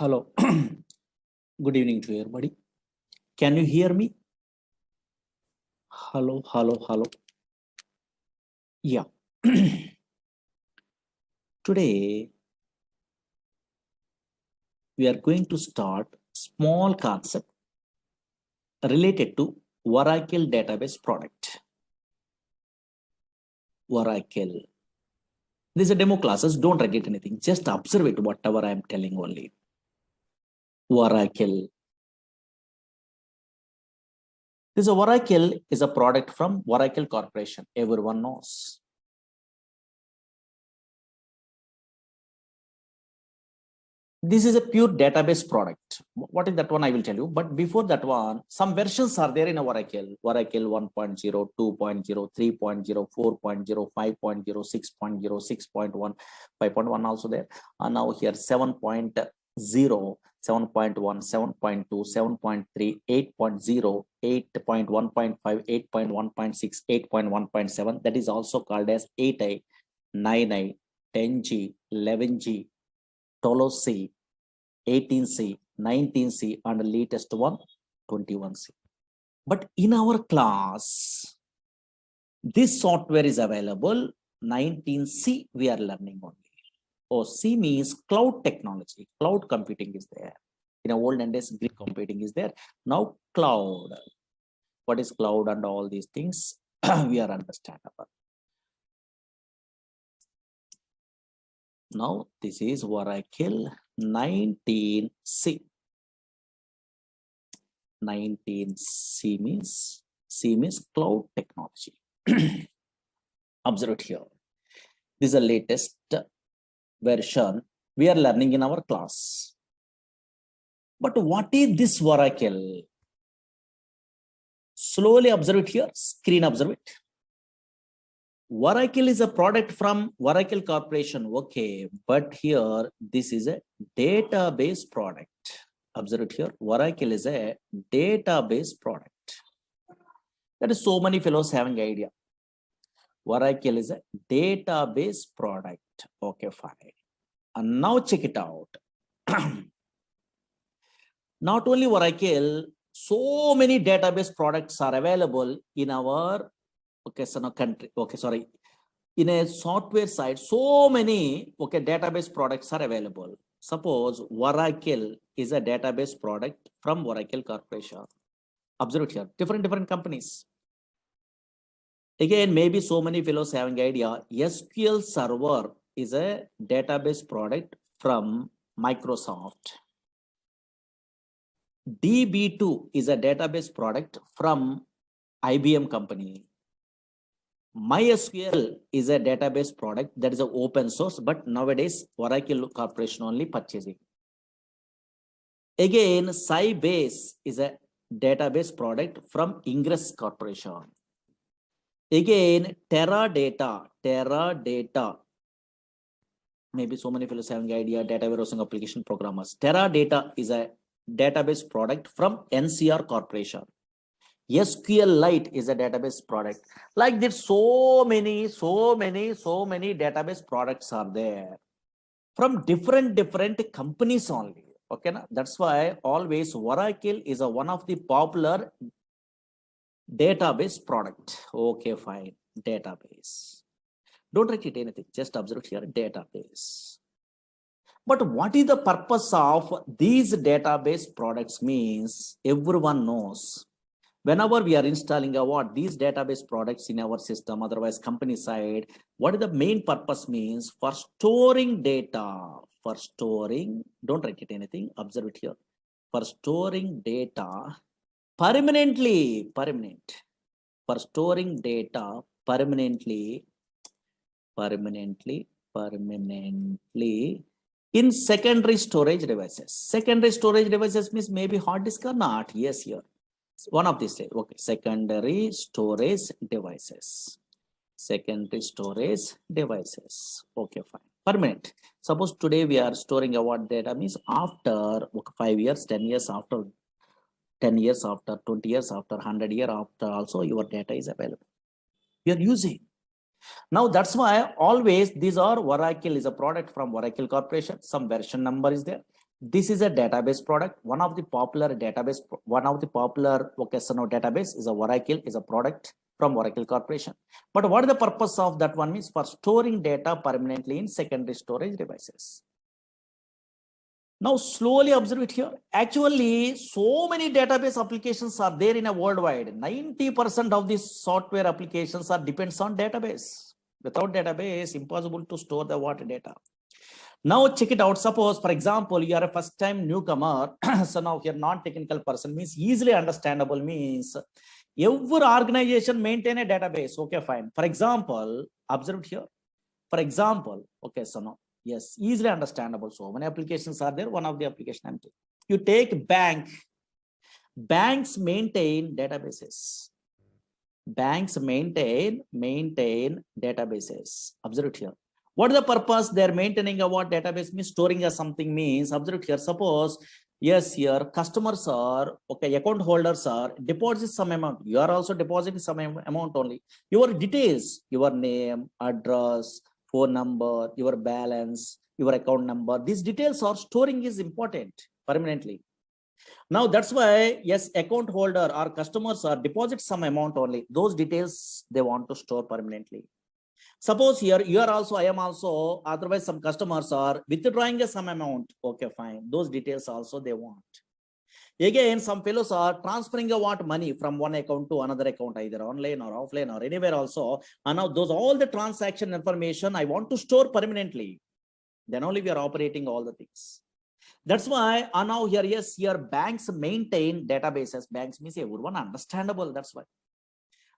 Hello. Good evening to everybody. Can you hear me? Hello, hello, hello. Yeah. Today, we are going to start small concept related to Oracle database product. Oracle. This is a demo classes. Don't write it anything. Just observe it, whatever I am telling only. Oracle. This Oracle is a product from Oracle Corporation. Everyone knows. This is a pure database product. What is that one? I will tell you. But before that one, some versions are there in Oracle. Oracle 1.0, 2.0, 3.0, 4.0, 5.0, 6.0, 6.1, 5.1 also there. And now here 7.0, 7.1, 7.2, 7.3, 8.0, 8.1.5, 8.1.6, 8.1.7. That is also called as 8i, 9i, 10G, 11G. 12C, 18C, 19C, and the latest one, 21C. But in our class, this software is available, 19C we are learning only. Oh, C means cloud technology, cloud computing is there. In our olden days, Greek computing is there. Now cloud. What is cloud and all these things, we are understandable. Now this is Oracle 19C. 19C means cloud technology. Observe it here. This is the latest version we are learning in our class. But what is this Oracle? Slowly observe it here. Screen observe it. Oracle is a product from Oracle Corporation. Okay, but here this is a database product. Observe it here. Oracle is a database product. That is so many fellows having idea. Oracle is a database product. Okay, fine. And now check it out. Not only Oracle, so many database products are available in our country. Okay, sorry. In a software side, so many database products are available. Suppose Oracle is a database product from Oracle Corporation. Observe it here. Different companies. Again, maybe so many fellows having idea. SQL Server is a database product from Microsoft. DB2 is a database product from IBM company. MySQL is a database product that is an open source, but nowadays Oracle Corporation only purchasing. Again, Sybase is a database product from Ingress Corporation. Again, Teradata. Maybe so many fellows having idea, data warehousing application programmers. Teradata is a database product from NCR Corporation. SQLite is a database product. Like this, so many database products are there from different companies only. Okay, that's why always Oracle is one of the popular database product. Okay, fine. Database. Don't write it anything. Just observe here. Database. But what is the purpose of these database products means everyone knows. Whenever we are installing these database products in our system, otherwise company side, what is the main purpose means? For storing data. For storing, don't write it anything, observe it here. For storing data permanently. For storing data permanently in secondary storage devices. Secondary storage devices means maybe hard disk or not. Yes, here. One of these. Okay, secondary storage devices. Secondary storage devices. Okay, fine. Permanent. Suppose today we are storing data means after 5 years, 10 years after, 10 years after, 20 years after, 100 years after also your data is available. You are using. Now that's why always these are Oracle is a product from Oracle Corporation. Some version number is there. This is a database product. One of the popular database is a Oracle, is a product from Oracle Corporation. But what is the purpose of that one means? For storing data permanently in secondary storage devices. Now slowly observe it here. Actually, so many database applications are there in a worldwide. 90% of these software applications are depends on database. Without database, impossible to store the water data. Now check it out. Suppose, for example, you are a first time newcomer. So now you're non-technical person means easily understandable means every organization maintain a database. Okay, fine. For example, observe it here. For example, okay, so now, yes, easily understandable. So many applications are there. One of the application I'm taking. You take bank. Banks maintain databases. Banks maintain databases. Observe it here. What is the purpose? They're maintaining a what database means storing a something means. Observe here. Suppose, yes, here customers are, okay, account holders are deposit some amount. You are also depositing some amount only. Your details, your name, address, phone number, your balance, your account number. These details are storing is important permanently. Now that's why, yes, account holder or customers are deposit some amount only. Those details they want to store permanently. Suppose here you are also, I am also, otherwise some customers are withdrawing some amount. Okay, fine. Those details also they want. Again, some fellows are transferring a what money from one account to another account, either online or offline or anywhere also. And now those all the transaction information I want to store permanently. Then only we are operating all the things. That's why now here, yes, here banks maintain databases. Banks means everyone understandable. That's why.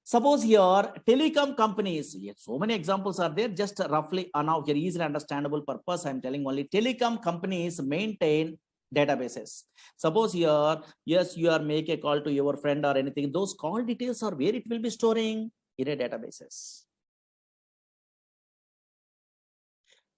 Suppose here telecom companies, yes, so many examples are there, just roughly now here easily understandable purpose. I'm telling only telecom companies maintain databases. Suppose here, yes, you are make a call to your friend or anything. Those call details are where it will be storing in a databases.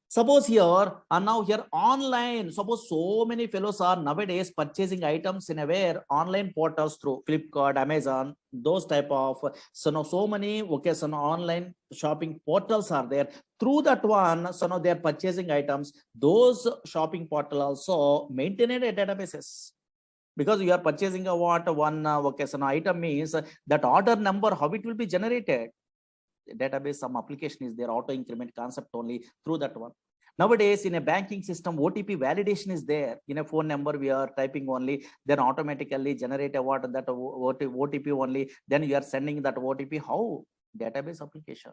Suppose here and now here online, suppose so many fellows are nowadays purchasing items in a where online portals through Flipkart, Amazon, those type of, so now so many, okay, so now online shopping portals are there. Through that one, so now they are purchasing items. Those shopping portal also maintain a databases. Because you are purchasing a what one okay, so now item means that order number, how it will be generated. Database, some application is there, auto increment concept only through that one. Nowadays in a banking system, OTP validation is there. In a phone number we are typing only, then automatically generate a what that OTP only, then you are sending that OTP. How? Database application.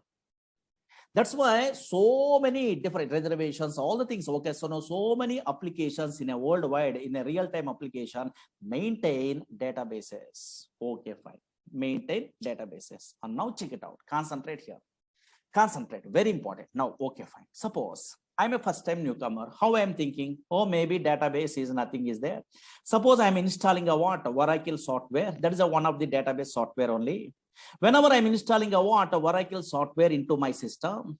That's why so many different reservations, all the things. Okay, so now so many applications in a worldwide, in a real-time application, maintain databases. Okay, fine. Maintain databases. And now check it out. Concentrate here. Concentrate. Very important. Now, okay, fine. Suppose I'm a first-time newcomer. How I am thinking? Oh, maybe database is nothing is there. Suppose I'm installing a what? Oracle software. That is a one of the database software only. Whenever I'm installing a what? Oracle software into my system,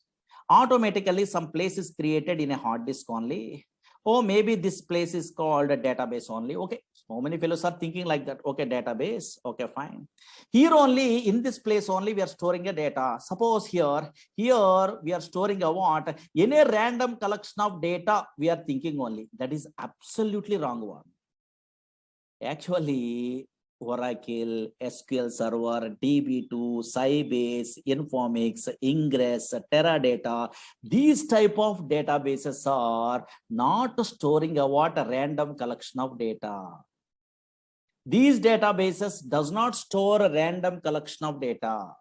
automatically some place is created in a hard disk only. Oh, maybe this place is called a database only. Okay, so many fellows are thinking like that. Okay, database. Okay, fine. Here only, in this place only, we are storing a data. Suppose here we are storing a what? In a random collection of data, we are thinking only. That is absolutely wrong one. Actually, Oracle, SQL Server, DB2, Sybase, Informix, Ingress, Teradata, these type of databases are not storing a what? A random collection of data. These databases does not store a random collection of data.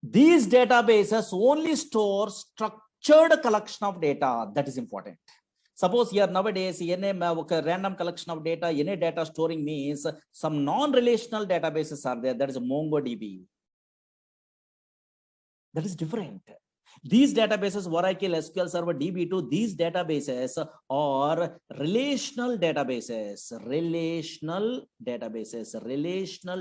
These databases only store structured collection of data. That is important. Suppose here nowadays, any random collection of data, any data storing means some non-relational databases are there. That is a MongoDB. That is different. These databases, Oracle, SQL Server, DB2, these databases are relational databases. Relational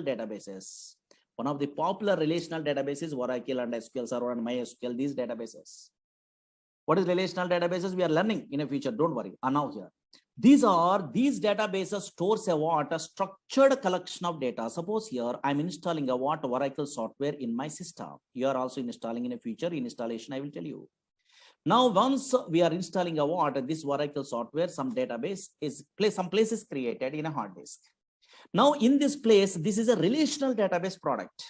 databases. One of the popular relational databases, Oracle and SQL Server and MySQL, these databases. What is relational databases? We are learning in a future. Don't worry. Now here, these databases stores a what? A structured collection of data. Suppose here I'm installing a what? Oracle software in my system. You are also installing in a future installation. I will tell you. Now, once we are installing a what, this Oracle software, some database is some place is created in a hard disk. Now, in this place, this is a relational database product.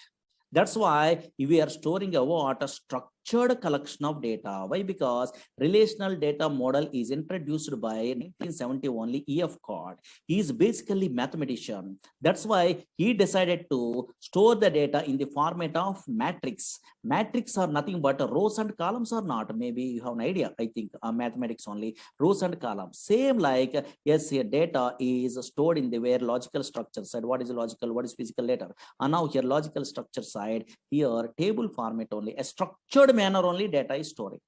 That's why we are storing a what, a structured collection of data. Why? Because relational data model is introduced by 1970 only E.F. Cod. He is basically mathematician. That's why he decided to store the data in the format of matrix. Matrix are nothing but rows and columns are not. Maybe you have an idea. I think mathematics only rows and columns. Same like yes, here data is stored in the where logical structure side. What is logical? What is physical later? And now here logical structure side, here table format only, a structured manner only data is storing.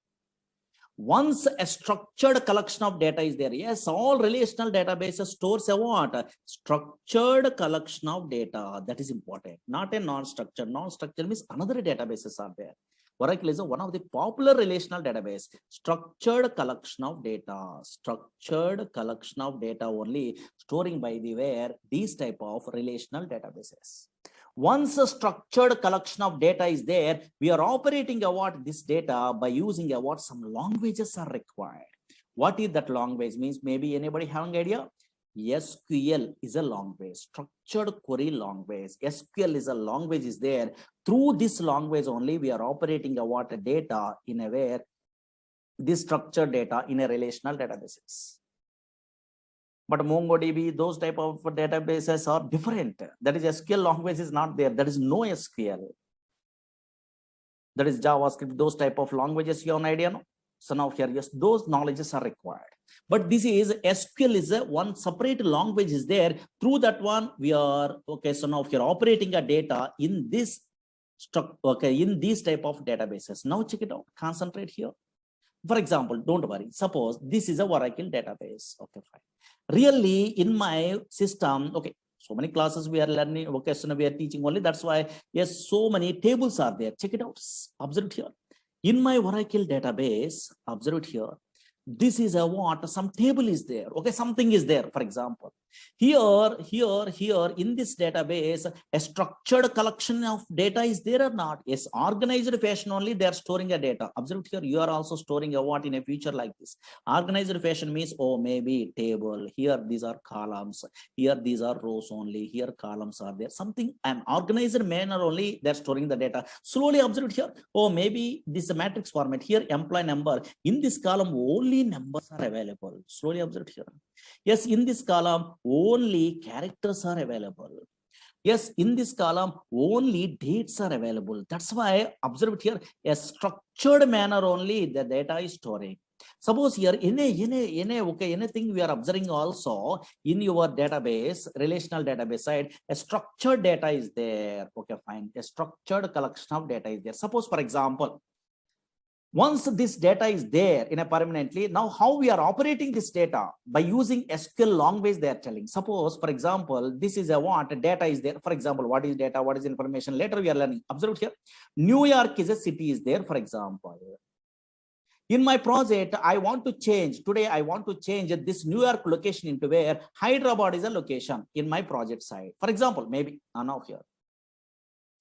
Once a structured collection of data is there, yes, all relational databases stores a what? Structured collection of data. That is important, not a non-structured. Non-structured means another databases are there. Oracle is one of the popular relational database. Structured collection of data. Structured collection of data only storing by the where these type of relational databases. Once a structured collection of data is there, we are operating what this data by using what some languages are required. What is that language means? Maybe anybody having idea? SQL is a language, structured query language. SQL is a language is there. Through this language only, we are operating what data in a where this structured data in a relational databases. But MongoDB, those type of databases are different. That is SQL language is not there. There is no SQL. That is JavaScript, those type of languages, you have an idea, no? So now here, yes, those knowledges are required. But this is SQL is a one separate language is there. Through that one, we are, okay, so now here operating a data in this, in these type of databases. Now check it out, concentrate here. For example, don't worry, suppose this is a Oracle database. Okay, fine. Really in my system, okay, so many classes we are learning, okay, so we are teaching only. That's why, yes, so many tables are there. Check it out, observe it here. In my Oracle database, observe it here. This is a what? Some table is there. Okay, something is there. For example, here in this database, a structured collection of data is there or not? Yes, organized fashion only they are storing a data. Observe here, you are also storing a what in a future like this. Organized fashion means, oh, maybe table. Here these are columns. Here these are rows only. Here columns are there. Something an organized manner only they are storing the data. Slowly observe here. Oh, maybe this is a matrix format. Here employee number. In this column only numbers are available. Slowly observe here. Yes, in this column only characters are available. Yes, in this column only dates are available. That's why observe it here, a structured manner only the data is storing. Suppose here okay, anything we are observing also in your database, relational database side, a structured data is there. Okay, fine. A structured collection of data is there. Suppose, for example, once this data is there in a permanently, now how we are operating this data by using SQL language they are telling. Suppose, for example, this is a what data is there. For example, what is data? What is information? Later we are learning. Observe here. New York is a city is there, for example. In my project, I want to change, today I want to change this New York location into where Hyderabad is a location in my project side. For example, maybe now here.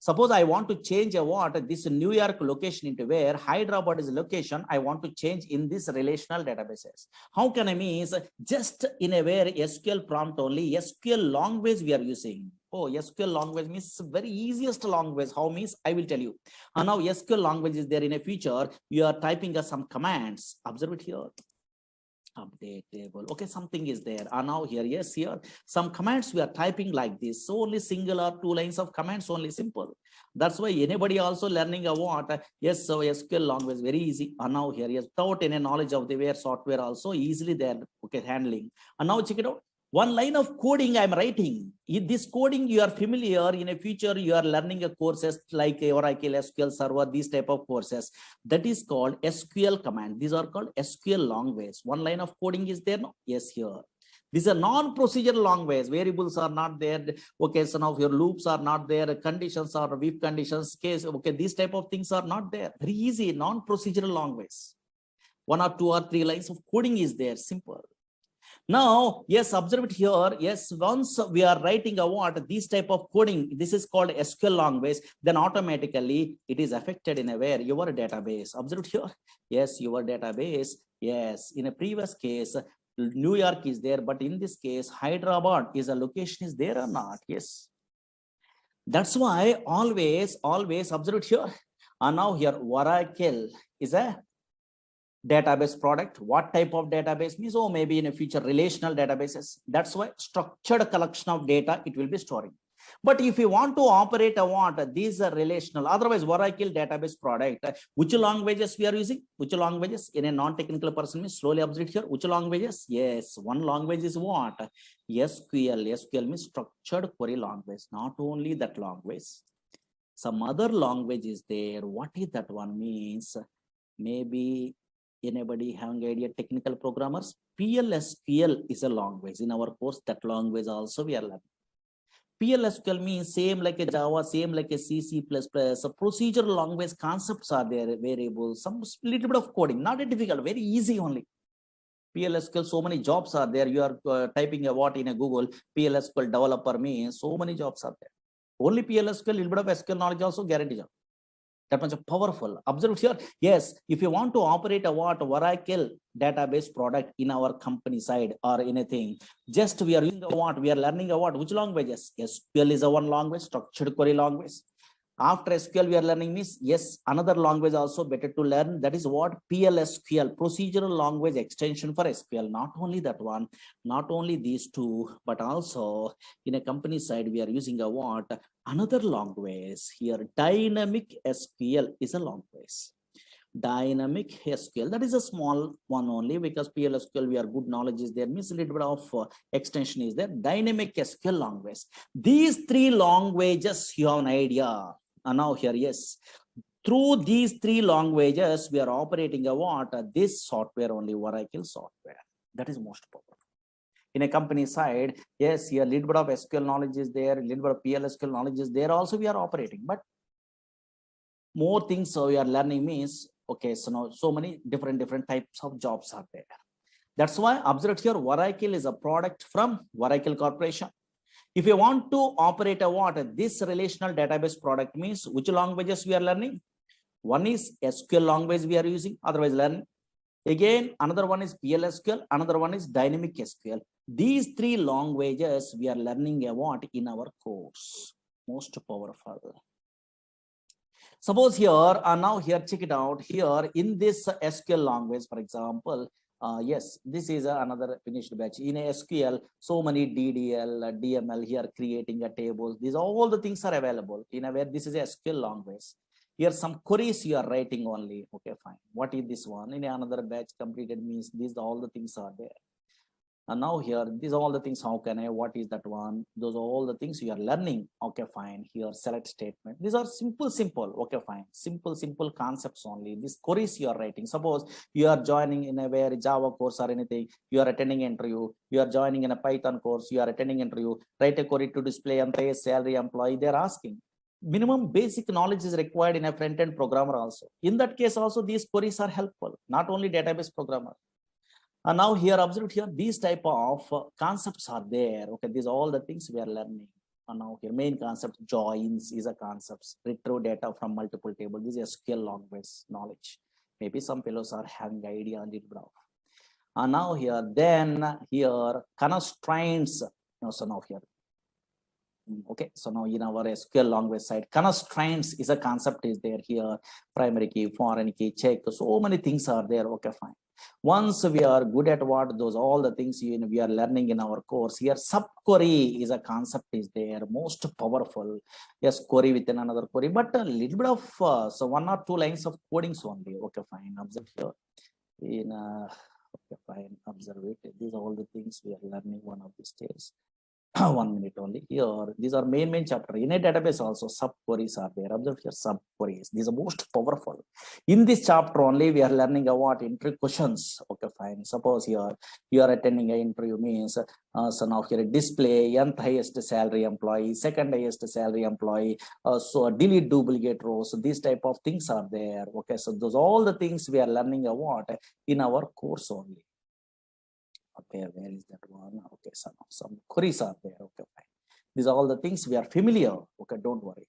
Suppose I want to change a what this New York location into where Hyderabad is a location. I want to change in this relational databases. How can I means just in a where SQL prompt only SQL language we are using. Oh, SQL language means very easiest language. How means I will tell you. And now SQL language is there in a feature. You are typing some commands. Observe it here. Update table. Okay, something is there. And now here, yes, here some commands we are typing like this. So only singular 2 lines of commands, only simple. That's why anybody also learning a what? Yes, so SQL language very easy. And now here, yes, without any knowledge of the where software also easily there. Okay, handling. And now check it out. One line of coding I'm writing. In this coding you are familiar. In a future you are learning a courses like Oracle SQL Server, these type of courses. That is called SQL command. These are called SQL language. One line of coding is there. No? Yes, here. These are non-procedural language. Variables are not there. Okay, so now your loops are not there. Conditions are if conditions case. Okay, these type of things are not there. Very easy, non-procedural language. 1 or 2 or 3 lines of coding is there. Simple. Now, yes, observe it here. Yes, once we are writing a what, this type of coding, this is called SQL language, then automatically it is affected in a where your database. Observe it here. Yes, your database. Yes, in a previous case, New York is there, but in this case, Hyderabad is a location is there or not? Yes. That's why always observe it here. And now here, Oracle is a database product. What type of database means? Oh, maybe in a future relational databases. That's why structured collection of data it will be storing. But if you want to operate a what, these are relational. Otherwise, Oracle database product. Which languages we are using? Which languages? In a non-technical person means slowly observe here. Which languages? Yes, one language is what? SQL. SQL means structured query language. Not only that language. Some other language is there. What is that one means? Maybe anybody having idea technical programmers? PLSQL is a language. In our course, that language also we are learning. PLSQL means same like a Java, same like a C, C++. So procedural language concepts are there, variables, some little bit of coding, not a difficult, very easy only. PLSQL, so many jobs are there. You are typing a what in a Google, PLSQL developer means so many jobs are there. Only PLSQL, little bit of SQL knowledge also guarantee job. That much powerful. Observe here. Yes, if you want to operate a what Oracle database product in our company side or anything, just we are using a what, we are learning a what, which languages? SQL is a one language, structured query language. After SQL, we are learning means, yes, another language also better to learn. That is what PLSQL, procedural language extension for SQL. Not only that one, not only these two, but also in a company side, we are using a what? Another language here. Dynamic SQL is a language. Dynamic SQL, that is a small one only, because PLSQL we are good knowledge is there, means a little bit of extension is there. Dynamic SQL language. These three languages you have an idea. And now here, yes, through these three languages we are operating a what? This software only, Oracle software. That is most powerful. In a company side, yes, here a little bit of SQL knowledge is there, a little bit of PLSQL knowledge is there also we are operating, but more things so we are learning means, okay, so now so many different types of jobs are there. That's why observe here, Oracle is a product from Oracle Corporation. If you want to operate a what, this relational database product means which languages we are learning? One is SQL language we are using, otherwise learn. Again, another one is PLSQL, another one is dynamic SQL. These three languages we are learning a what in our course. Most powerful. Suppose here, now here, check it out. Here in this SQL language, for example, yes, this is another finished batch. In SQL, so many DDL, DML here creating a table. These all the things are available in a way. This is a SQL language. Here some queries you are writing only. Okay, fine. What is this one? In another batch completed means these all the things are there. And now here, these are all the things. How can I? What is that one? Those are all the things you are learning. Okay, fine. Here, select statement. These are simple. Okay, fine. Simple concepts only. These queries you are writing. Suppose you are joining in a where Java course or anything. You are attending interview. You are joining in a Python course. You are attending interview. Write a query to display employee salary employee. They are asking. Minimum basic knowledge is required in a front-end programmer also. In that case also, these queries are helpful. Not only database programmer. And now here, observe here, these type of concepts are there. Okay, these are all the things we are learning. And now here, main concept, joins is a concept. Retrieve data from multiple tables. This is a SQL language knowledge. Maybe some fellows are having idea on it. And now here, then here, constraints. No, so now here. Okay, so now in our SQL language side, constraints is a concept is there here. Primary key, foreign key, check. So many things are there. Okay, fine. Once we are good at what those all the things we are learning in our course here, subquery is a concept is there, most powerful. Yes, query within another query, but a little bit of so 1 or 2 lines of codings only. Okay, fine. Observe here. In okay, fine. Observe it. These are all the things we are learning one of these days. 1 minute only here. These are main chapter. In a database also subqueries are there. Observe here, subqueries. These are most powerful. In this chapter only we are learning about interview questions. Okay, fine. Suppose here you are attending an interview means so now here display nth highest salary employee, second highest salary employee, so delete duplicate rows. So these type of things are there. Okay, so those all the things we are learning about in our course only. Okay, where is that one? Okay, some queries are there. Okay, fine. These are all the things we are familiar. Okay, don't worry.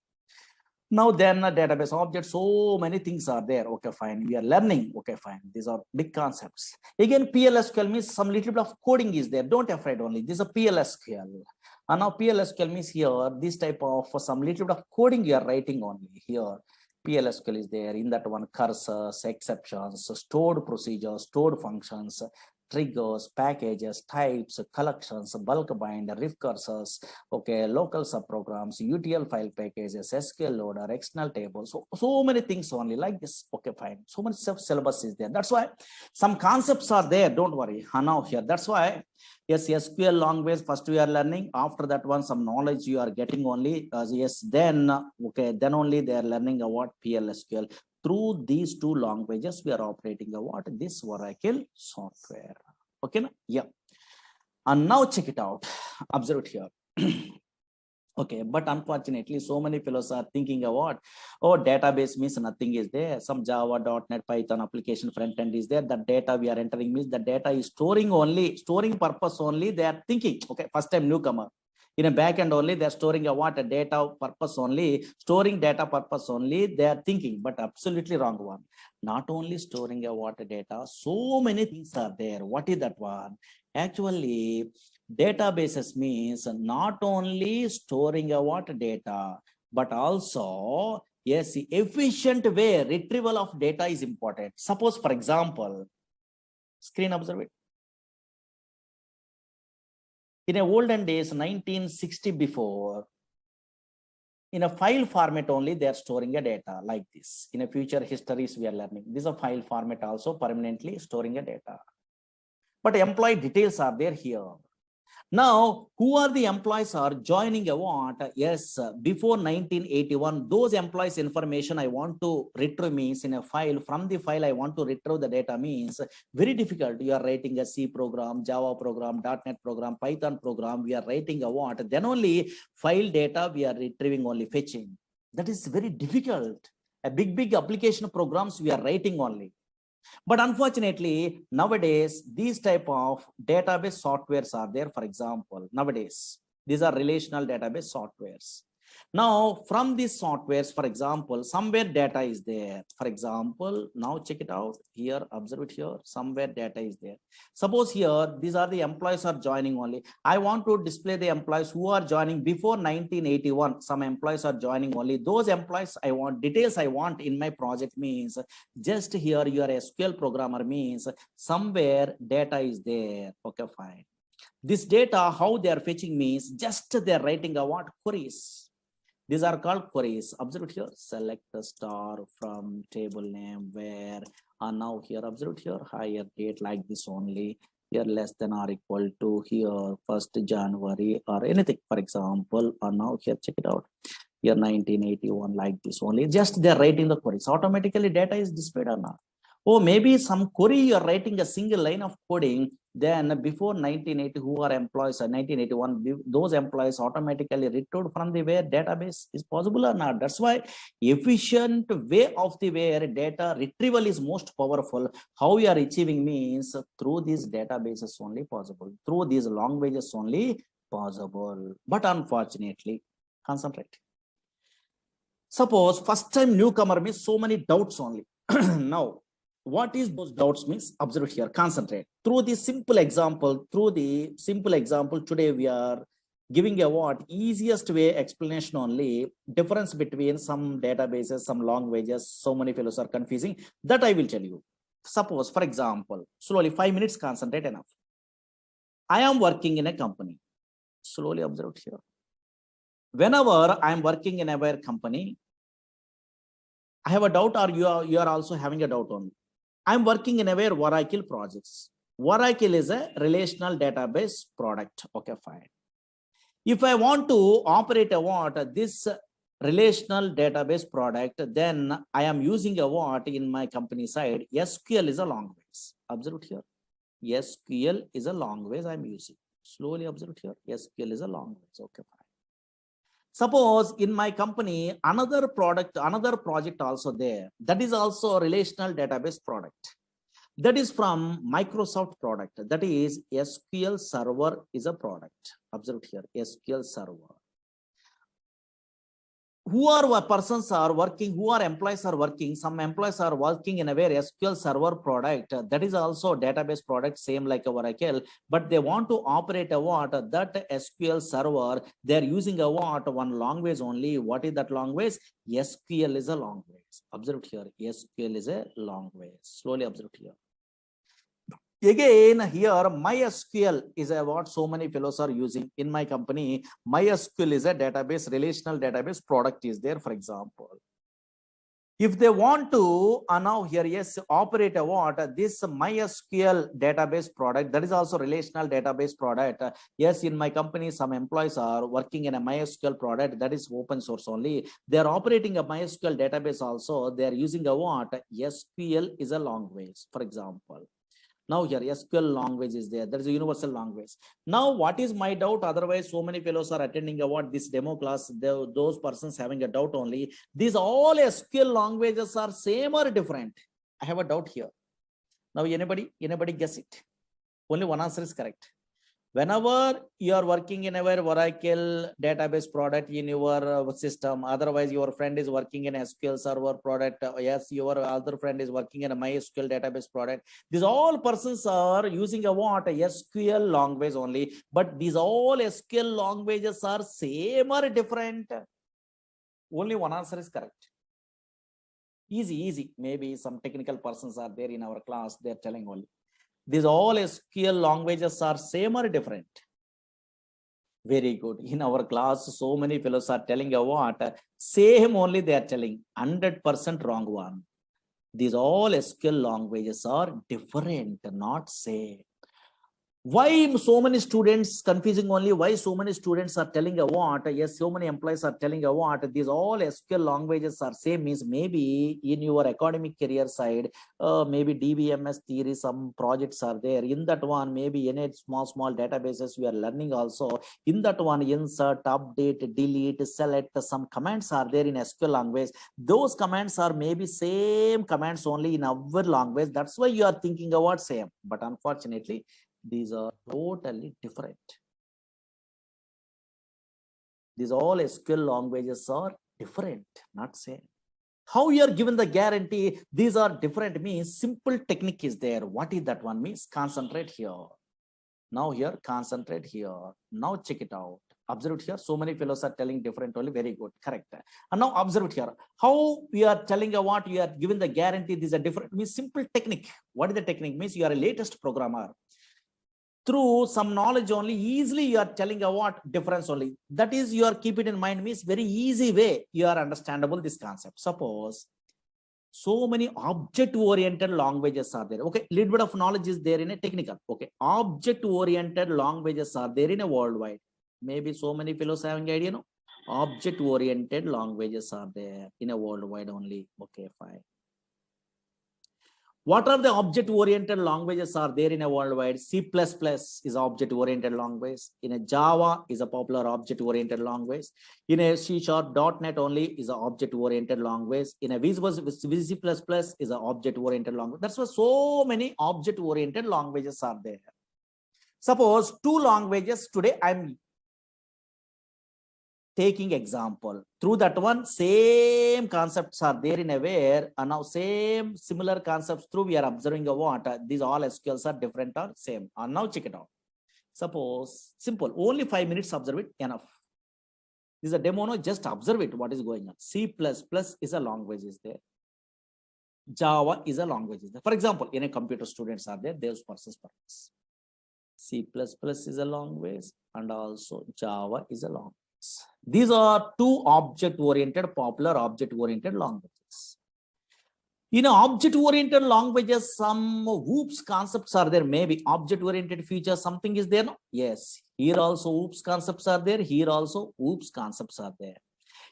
Now then database objects, so many things are there. Okay, fine. We are learning. Okay, fine. These are big concepts. Again, PLSQL means some little bit of coding is there. Don't afraid only. This is a PLSQL. And now PLSQL means here, this type of some little bit of coding you are writing only here. PLSQL is there. In that one, cursors, exceptions, stored procedures, stored functions, triggers, packages, types, collections, bulk bind, recursors, okay, local subprograms, UTL file packages, SQL loader, external tables, so many things only like this. Okay, fine. So much syllabus is there. That's why some concepts are there. Don't worry. Now here, that's why yes, SQL language first we are learning. After that one, some knowledge you are getting only. Yes, then okay, then only they are learning about PLSQL. Through these two languages, we are operating what this Oracle software. Okay, yeah. And now check it out. Observe it here. Okay, but unfortunately, so many fellows are thinking about, oh, database means nothing is there. Some Java, .NET, Python application front end is there. The data we are entering means the data is storing purpose only. They are thinking, okay, first time newcomer. In a backend only, they are storing a data purpose only, storing data purpose only. They are thinking, but absolutely wrong one. Not only storing a data, so many things are there. What is that one? Actually, databases means not only storing a data, but also yes, efficient way retrieval of data is important. Suppose, for example, screen observe it. In a olden days, 1960 before, in a file format only, they are storing a data like this. In a future histories, we are learning. This is a file format also permanently storing a data. But employee details are there here. Now, who are the employees are joining a what? Yes, before 1981, those employees information I want to retrieve means in a file. From the file, I want to retrieve the data means very difficult. You are writing a C program, Java program, .NET program, Python program. We are writing a what? Then only file data we are retrieving only fetching. That is very difficult. A big application programs we are writing only. But unfortunately, nowadays, these type of database softwares are there. For example, nowadays, these are relational database softwares. Now, from these softwares, for example, somewhere data is there. For example, now check it out here, observe it here, somewhere data is there. Suppose here, these are the employees are joining only. I want to display the employees who are joining before 1981. Some employees are joining only. Those employees I want, details I want in my project means just here you are a SQL programmer means somewhere data is there. Okay, fine. This data, how they are fetching means just they are writing a what? Queries. These are called queries. Observe here, select the star from table name where, and now here, observe here, higher date like this only, here less than or equal to here 1st January or anything, for example, and now here, check it out, here 1981 like this only, just they're writing the queries. Automatically data is displayed or not. Oh, maybe some query you're writing a single line of coding, then before 1980, who are employees, 1981, those employees automatically retrieved from the where database is possible or not. That's why efficient way of the where data retrieval is most powerful. How we are achieving means through these databases only possible, through these languages only possible. But unfortunately, concentrate. Suppose first time newcomer means so many doubts only. Now, what is those doubts means? Observe here, concentrate. Through the simple example, today we are giving a what? Easiest way explanation only, difference between some databases, some languages, so many fellows are confusing. That I will tell you. Suppose, for example, slowly 5 minutes, concentrate enough. I am working in a company. Slowly observe here. Whenever I am working in a company, I have a doubt, or you are also having a doubt only. I'm working in a Oracle projects. Oracle is a relational database product. Okay, fine. If I want to operate a what this relational database product, then I am using a what in my company side. SQL is a language. Observe here. SQL is a language I'm using. Slowly observe here. SQL is a language. Okay, fine. Suppose in my company, another project also there. That is also a relational database product. That is from Microsoft product. That is SQL Server is a product. Observe here, SQL Server. Who are persons are working, who are employees are working, some employees are working in a very SQL Server product. That is also database product, same like a Oracle, but they want to operate a what? That SQL Server, they're using a what? One language only. What is that language? SQL is a language. Observe here, SQL is a language. Slowly observe here. Again, here MySQL is a what so many fellows are using in my company. MySQL is a database, relational database product is there, for example. If they want to now here, yes, operate a what? This MySQL database product, that is also relational database product. Yes, in my company, some employees are working in a MySQL product that is open source only. They are operating a MySQL database also. They are using a what? SQL is a language, for example. Now here SQL language is there. There is a universal language. Now what is my doubt? Otherwise, so many fellows are attending about this demo class. Those persons having a doubt only. These all SQL languages are same or different? I have a doubt here. Now anybody guess it? Only one answer is correct. Whenever you are working in a Oracle database product in your system, otherwise your friend is working in SQL Server product, yes, your other friend is working in a MySQL database product, these all persons are using a what? A SQL language only, but these all SQL languages are same or different? Only one answer is correct. Easy. Maybe some technical persons are there in our class, they're telling only. These all SQL languages are same or different? Very good. In our class, so many fellows are telling a what? Same only they are telling. 100% wrong one. These all SQL languages are different, not same. Why so many students confusing only? Why so many students are telling a what? Yes, so many employees are telling a what? These all SQL languages are same, means maybe in your academic career side, maybe DBMS theory, some projects are there. In that one, maybe any small databases we are learning also. In that one, insert, update, delete, select, some commands are there in SQL language. Those commands are maybe same commands only in our language. That's why you are thinking about same. But unfortunately, these are totally different. These all SQL languages are different, not same. How you are given the guarantee these are different? Means simple technique is there. What is that one? Means concentrate here. Now here, concentrate here. Now check it out. Observe here. So many fellows are telling different only. Very good, correct. And now observe here. How we are telling a what? You are given the guarantee these are different. Means simple technique. What is the technique? Means you are a latest programmer. Through some knowledge only, easily you are telling a what? Difference only. That is, you are keep it in mind, means very easy way you are understandable this concept. Suppose so many object oriented languages are there. Okay, little bit of knowledge is there in a technical. Okay, object oriented languages are there in a worldwide. Maybe so many fellows having idea, no? Object oriented languages are there in a worldwide only. Okay, fine. What are the object-oriented languages are there in a worldwide? C++ is object-oriented language. In a Java is a popular object-oriented language. In a C# .NET only is an object-oriented language. In a VC++ is an object-oriented language. That's why so many object-oriented languages are there. Suppose two languages today I'm taking example. Through that one, same concepts are there in a where, and now same similar concepts through we are observing a what? These all SQLs are different or same. And now check it out. Suppose simple, only 5 minutes observe it, enough. This is a demo, no, just observe it, what is going on. C++ is a language is there. Java is a language is there. For example, in a computer students are there, those persons purpose. C++ is a language and also Java is a language. These are two object-oriented, popular object-oriented languages. In object-oriented languages, some OOPS concepts are there. Maybe object-oriented features, something is there. No? Yes. Here also OOPS concepts are there. Here also OOPS concepts are there.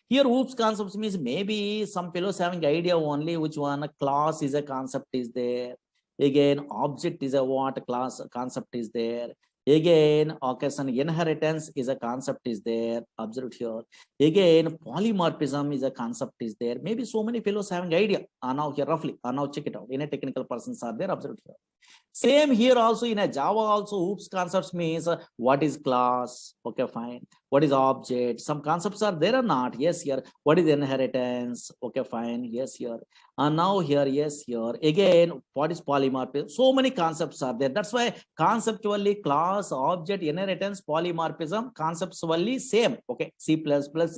Here OOPS concepts means maybe some fellows having idea only which one. A class is a concept is there. Again, object is a what? Class concept is there. Again, occasion inheritance is a concept is there. Observe here. Again, polymorphism is a concept is there. Maybe so many fellows having idea. Now here roughly. Now check it out. In a technical persons are there. Observe here. Same here also in a Java also. Oops concepts means what is class? Okay, fine. What is object? Some concepts are there or not? Yes, here. What is inheritance? Okay, fine. Yes, here. And now here, yes, here. Again, what is polymorphism? So many concepts are there. That's why conceptually class, object, inheritance, polymorphism, conceptually same. Okay, C++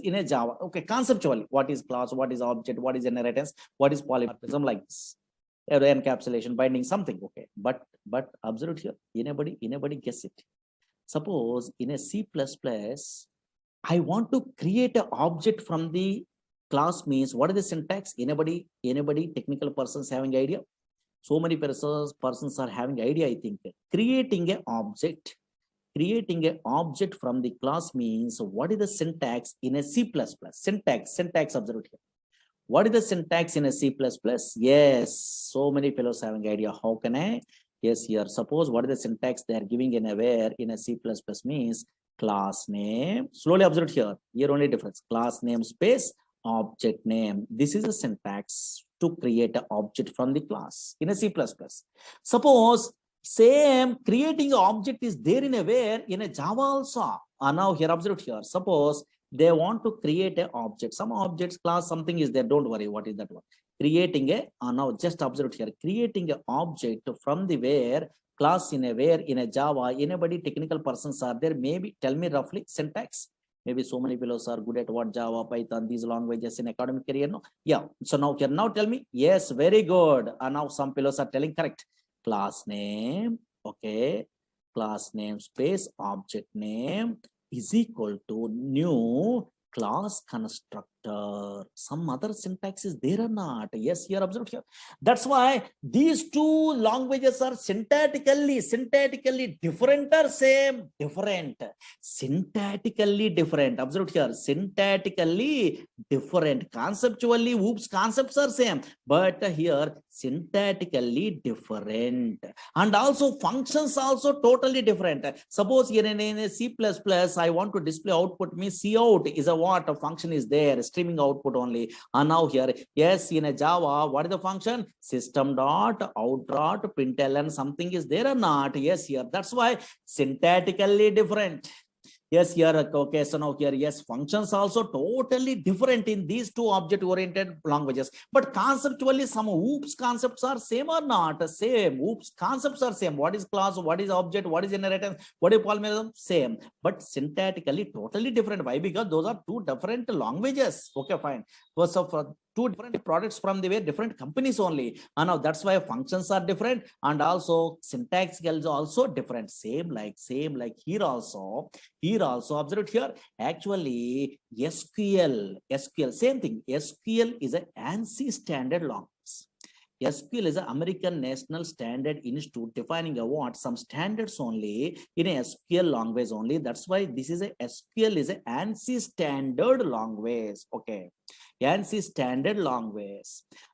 in a Java. Okay, conceptually, what is class, what is object, what is inheritance, what is polymorphism, like this. Encapsulation, binding, something. Okay, but observe here. Anybody guess it? Suppose in a C++, I want to create an object from the class means what is the syntax? Anybody technical persons having idea? So many persons are having idea, I think. Creating an object from the class means what is the syntax in a C++? Syntax observe here. What is the syntax in a C++? Yes, so many fellows having idea. How can I? Yes, here. Suppose what is the syntax they are giving in a where in a C++ means class name. Slowly observe here. Here only difference. Class name space object name. This is a syntax to create an object from the class in a C++. Suppose same creating an object is there in a where in a Java also. Now here observe here. Suppose they want to create an object, some objects class something is there, don't worry what is that one. Creating a now just observe here, creating an object from the where class in a where in a Java. Anybody technical persons are there? Maybe tell me roughly syntax. Maybe so many fellows are good at what Java, Python, these languages in academic career. No, yeah. So now here, now tell me. Yes, very good. And now some fellows are telling correct. Class name, okay. Class name space object name is equal to new class constructor. Some other syntax is there or not? Yes, here observe here. That's why these two languages are syntactically different or same? Different. Syntactically different. Observe here. Syntactically different. Conceptually, oops, concepts are same. But here syntactically different. And also functions also totally different. Suppose here in a C++, I want to display output means cout is a what? A function is there, streaming output only. And now here, yes, in a Java, what is the function? System dot out dot println something is there or not? Yes, here. That's why syntactically different. Yes, here, okay, so now here, yes, functions also totally different in these two object-oriented languages. But conceptually, some oops concepts are same or not? Same. Oops concepts are same. What is class? What is object? What is inheritance? What is polymorphism? Same. But syntactically, totally different. Why? Because those are two different languages. Okay, fine. So for two different products from the way different companies only. And now that's why functions are different, and also syntax is also different. Same like here also. Here also observe here. Actually, SQL, same thing. SQL is an ANSI standard language. SQL is an American National Standard Institute defining a what? Some standards only in a SQL language only. That's why this is a SQL is an ANSI standard language. Okay. ANSI standard language.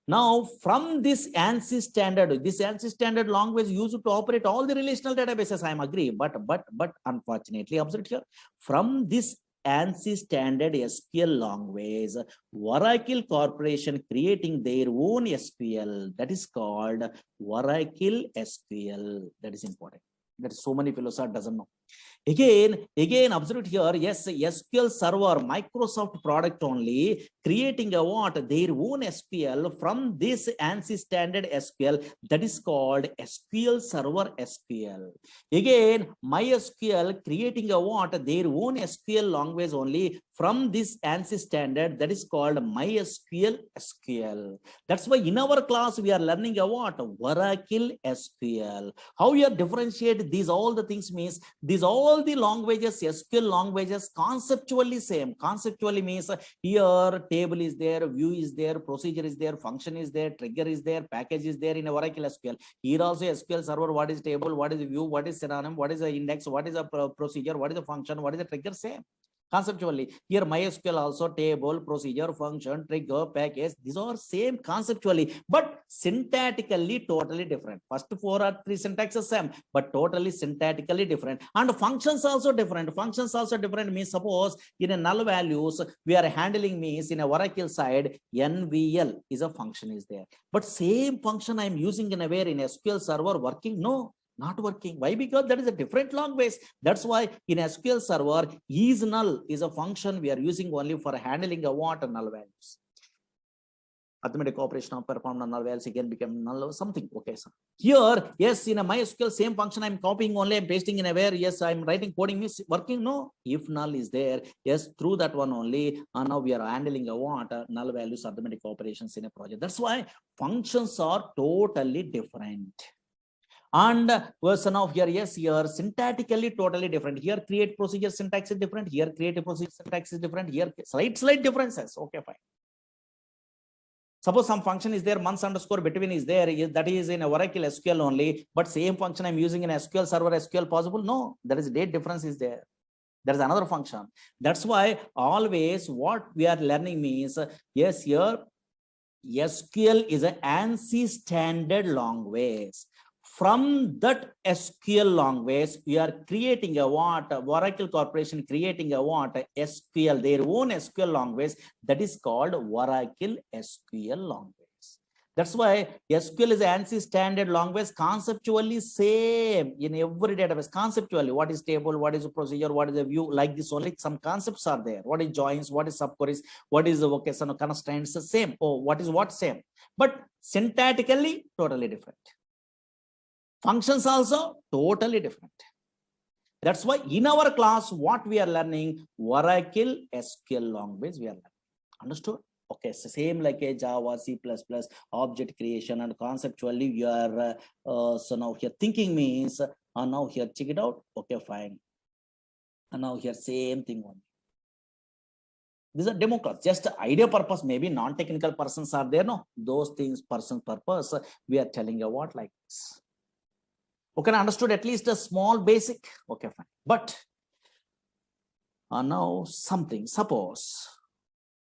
Now, from this ANSI standard language used to operate all the relational databases. I am agree, but unfortunately, observe here, from this ANSI standard SQL language, Oracle Corporation creating their own SQL that is called Oracle SQL. That is important. That so many fellows are doesn't know. Again, observe here, yes, SQL Server, Microsoft product only, creating a what? Their own SQL from this ANSI standard SQL that is called SQL Server SQL. Again, MySQL creating a what? Their own SQL language only from this ANSI standard that is called MySQL SQL. That's why in our class we are learning a what? Oracle SQL. How we are differentiate these all the things means these all the languages, SQL languages, conceptually same. Conceptually means here table is there, view is there, procedure is there, function is there, trigger is there, package is there in Oracle SQL. Here also SQL Server, what is table, what is view, what is synonym, what is the index, what is a procedure, what is the function, what is the trigger, same. Conceptually, here MySQL also table, procedure, function, trigger, package. These are same conceptually, but syntactically totally different. First four or three syntaxes same, but totally syntactically different. And functions also different. Functions also different means suppose in a null values we are handling means in a Oracle side NVL is a function is there, but same function I am using in a where in SQL server working? No, not working. Why? Because that is a different language. That's why in SQL server is null is a function we are using only for handling a what null values. Arithmetic operation of performed on null values again become null or something. Okay, sir. Here, yes, in a MySQL same function I'm copying only, I'm pasting in a where, yes, I'm writing coding is working. No, if null is there, yes, through that one only, and now we are handling a what null values arithmetic operations in a project. That's why functions are totally different. And version of here, yes, here syntactically totally different. Here create procedure syntax is different. Here create a procedure syntax is different. Here slight differences. Okay, fine. Suppose some function is there, months underscore between is there, that is in a Oracle SQL only, but same function I'm using in SQL server SQL possible? No, there is a date difference is there. There is another function. That's why always what we are learning means, yes, here SQL is an ANSI standard language. From that SQL language, we are creating a what? Oracle Corporation creating a what? SQL, their own SQL language that is called Oracle SQL language. That's why SQL is an ANSI standard language, conceptually same in every database. Conceptually, what is table, what is a procedure, what is a view, like this only some concepts are there. What is joins, what is subqueries, what is the vocation constraints, the same. Oh, what is what same, but syntactically totally different. Functions also totally different. That's why in our class, what we are learning, Oracle SQL language we are learning. Understood? Okay, so same like a Java, C++, object creation, and conceptually you are so now here thinking means now here check it out. Okay, fine. And now here same thing only. These are demo class, just idea purpose, maybe non-technical persons are there. No, those things person purpose we are telling you what like this. Okay, understood at least a small basic. Okay, fine. But now something, suppose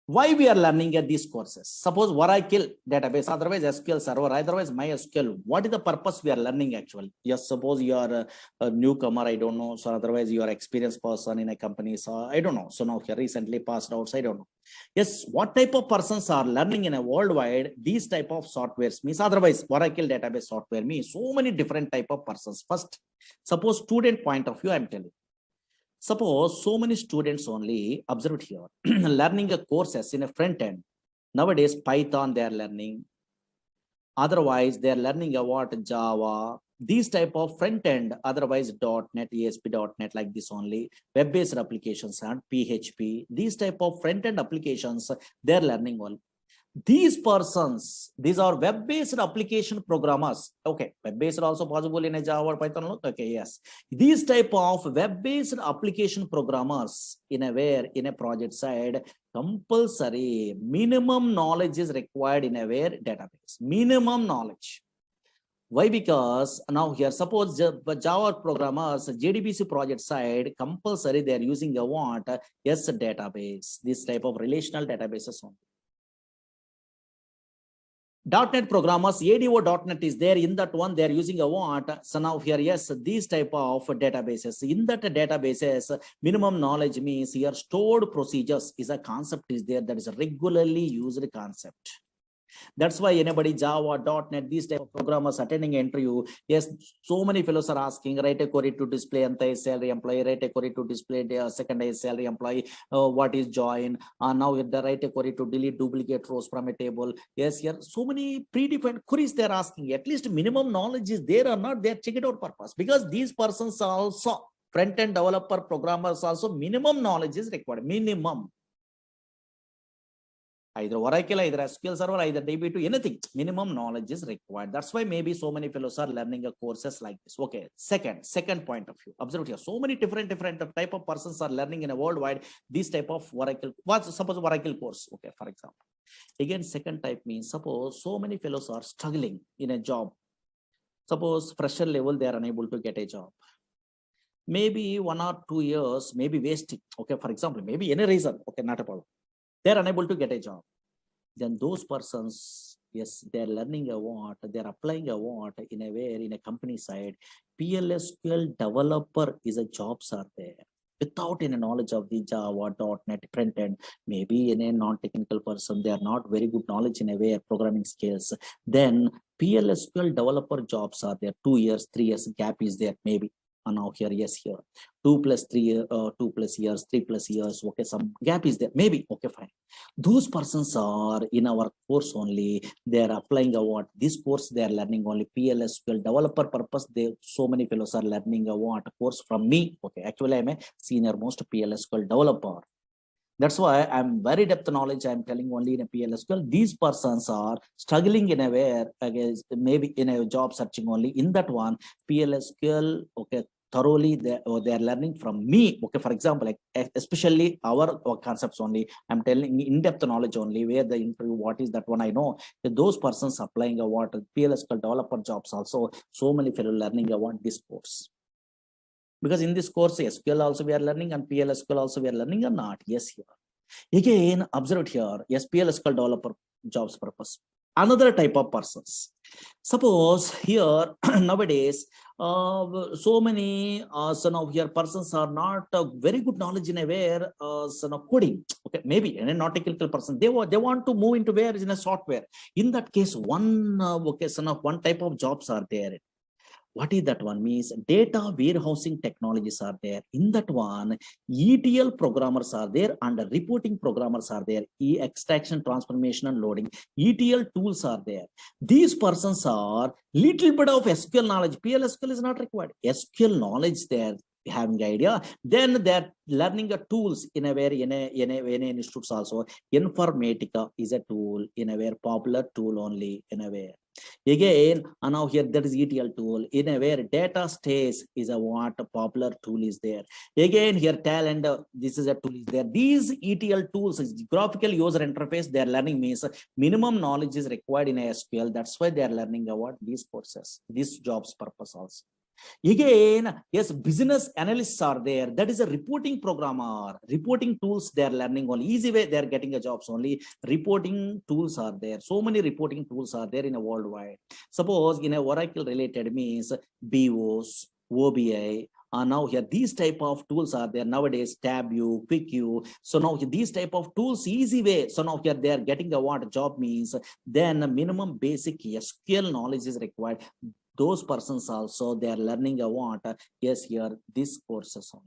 why we are learning at these courses. Suppose Oracle database, otherwise SQL server, otherwise MySQL. What is the purpose we are learning actually? Yes, suppose you are a newcomer, I don't know. So otherwise you are experienced person in a company. So I don't know. So now here recently passed out. So I don't know. Yes, what type of persons are learning in a worldwide? These type of softwares means otherwise Oracle database software means so many different type of persons. First, suppose student point of view, I'm telling. Suppose so many students only observed here learning a courses in a front end. Nowadays, Python they are learning. Otherwise, they are learning about Java. These type of front end, otherwise .NET, ASP.NET like this only. Web-based applications and PHP. These type of front end applications they are learning all. These persons, these are web-based application programmers. Okay, web-based also possible in a Java or Python. Okay, yes. These type of web-based application programmers in a where in a project side, compulsory minimum knowledge is required in a where database. Minimum knowledge. Why? Because now here, suppose Java programmers, JDBC project side, compulsory they are using a what? Yes, database. This type of relational databases only. .NET programmers, ADO.NET is there in that one, they are using a what? So now here, yes, these type of databases. In that databases, minimum knowledge means here stored procedures is a concept is there that is a regularly used concept. That's why anybody Java, .NET, these type of programmers attending interview, yes, so many fellows are asking, write a query to display anti-salary employee, write a query to display the second salary employee, what is join, now the write a query to delete duplicate rows from a table. Yes, here so many predefined queries they're asking. At least minimum knowledge is there or not, they're check it out purpose. Because these persons are also front-end developer programmers also minimum knowledge is required. Minimum. Either Oracle, either SQL Server, either DB2, anything. Minimum knowledge is required. That's why maybe so many fellows are learning a courses like this. Okay, second point of view. Observe here, so many different type of persons are learning in a worldwide this type of Oracle. Suppose Oracle course. Okay, for example. Again, second type means suppose so many fellows are struggling in a job. Suppose fresher level they are unable to get a job. maybe 1 or 2 years, maybe wasting. Okay, for example, maybe any reason. Okay, not a problem. They're unable to get a job. Then those persons, yes, they're learning a what, they're applying a what in a way in a company side. PLSQL developer is a jobs are there. Without any knowledge of the Java, .NET, front end, maybe in a non-technical person, they are not very good knowledge in a way of programming skills. Then PLSQL developer jobs are there. 2 years, 3 years gap is there, maybe. And now here, yes, here 2 plus 3 2 plus years, 3 plus years, okay, some gap is there, maybe, okay, fine. Those persons are in our course only, they are applying a what, this course they are learning only PLSQL developer purpose. They, so many fellows are learning a what course from me. Okay, actually I'm a senior most PLSQL developer. That's why I'm very depth knowledge. I'm telling only in a PLSQL. These persons are struggling in a way, against maybe in a job searching only. In that one, PLSQL, okay, thoroughly they are learning from me. Okay, for example, like especially our concepts only. I'm telling in-depth knowledge only. Where the interview, what is that one I know. That those persons applying a what PLSQL developer jobs also. So many fellow learning about this course. Because in this course, SQL also we are learning and PLSQL also we are learning or not? Yes, here. Again, observe here, yes, PLSQL developer jobs purpose. Another type of persons. Suppose here nowadays, so many son of here persons are not very good knowledge in a where son of coding. Okay, maybe and a not technical person. They want to move into where is in a software. In that case, one okay, son of one type of jobs are there. What is that one? Means data warehousing technologies are there. In that one, ETL programmers are there and reporting programmers are there. Extraction, transformation, and loading. ETL tools are there. These persons are little bit of SQL knowledge. PLSQL is not required. SQL knowledge there, having idea. Then they're learning a tools in a very in a institutes also. Informatica is a tool in a very popular tool only in a way. Again, and now here that is ETL tool in a where data stays is a what a popular tool is there. Again, here talent, this is a tool is there. These ETL tools is graphical user interface. They are learning means minimum knowledge is required in SQL. That's why they are learning about these courses, these jobs purpose also. Again, yes, business analysts are there. That is a reporting programmer. Reporting tools they are learning only. Easy way they are getting a jobs only. Reporting tools are there. So many reporting tools are there in a worldwide. Suppose in a Oracle related means BOS, OBI. Now here these type of tools are there nowadays. TabView, QuickView. So now these type of tools easy way. So now here they are getting a what job means. Then a minimum basic SQL knowledge is required. Those persons also they are learning a what, yes, here these courses only.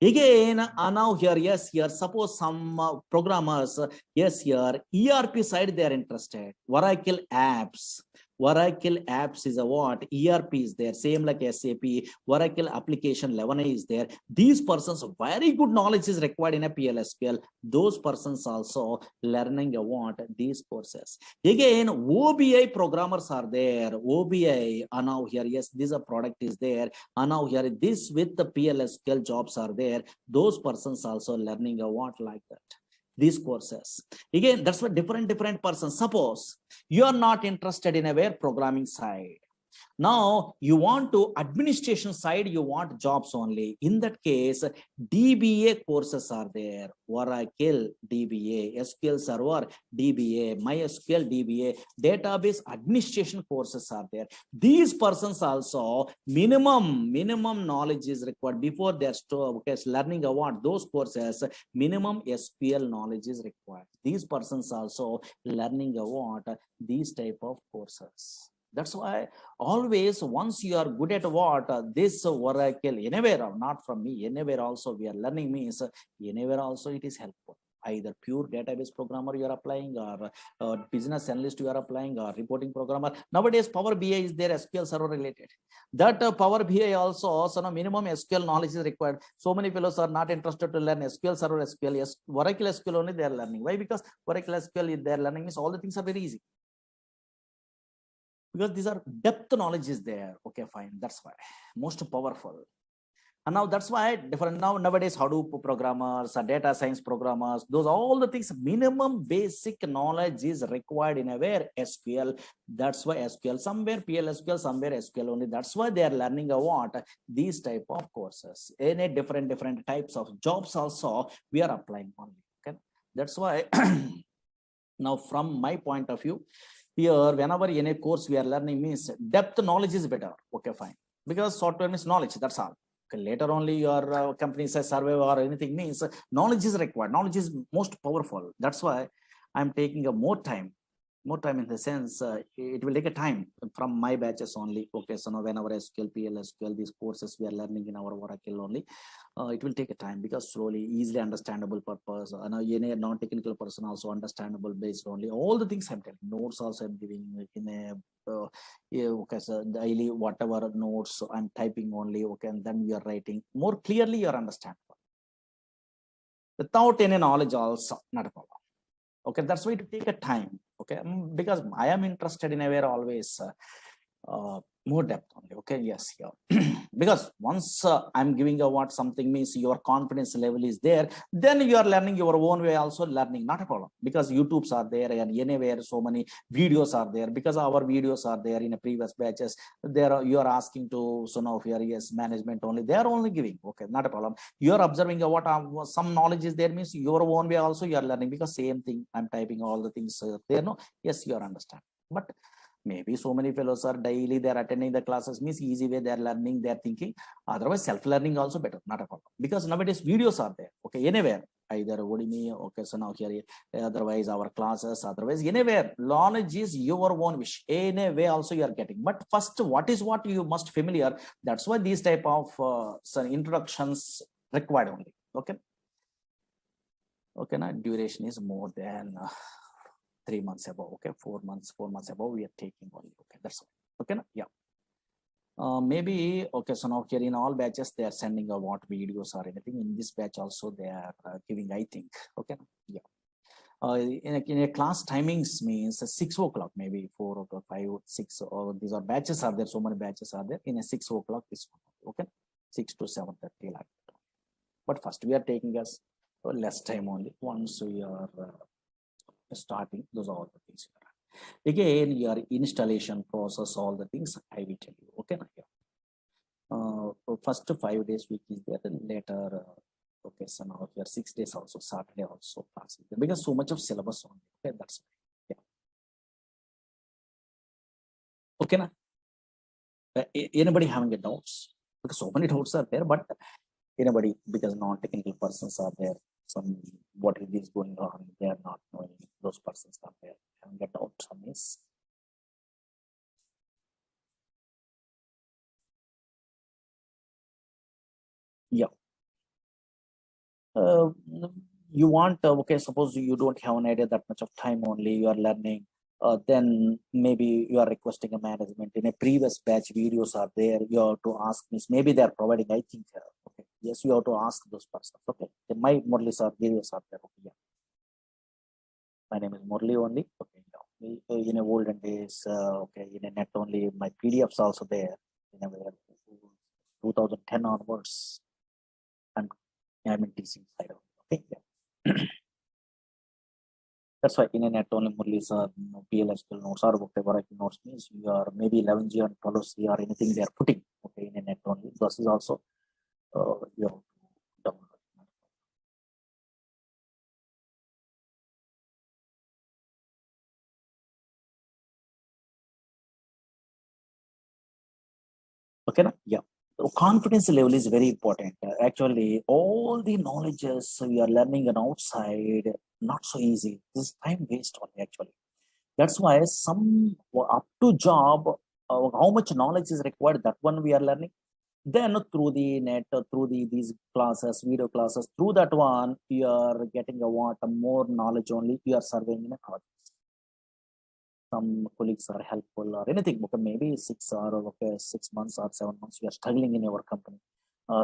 Again, now here, yes, here suppose some programmers, yes, here ERP side they are interested. Oracle apps. Oracle apps is a what? ERP is there, same like SAP. Oracle application 11 is there. These persons very good knowledge is required in a PLSQL. Those persons also learning a what? These courses. Again, OBI programmers are there. OBI, and now here, yes, this a product is there. And now here, this with the PLSQL jobs are there. Those persons also learning a what like that. These courses. Again, that's what different persons. Suppose you are not interested in a web programming side. Now you want to administration side, you want jobs only. In that case, DBA courses are there. Oracle DBA, SQL Server DBA, MySQL DBA, database administration courses are there. These persons also minimum knowledge is required before they're learning about those courses. Minimum SQL knowledge is required. These persons also learning about these type of courses. That's why always once you are good at what this Oracle anywhere, not from me, anywhere also we are learning means anywhere also it is helpful. Either pure database programmer you are applying, or business analyst you are applying, or reporting programmer. Nowadays Power BI is there, SQL Server related. That Power BI also, so no minimum SQL knowledge is required. So many fellows are not interested to learn SQL Server, SQL, yes, Oracle SQL only they are learning. Why? Because Oracle SQL they are learning means all the things are very easy. Because these are depth knowledge is there. Okay, fine. That's why most powerful. And now that's why different nowadays Hadoop programmers, data science programmers, those all the things, minimum basic knowledge is required in a where SQL. That's why SQL, somewhere PLSQL, somewhere SQL only. That's why they are learning a what these type of courses. In a different types of jobs also we are applying only. Okay, that's why now from my point of view, here whenever in a course we are learning means depth knowledge is better. Okay, fine, because software means knowledge. That's all. Okay, later only your company says survey or anything means knowledge is required. Knowledge is most powerful. That's why I'm taking a more time in the sense it will take a time from my batches only. Okay, so now whenever SQL, PLSQL, these courses we are learning in our Oracle only, it will take a time because slowly, easily understandable purpose. Now, any non-technical person also understandable based only. All the things I'm telling, notes also I'm giving in a yeah, okay, so daily whatever notes I'm typing only. Okay, and then we are writing more clearly. You understand without any knowledge also not a problem. Okay, that's why it take a time. Okay, because I am interested in a way always more depth only. Okay, yes, yeah. Because once I'm giving a what something means your confidence level is there, then you are learning your own way also learning, not a problem, because YouTubes are there and anywhere so many videos are there, because our videos are there in a previous batches. There you are asking to so now here yes management only, they are only giving. Okay, not a problem. You are observing what some knowledge is there means your own way also you are learning, because same thing I'm typing all the things there. No, yes, you are understand, but maybe so many fellows are daily they're attending the classes means easy way they're learning, they're thinking. Otherwise self-learning also better, not a problem, because nowadays videos are there. Okay, anywhere, either Udemy, okay, so now here otherwise our classes, otherwise anywhere knowledge is your own wish, anyway also you are getting. But first what is what you must familiar, that's why these type of some introductions required only. Okay, okay, now duration is more than 3 months above. Okay, 4 months above we are taking only. Okay, that's all. Okay, yeah. Maybe okay, so now here in all batches they are sending a what videos or anything. In this batch also they are giving, I think. Okay, yeah. In a class timings means 6 o'clock, maybe 4 o'clock, 5, 6, or these are batches are there. So many batches are there in a 6 o'clock. This one, okay, 6 to 7:30 like that. But first we are taking us less time only. Once we are starting, those are all the things. Again, your installation process, all the things I will tell you. Okay, first 5 days week is there, and later okay, so now here 6 days also, Saturday also class, because so much of syllabus on. Okay, that's yeah. Okay, na? Anybody having a doubts? Because so many doubts are there, but anybody, because non-technical persons are there, some what is going on, they are not knowing, those persons are there having a doubt on this. Yeah. Uh, you want okay, suppose you don't have an idea that much of time only you are learning, then maybe you are requesting a management. In a previous batch videos are there, you have to ask means maybe they are providing, I think. Okay, yes, you have to ask those persons. Okay, my Murali Sir videos are there. Okay, yeah. My name is Murali only. Okay, yeah. In a olden days, okay, in a net only, my PDFs also there in a 2010 onwards. I'm in teaching side. Okay, yeah. That's why in a net only Murali Sir, PLSQL notes or whatever notes means you are maybe 11G and 12C or anything they are putting. Okay, in a net only. This is also you have to download. Okay, na? Yeah. So confidence level is very important. Actually, all the knowledges we are learning on outside, not so easy. This is time waste only actually. That's why some up to job, how much knowledge is required, that one we are learning. Then through the net, through these classes, video classes, through that one, you are getting a what a more knowledge only. You are surveying in a project. Some colleagues are helpful or anything. Okay, maybe 6 months or 7 months you are struggling in your company.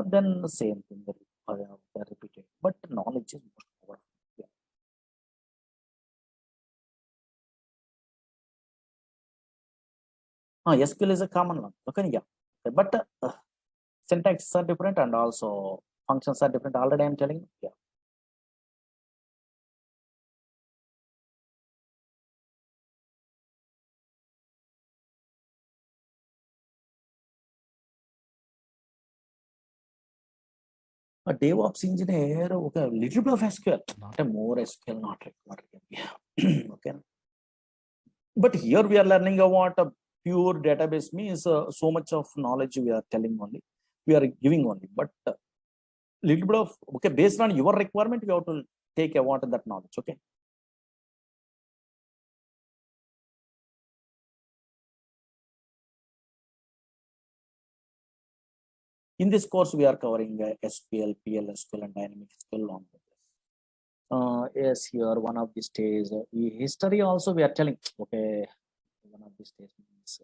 Then the same thing that repeated. But knowledge is most powerful. Yeah. SQL is a common one. Okay, yeah. But syntaxes are different and also functions are different. Already I'm telling you. Yeah. A DevOps engineer, okay, little bit of SQL, not a more SQL, not required. Yeah. Okay. But here we are learning about a pure database means so much of knowledge we are telling only, we are giving only. But little bit of, okay, based on your requirement, you have to take about that knowledge. Okay. In this course, we are covering SQL, PLSQL, and dynamic SQL along with this. Yes, here one of these days, history also we are telling. Okay, one of these days means.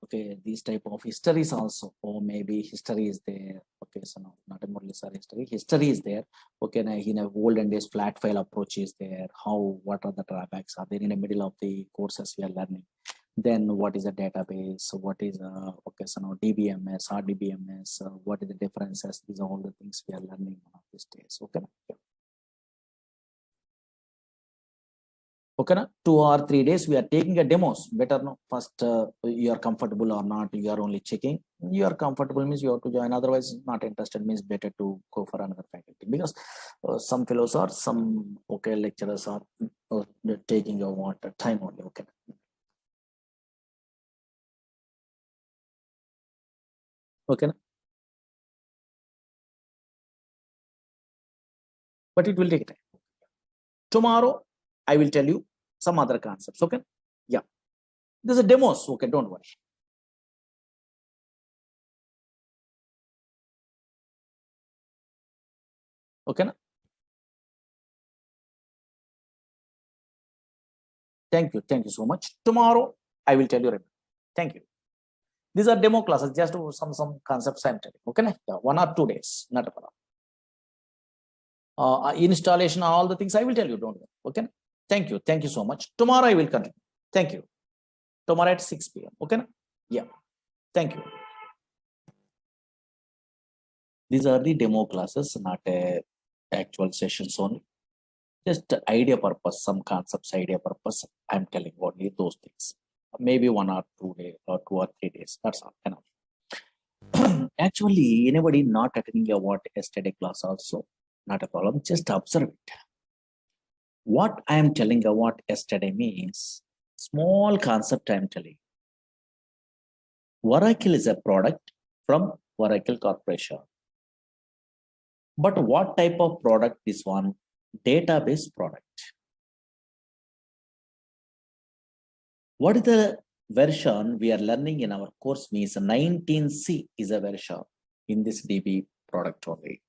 Okay, these type of histories also, or maybe history is there. Okay, so no, not a Murali Sir history. History is there. Okay, now in a olden days, flat file approach is there. How, what are the drawbacks are there in the middle of the courses we are learning? Then what is a database? What is okay, so now DBMS, RDBMS, what is the differences? These are all the things we are learning one of these days. Okay. Okay, na? 2 or 3 days we are taking a demos. Better no, first you are comfortable or not, you are only checking. You are comfortable means you have to join, otherwise not interested means better to go for another faculty, because some fellows are, some okay lecturers are taking your water time only. Okay, okay na? But it will take time. Tomorrow I will tell you some other concepts. Okay, yeah, there's a demos. Okay, don't worry. Okay na? Thank you so much. Tomorrow I will tell you. Thank you. These are demo classes, just some concepts I'm telling. Okay, yeah, 1 or 2 days, not a problem. Installation, all the things I will tell you. Don't worry. Okay. Thank you so much. Tomorrow I will continue. Thank you. Tomorrow at 6 p.m. Okay. Yeah. Thank you. These are the demo classes, not a actual sessions only. Just idea purpose, some concepts, idea purpose. I'm telling only those things. Maybe 1 or 2 days or 2 or 3 days. That's all. Enough. Actually, anybody not attending a what yesterday class also, not a problem. Just observe it. What I am telling about yesterday means small concept I am telling. Oracle is a product from Oracle Corporation. But what type of product is one? Database product. What is the version we are learning in our course means 19C is a version in this DB product only.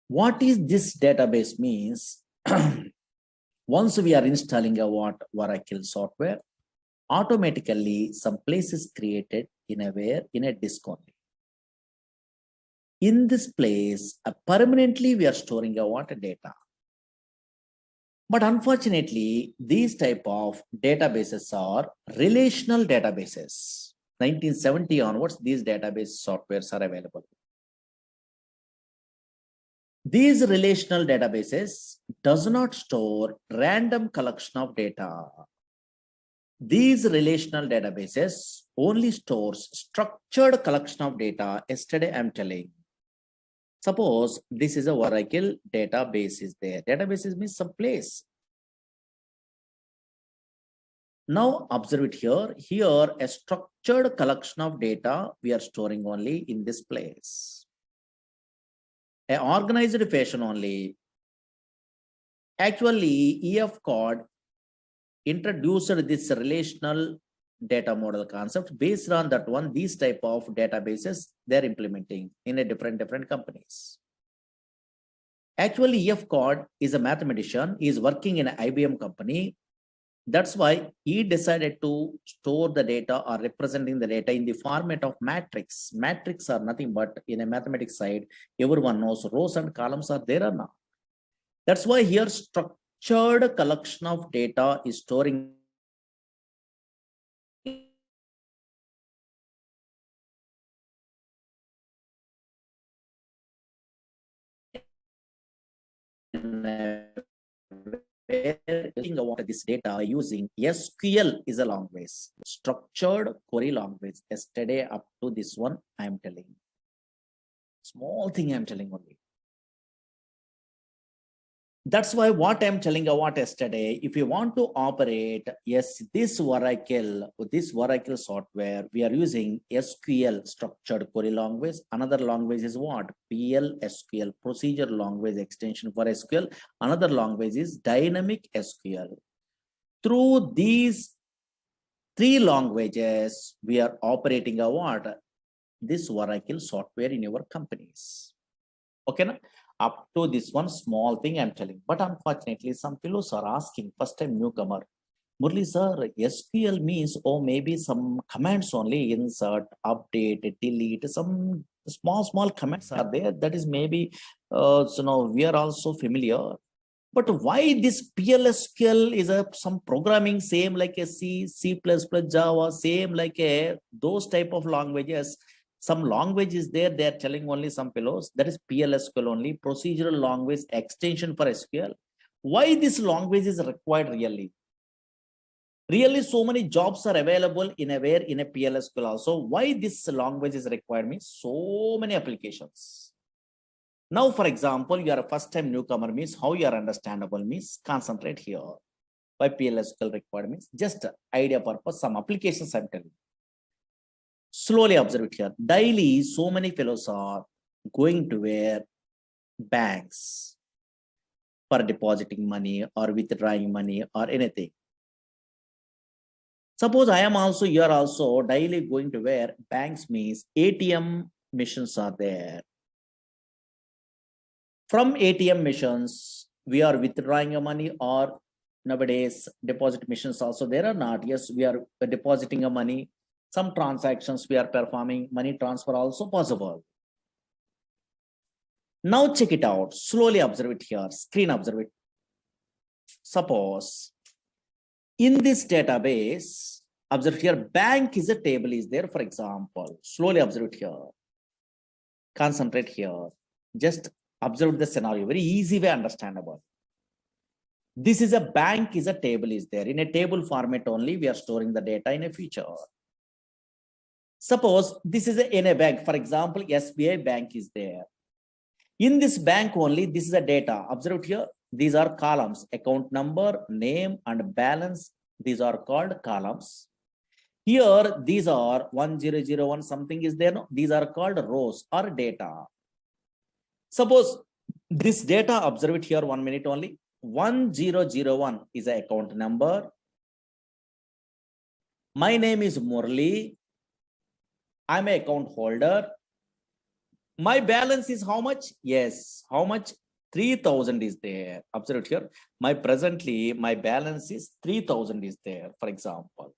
What is this database means? Once we are installing a Oracle software, automatically some place is created in a disk only. In this place, permanently we are storing a data. But unfortunately, these type of databases are relational databases. 1970 onwards, these database softwares are available. These relational databases does not store random collection of data. These relational databases only stores structured collection of data. Yesterday I'm telling. Suppose this is a Oracle database is there. Databases means some place. Now observe it here. Here a structured collection of data we are storing only in this place. An organized fashion only. Actually, EF code introduced this relational data model concept. Based on that one, these type of databases they're implementing in a different companies. Actually, EF code is a mathematician. He is working in an IBM company. That's why he decided to store the data or representing the data in the format of matrix. Matrix are nothing but in a mathematics side, everyone knows rows and columns are there or not. That's why here structured collection of data is storing this data using SQL is a language, structured query language. Yesterday up to this one, I am telling. Small thing I'm telling only. That's why what I'm telling about yesterday, if you want to operate, yes, this Oracle software, we are using SQL, structured query language. Another language is what? PL/SQL, procedure language extension for SQL. Another language is dynamic SQL. Through these three languages, we are operating a what? This Oracle software in your companies. Okay, na? Up to this one small thing I'm telling, but unfortunately, some fellows are asking, first time newcomer, Murali Sir, SQL means, oh, maybe some commands only, insert, update, delete, some small commands are there. That is maybe, we are also familiar. But why this PLSQL is some programming same like a C, C++, Java, same like those type of languages. Some language is there, they are telling only some fellows, that is PLSQL only, procedural language extension for SQL. Why this language is required really? Really, so many jobs are available in a PLSQL also. Why this language is required means so many applications. Now, for example, you are a first time newcomer means how you are understandable means concentrate here. Why PLSQL required means just idea purpose, some applications I'm telling. Slowly observe it here. Daily, so many fellows are going to where banks for depositing money or withdrawing money or anything. Suppose I am also, you are also daily going to where banks means ATM machines are there. From ATM machines, we are withdrawing your money, or nowadays deposit machines also there or not? Yes, we are depositing a money. Some transactions we are performing, money transfer also possible. Now check it out. Slowly observe it here. Screen observe it. Suppose in this database, observe here, bank is a table is there, for example. Slowly observe it here. Concentrate here. Just observe the scenario. Very easy way understandable. This is a bank is a table is there. In a table format only, we are storing the data in a feature. Suppose this is in a bank, for example, SBI bank is there. In this bank only, this is a data. Observe here, these are columns, account number, name, and balance. These are called columns. Here, these are 1001, something is there. No? These are called rows or data. Suppose this data, observe it here 1 minute only. 1001 is an account number. My name is Murali. I'm an account holder. My balance is how much? Yes, how much? 3000 is there. Observe it here. My balance is 3000 is there, for example.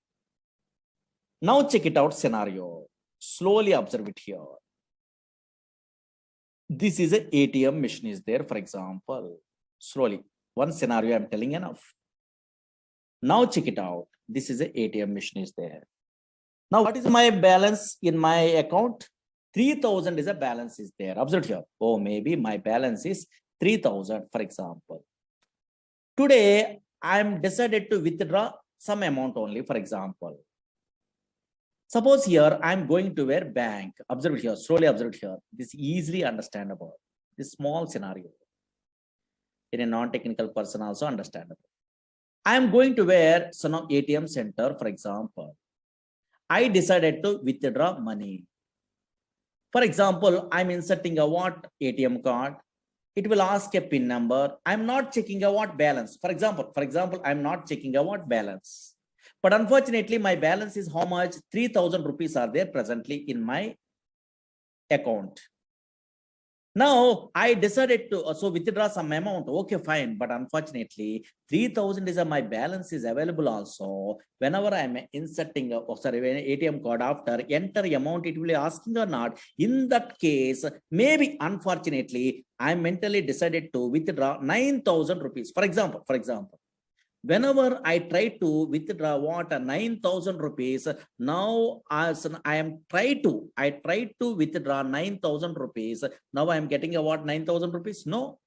Now check it out scenario. Slowly observe it here. This is an ATM machine is there, for example. Slowly. One scenario I'm telling enough. Now check it out. This is an ATM machine is there. Now what is my balance in my account? 3000 is a balance is there. Observe here. Oh, maybe my balance is 3000, for example. Today, I'm decided to withdraw some amount only, for example. Suppose here, I'm going to where bank. Observe here, slowly observe here. This is easily understandable. This small scenario. In a non-technical person also understandable. I'm going to where some ATM center, for example. I decided to withdraw money. For example, I'm inserting a what ATM card. It will ask a PIN number. I'm not checking a what balance. For example, I'm not checking a what balance. But unfortunately, my balance is how much? 3000 rupees are there presently in my account. Now I decided to also withdraw some amount. Okay, fine. But unfortunately, 3,000 is my balance is available also. Whenever I'm inserting when ATM card after enter amount, it will be asking or not. In that case, maybe unfortunately, I mentally decided to withdraw 9,000 rupees. For example, whenever I try to withdraw what 9,000 rupees, now as I try to withdraw 9,000 rupees. Now I am getting a what 9,000 rupees? No.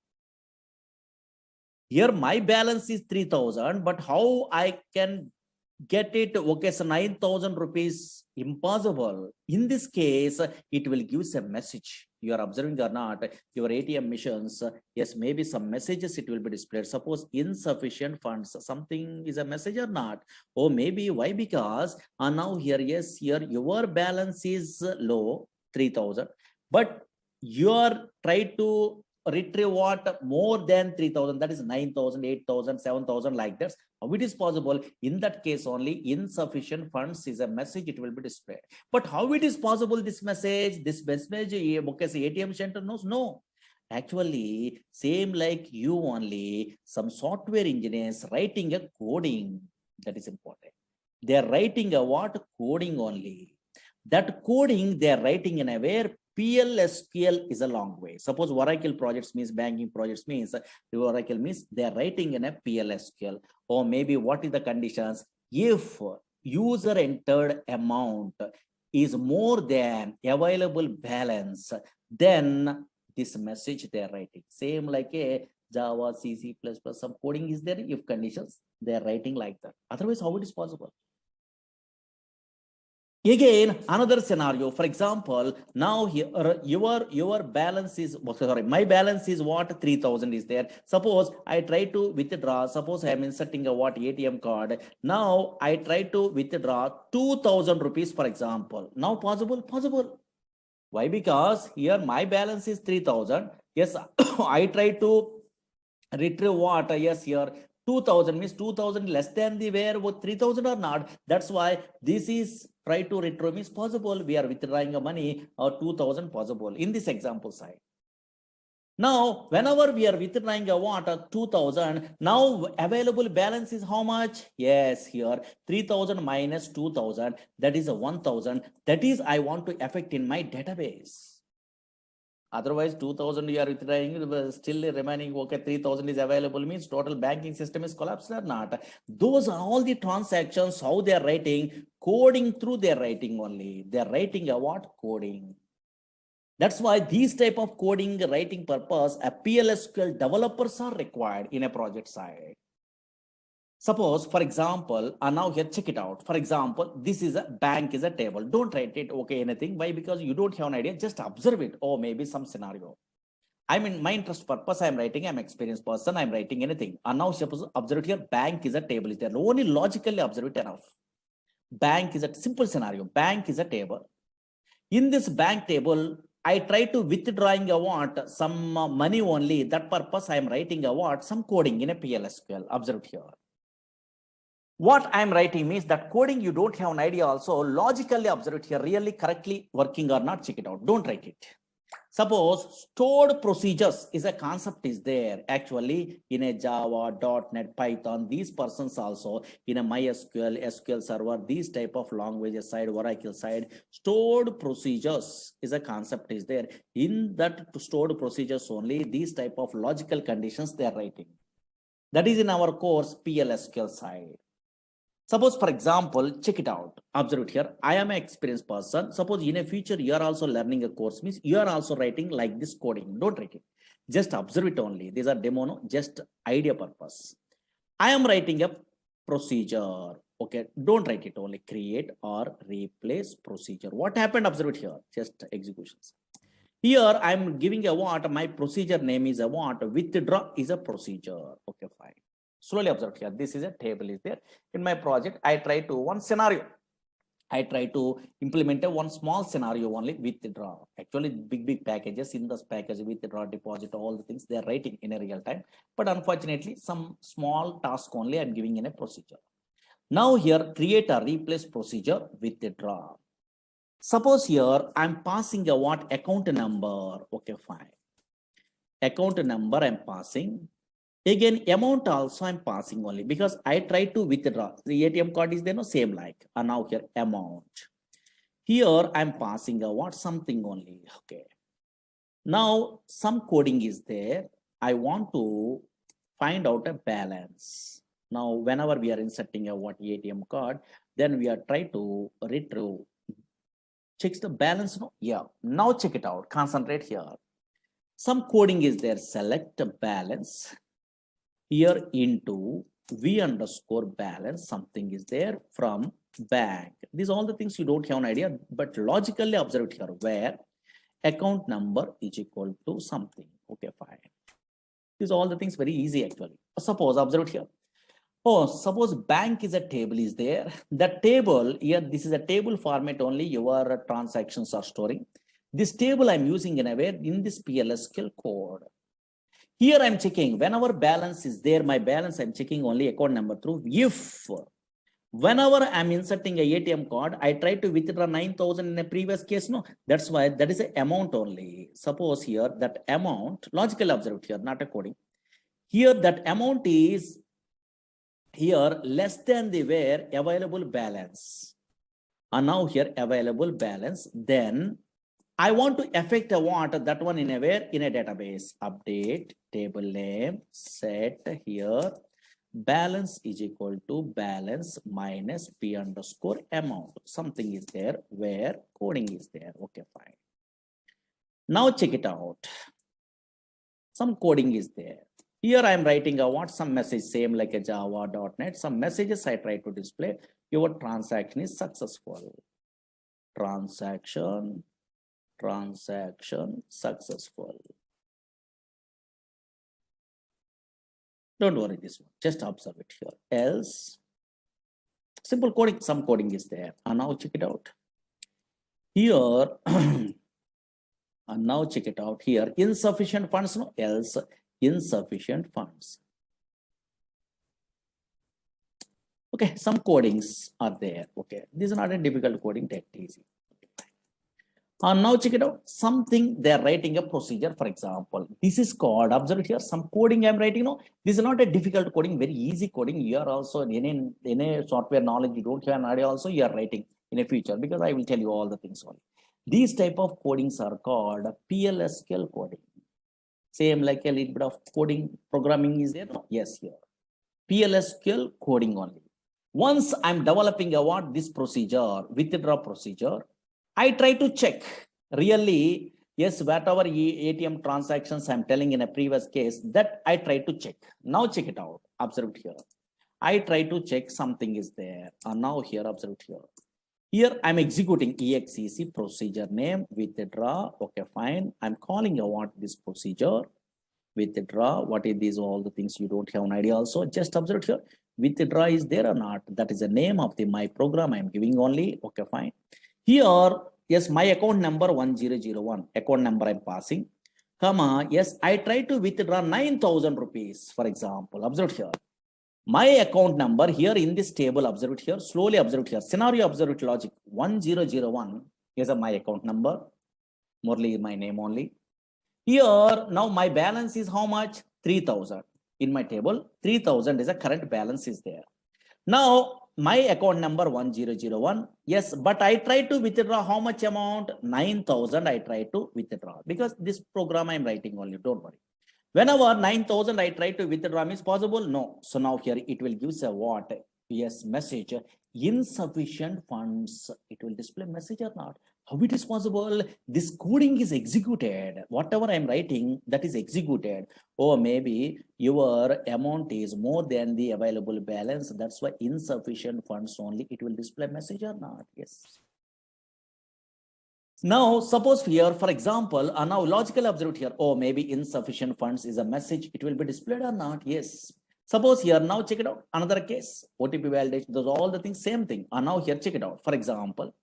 Here my balance is 3,000, but how I can get it? Okay, so 9,000 rupees impossible. In this case, it will give a message. You are observing or not, your ATM machines, yes, maybe some messages it will be displayed. Suppose insufficient funds, something is a message or not. Oh, maybe why? Because now here, yes, here your balance is low, 3,000, but you are trying to retrieve what more than 3,000, that is 9,000, 8,000, 7,000 like that. How it is possible? In that case only insufficient funds is a message, it will be displayed. But how it is possible this message okay, ATM center knows? No. Actually, same like you only, some software engineers writing a coding, that is important. They are writing a what? Coding only. That coding they are writing in a where PLSQL is a long way. Suppose Oracle projects means banking projects means Oracle means they are writing in a PLSQL. Or maybe what is the conditions? If user entered amount is more than available balance, then this message they are writing. Same like a Java, C++, some coding is there. If conditions, they are writing like that. Otherwise, how it is possible? Again, another scenario, for example, now here your balance is, sorry, my balance is what 3,000 is there. Suppose I try to withdraw, suppose I am inserting a what ATM card. Now I try to withdraw 2,000 rupees, for example. Now possible? Possible. Why? Because here my balance is 3,000. Yes, I try to retrieve what? Yes, here 2,000 means 2,000 less than the where 3,000 or not. That's why this is try to retrieve is possible. We are withdrawing a money or 2,000 possible in this example side. Now, whenever we are withdrawing a what 2,000, now available balance is how much? Yes, here 3,000 minus 2,000, that is a 1,000. That is I want to affect in my database. Otherwise, 2,000 you are withdrawing, still remaining, okay, 3,000 is available, means total banking system is collapsed or not. Those are all the transactions, how they are writing, coding through their writing only. They are writing a what? Coding. That's why these type of coding writing purpose, a PLSQL developers are required in a project side. Suppose, for example, now here, check it out. For example, this is a bank is a table. Don't write it, okay, anything. Why? Because you don't have an idea. Just observe it. Or maybe some scenario. I mean, my interest purpose, I'm writing, I'm experienced person, I'm writing anything. And now suppose, observe it here, bank is a table. Is there only logically observe it enough. Bank is a simple scenario. Bank is a table. In this bank table, I try to withdrawing a what? Some money only. That purpose, I'm writing a what? Some coding in a PLSQL. Observe here. What I'm writing means that coding you don't have an idea also, logically observe it here, really correctly working or not, check it out, don't write it. Suppose stored procedures is a concept is there actually in a Java, .NET, Python, these persons also in a MySQL, SQL Server, these type of languages side, Oracle side, stored procedures is a concept is there. In that stored procedures only, these type of logical conditions they are writing. That is in our course PLSQL side. Suppose, for example, check it out. Observe it here. I am an experienced person. Suppose in a future, you are also learning a course, means you are also writing like this coding. Don't write it. Just observe it only. These are demo, no? Just idea purpose. I am writing a procedure. Okay, don't write it only. Create or replace procedure. What happened? Observe it here. Just executions. Here, I'm giving a what? My procedure name is a what? Withdraw is a procedure. Okay, fine. Slowly observe here. This is a table is there. In my project, I try to one scenario. I try to implement a one small scenario only withdraw. Actually, big packages in this package withdraw, deposit, all the things they are writing in a real time. But unfortunately, some small task only I'm giving in a procedure. Now here, create a replace procedure withdraw. Suppose here I'm passing a what account number. Okay, fine. account number I'm passing. Again, amount also I'm passing only because I try to withdraw. The ATM card is there, no same like. And now here amount. Here I'm passing a what something only. Okay. Now some coding is there. I want to find out a balance. Now, whenever we are inserting a what ATM card, then we are trying to retrieve. Checks the balance. No, yeah. Now check it out. Concentrate here. Some coding is there. Select a balance. Here into V underscore balance, something is there from bank. These are all the things you don't have an idea, but logically observe it here where account number is equal to something. Okay, fine. These are all the things very easy actually. Suppose observe it here. Oh, suppose bank is a table is there. That table here, this is a table format only your transactions are storing. This table I'm using in a way in this PLSQL code. Here I'm checking whenever balance is there, my balance I'm checking only account number through. If whenever I'm inserting a ATM card, I try to withdraw 9,000 in a previous case. No, that's why that is an amount only. Suppose here that amount, logical observed here, not a coding. Here that amount is here less than the where available balance. And now here available balance, then I want to affect a what that one in a where in a database. Update table name, set here balance is equal to balance minus P underscore amount. Something is there where coding is there. Okay, fine. Now check it out. Some coding is there. Here I am writing a what some message same like a java.net. Some messages I try to display. Your transaction is successful. Transaction successful. Don't worry this one, just observe it here. Else, simple coding, some coding is there. And now check it out. Here, and now check it out here. Insufficient funds, no, else insufficient funds. Okay, some codings are there. Okay, this is not a difficult coding, take it easy. And now check it out. Something they're writing a procedure, for example. This is called, observe it here, some coding I'm writing. No, this is not a difficult coding, very easy coding. You are also in a software knowledge, you don't have an idea, also you are writing in a future because I will tell you all the things only. These type of codings are called PLSQL coding. Same like a little bit of coding programming is there. No? Yes, here. PLSQL coding only. Once I'm developing a what this procedure, withdraw procedure, I try to check really, yes, whatever ATM transactions I'm telling in a previous case that I try to check. Now check it out. Observe it here. I try to check something is there. And now here, observe it here. Here I'm executing exec procedure name withdraw. Okay, fine. I'm calling a what this procedure withdraw. What is these all the things you don't have an idea also. Just observe it here. Withdraw is there or not? That is the name of the my program I'm giving only. Okay, fine. Here, yes, my account number 1001, account number I'm passing, comma, yes, I try to withdraw 9,000 rupees, for example, observe here. My account number here in this table, observe it here, slowly observe it here, scenario observe it logic, 1001 is my account number, Murali is my name only. Here, now my balance is how much? 3,000. In my table, 3,000 is a current balance is there. Now, my account number 1001, yes, but I try to withdraw how much amount? 9,000 I try to withdraw because this program I'm writing only, don't worry. Whenever 9,000 I try to withdraw is possible? No. So now here it will give a what? Yes, message, insufficient funds. It will display message or not. How it is possible? This coding is executed. Whatever I'm writing, that is executed. Or maybe your amount is more than the available balance. That's why insufficient funds only. It will display message or not. Yes. Now, suppose here, for example, now logical observed here. Oh, maybe insufficient funds is a message. It will be displayed or not? Yes. Suppose here, now check it out. Another case, OTP validation, those all the things, same thing. And now here, check it out. For example,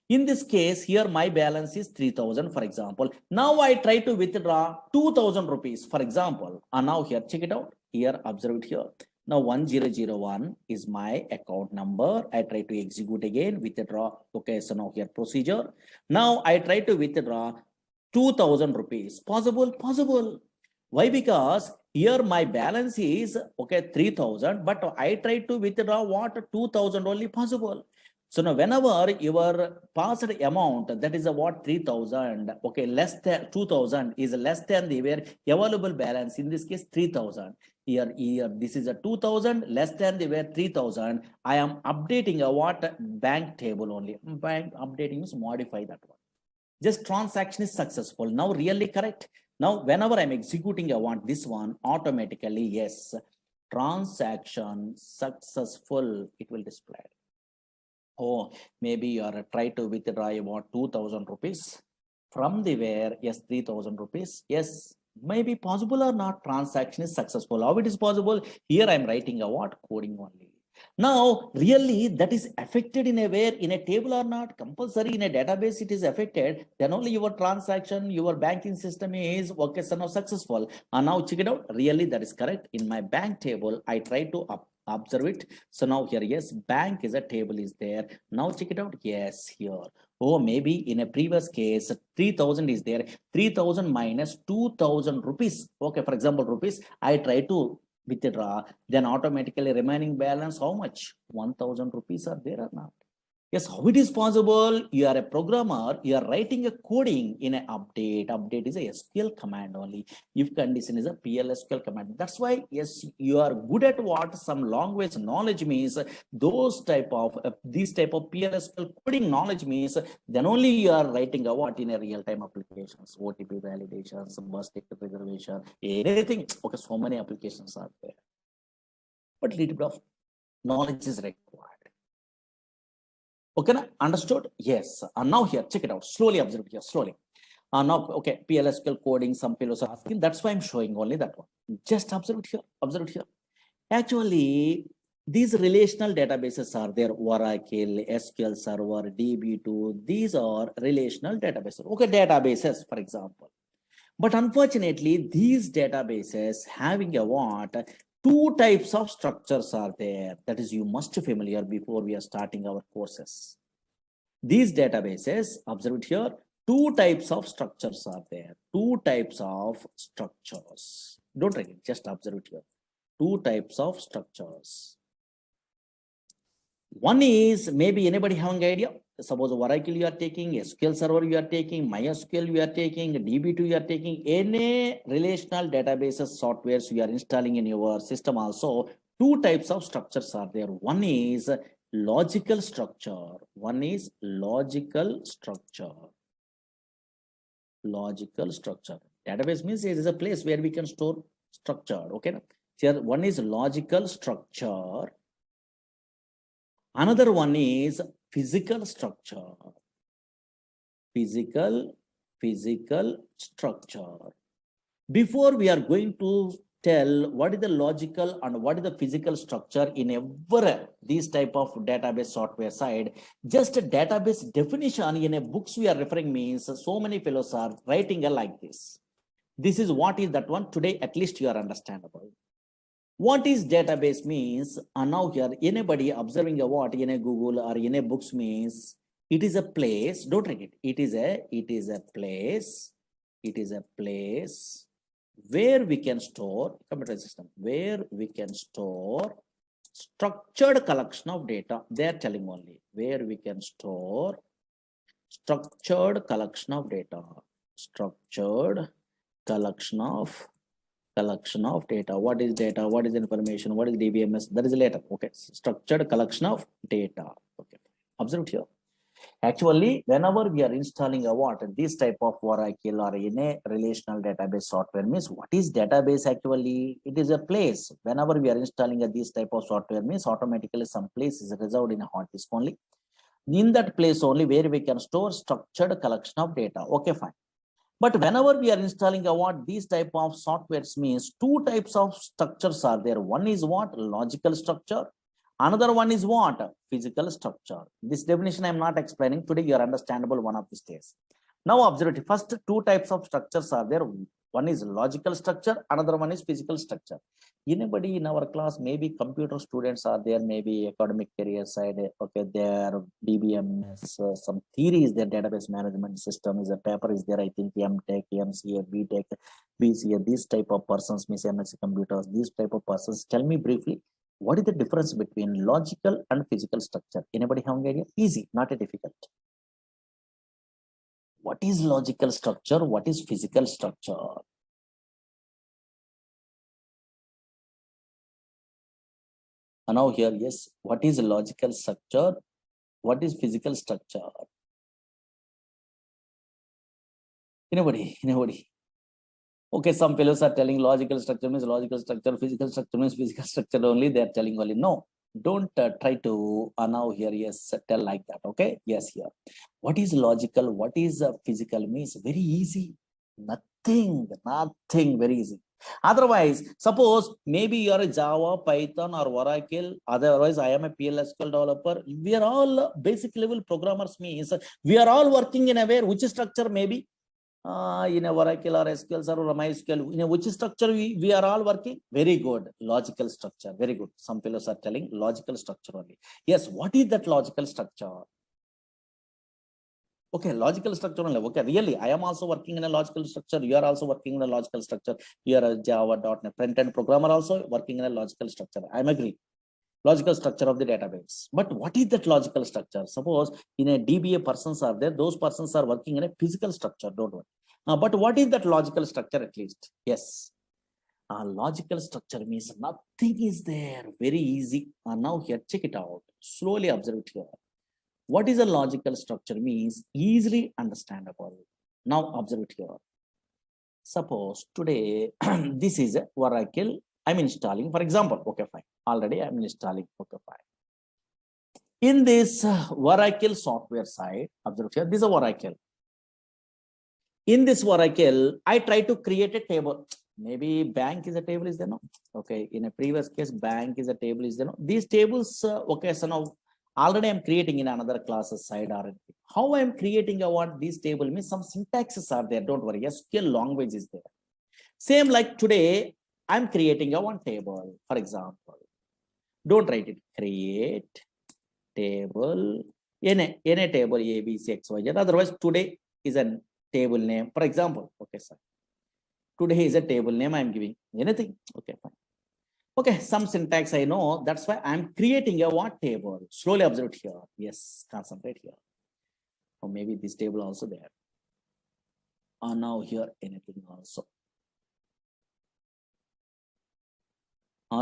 in this case, here my balance is 3,000, for example. Now I try to withdraw 2,000 rupees, for example. And now here, check it out. Here, observe it here. Now 1001 is my account number. I try to execute again, withdraw. Okay, so now here procedure. Now I try to withdraw 2,000 rupees. Possible? Possible. Why? Because here my balance is okay 3,000, but I try to withdraw what 2,000 only possible. So now whenever your passed amount, that is a what 3,000, okay, less than 2,000 is less than the available balance, in this case 3,000. Here this is a 2,000 less than the 3,000. I am updating a what bank table only. Bank updating is modify that one. Just transaction is successful. Now really correct. Now whenever I'm executing, I want this one automatically, yes, transaction successful, it will display. Oh, maybe you are try to withdraw about 2,000 rupees from the where, yes, 3,000 rupees. Yes, maybe possible or not, transaction is successful. How it is possible? Here I'm writing a what coding only. Now, really that is affected in a where, in a table or not, compulsory in a database it is affected, then only your transaction, your banking system is okay, so now successful. And now check it out, really that is correct. In my bank table, I try to observe it. So now here, yes, bank is a table is there. Now check it out, yes, here. Oh, maybe in a previous case, 3,000 is there. 3,000 minus 2,000 rupees. Okay, for example, rupees, I try to withdraw, then automatically remaining balance, how much? 1,000 rupees are there or not? Yes, how it is possible? You are a programmer, you are writing a coding in an update. Update is a SQL command only. If condition is a PLSQL command. That's why, yes, you are good at what some language knowledge means. Those type of, these type of PLSQL coding knowledge means, then only you are writing a what in a real-time applications, OTP validations, bus ticket reservation, anything. Okay, so many applications are there. But little bit of knowledge is required. Okay, understood? Yes. Now here, check it out. Slowly observe here, slowly. Now, okay, PLSQL coding, some fellows are asking. That's why I'm showing only that one. Just observe it here. Observe it here. Actually, these relational databases are there. Oracle, SQL Server, DB2. These are relational databases. Okay, databases, for example. But unfortunately, these databases having a what? Two types of structures are there. That is, you must be familiar before we are starting our courses. These databases, observe it here, two types of structures are there. Two types of structures. Don't write it, just observe it here. Two types of structures. One is, maybe anybody having idea? Suppose Oracle you are taking, SQL Server you are taking, MySQL you are taking, DB2 you are taking, any relational databases softwares you are installing in your system also, two types of structures are there. One is logical structure. One is logical structure. Logical structure. Database means it is a place where we can store structure. Okay. Here one is logical structure. Another one is physical structure. Physical structure. Before we are going to tell what is the logical and what is the physical structure in every these type of database software side, just a database definition in a books we are referring means so many fellows are writing a like this. This is what is that one. Today at least you are understandable. What is database means, and now here anybody observing a what in a Google or in a books means it is a place. Don't read it. It is a place where we can store computer system, where we can store structured collection of data. They are telling only where we can store structured collection of data. Structured collection of data. What is data? What is information? What is DBMS? That is later. Okay, structured collection of data. Okay, observe here. Actually, whenever we are installing a what, this type of Oracle or in a relational database software means what is database actually? It is a place. Whenever we are installing a this type of software means automatically some place is reserved in a hard disk only. In that place only where we can store structured collection of data. Okay, fine. But whenever we are installing a what, these type of softwares means two types of structures are there. One is what? Logical structure. Another one is what? Physical structure. This definition I am not explaining. Today you are understandable one of these days. Now observe it. First two types of structures are there. One is logical structure, another one is physical structure. Anybody in our class, maybe computer students are there, maybe academic career side, okay, there DBMS, some theories, their database management system is a paper is there, I think MTech, MCA, BTech, BCA, these type of persons, Miss MSc computers, these type of persons. Tell me briefly, what is the difference between logical and physical structure? Anybody have an idea? Easy, not a difficult. What is logical structure? What is physical structure? And now here, yes, what is logical structure? What is physical structure? Anybody? Anybody? Okay, some fellows are telling logical structure means logical structure, physical structure means physical structure only. They are telling only. No, don't try to now here, yes, tell like that. Okay, yes, here. What is logical? What is physical means very easy. Nothing, very easy. Otherwise, suppose maybe you are a Java, Python, or Oracle. Otherwise, I am a PLSQL developer. We are all basic level programmers. Means we are all working in a way which structure maybe. In a Oracle or SQL or MySQL, in a which structure we are all working? Very good. Logical structure. Very good. Some fellows are telling logical structure only. Yes, what is that logical structure? Okay, logical structure only. Okay, really, I am also working in a logical structure. You are also working in a logical structure. You are a Java.NET front-end programmer also working in a logical structure. I am agree. Logical structure of the database. But what is that logical structure? Suppose in a DBA persons are there, those persons are working in a physical structure, don't worry. But what is that logical structure at least? Yes. Logical structure means nothing is there. Very easy. Now here, check it out. Slowly observe it here. What is a logical structure means easily understandable. Now observe it here. Suppose today, this is a Oracle I'm installing, for example. Okay, fine. Already I'm installing. Okay, fine. In this Oracle software side, observe here, this is a Oracle. In this Oracle, I try to create a table. Maybe bank is a table, is there no? Okay, in a previous case, bank is a table, is there no? These tables, okay, so now already I'm creating in another classes side or how I'm creating a what this table means some syntaxes are there. Don't worry, SQL language is there. Same like today, I'm creating a one table, for example. Don't write it. Create table in a table A, B, C, X, Y, Z. Otherwise, today is a table name. For example, okay, sir. Today is a table name I'm giving. Anything? Okay, fine. Okay, some syntax I know. That's why I'm creating a what table. Slowly observe here. Yes, concentrate here. Or maybe this table also there. Now here anything also.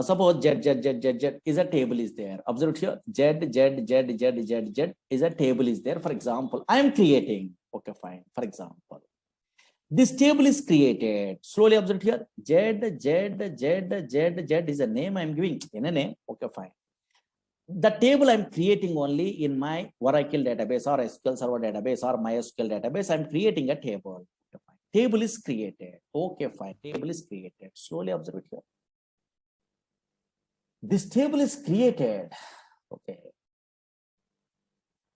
Suppose Z is a table is there. Observe here. Z is a table is there. For example, I am creating. Okay, fine. For example, this table is created. Slowly observe here. Z is a name I am giving. In a name. Okay, fine. The table I'm creating only in my Oracle database or SQL Server database or MySQL database. I'm creating a table. Okay, fine. Table is created. Okay, fine. Table is created. Slowly observe it here. This table is created. Okay.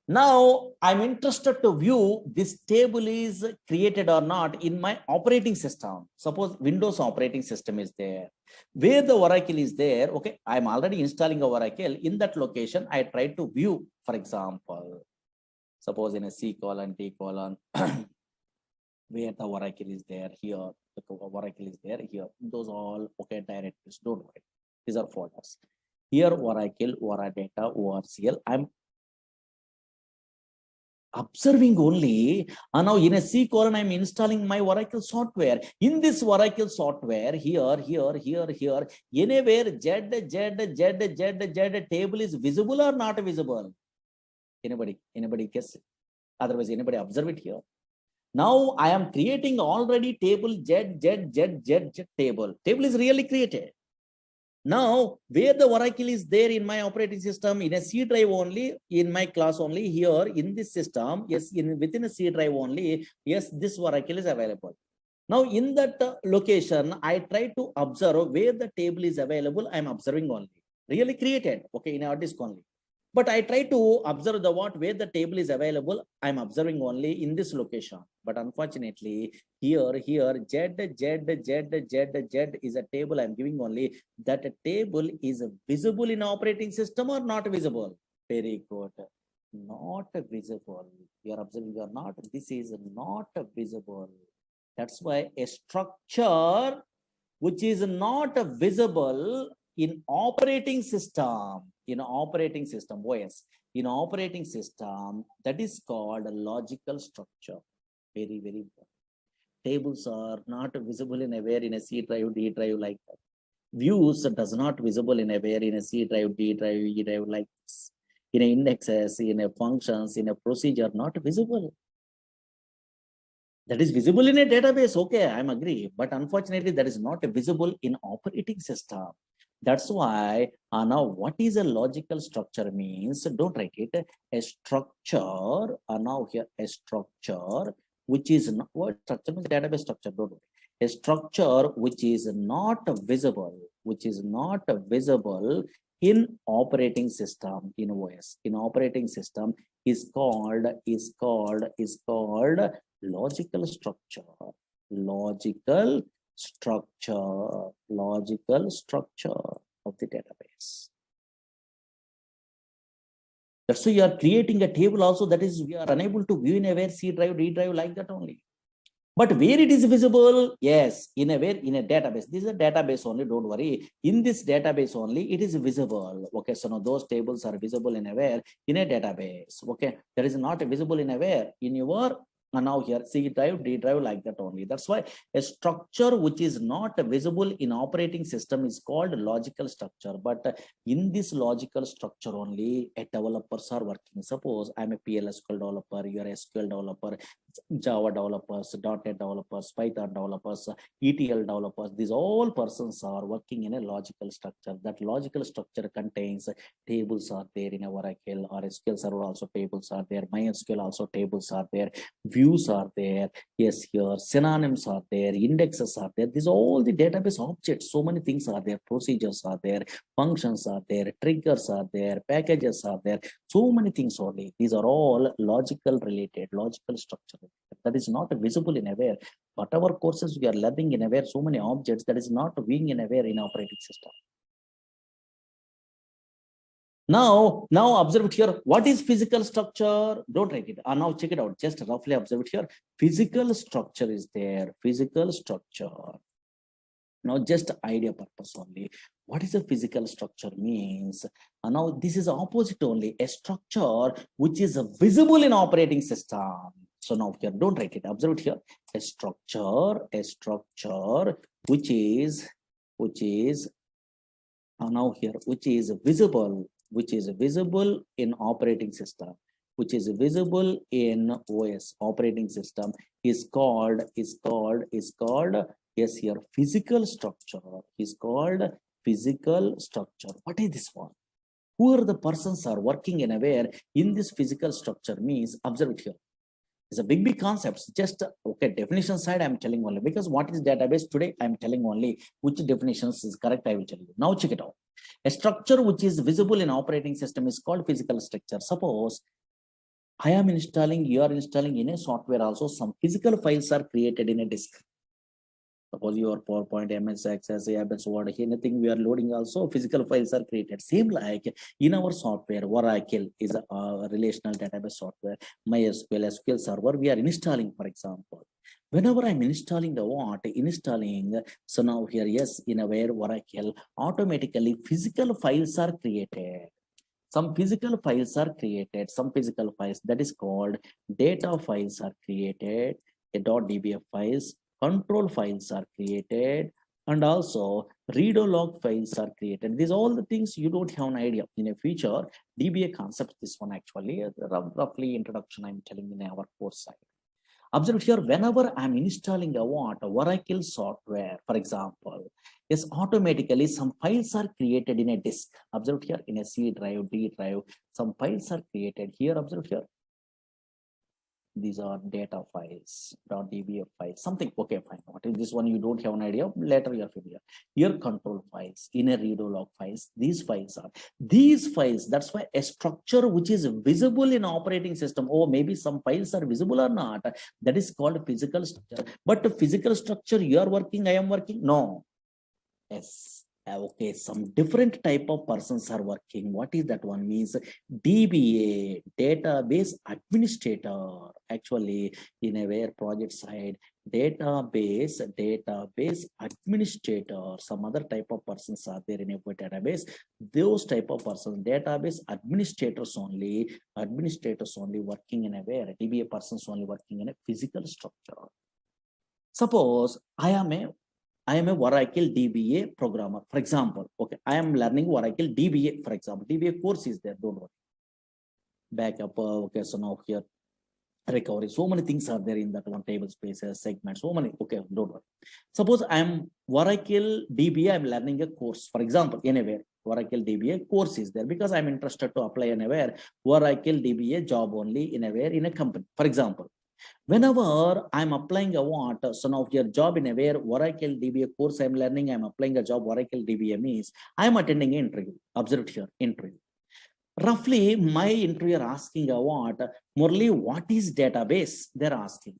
Now I'm interested to view this table is created or not in my operating system. Suppose Windows operating system is there. Where the Oracle is there, okay, I'm already installing a Oracle. In that location, I try to view, for example, suppose in a C:, T:, where the Oracle is there, here, the Oracle is there, here. Those all, okay, directories, don't worry. These are folders. Here, Oracle, Oradata, ORCL. I'm observing only. And now in a C:, I'm installing my Oracle software. In this Oracle software, here, anywhere Z table is visible or not visible? Anybody guess? Otherwise, anybody observe it here? Now I am creating already table Z table. Table is really created. Now, where the Oracle is there in my operating system, in a C drive only, in my class only, here in this system, yes, within a C drive only, yes, this Oracle is available. Now, in that location, I try to observe where the table is available. I'm observing only. Really created, okay, in our disk only. But I try to observe the where the table is available. I'm observing only in this location. But unfortunately, here, Z is a table I'm giving only. That table is visible in operating system or not visible? Very good. Not visible. You are observing or not? This is not visible. That's why a structure which is not visible in operating system, OS, in operating system, that is called a logical structure. Very, very important. Tables are not visible in a where in a C drive, D drive like that. Views does not visible in a where in a C drive, D drive, E drive like this. In a indexes, in a functions, in a procedure, not visible. That is visible in a database, okay, I'm agree. But unfortunately, that is not visible in operating system. That's why now what is a logical structure means, don't write it, a structure, now here a structure, which is not, what structure means? Database structure, don't worry. A structure which is not visible, in operating system, in OS, in operating system is called logical structure, logical structure of the database. That's why you are creating a table also, that is we are unable to view in a where C drive, D drive like that only. But where it is visible, yes, in a database. This is a database only, don't worry. In this database only, it is visible. Okay, so now those tables are visible in a where in a database. Okay, that is not visible in a where in your now here C drive, D drive like that only. That's why a structure which is not visible in operating system is called logical structure. But in this logical structure only, a developers are working. Suppose I'm a PLSQL developer, you are a SQL developer, Java developers, .NET developers, Python developers, ETL developers. These all persons are working in a logical structure. That logical structure contains tables are there in a Oracle or SQL Server, also tables are there. MySQL also tables are there. Views are there. Yes, here synonyms are there. Indexes are there. These are all the database objects. So many things are there. Procedures are there. Functions are there. Triggers are there. Packages are there. So many things only. These are all logical related, logical structure. That is not visible in aware. Whatever courses we are learning in aware, so many objects that is not being in aware in operating system. Now observe it here. What is physical structure? Don't write it. Now check it out. Just roughly observe it here. Physical structure is there. Physical structure. Now just idea purpose only. What is a physical structure means? Now this is opposite only. A structure which is visible in operating system. So now here, don't write it. Observe it here. A structure which is now here, which is visible in operating system, which is visible in OS operating system is called yes here physical structure is called physical structure. What is this one? Who are the persons are working in aware in this physical structure means? Observe it here. It's a big concepts. Just okay, definition side I'm telling only, because what is database today I'm telling only which definitions is correct I will tell you. Now check it out. A structure which is visible in operating system is called physical structure. Suppose I am installing, you are installing in a software also, some physical files are created in a disk. Suppose your PowerPoint, MS Access, ABS, Word, anything we are loading also, physical files are created. Same like in our software, Oracle is a relational database software. MySQL, SQL Server, we are installing, for example. Whenever I'm installing so now here, yes, in aware Oracle, automatically physical files are created. Some physical files are created, some physical files that is called data files are created, a .dbf files, control files are created, and also read log files are created. These all the things you don't have an idea. In a future, DBA concept, this one actually, roughly introduction I'm telling in our course side. Observe here, whenever I'm installing a Oracle software, for example, yes, automatically some files are created in a disk. Observe here in a C drive, D drive, some files are created here. Observe here. These are data files, .dbf files, something. Okay, fine. What is this one? You don't have an idea. Later you are familiar. Your control files, inner redo log files. These files are these files. That's why a structure which is visible in operating system. Oh, maybe some files are visible or not. That is called physical structure. But the physical structure you are working, I am working. No. Yes. Okay, some different type of persons are working. What is that one? Means DBA, database administrator. Actually, in a where project side, database administrator. Some other type of persons are there in a database. Those type of persons, database administrators only working in a where DBA persons only working in a physical structure. Suppose I am a Oracle DBA programmer, for example. Okay, I am learning Oracle DBA, for example. DBA course is there, don't worry. Backup, okay, so now here, recovery, so many things are there in that one, table spaces, segments, so many, okay, don't worry. Suppose I am Oracle DBA, I'm learning a course, for example, anywhere, Oracle DBA course is there because I'm interested to apply anywhere, Oracle DBA job only anywhere in a company, for example. Whenever I'm applying a what, so now your job in a where Oracle DBA course I'm learning, I'm applying a job Oracle DBA means I'm attending an interview. Observe here, interview. Roughly, my interviewer asking a what, Murali, what is database? They're asking.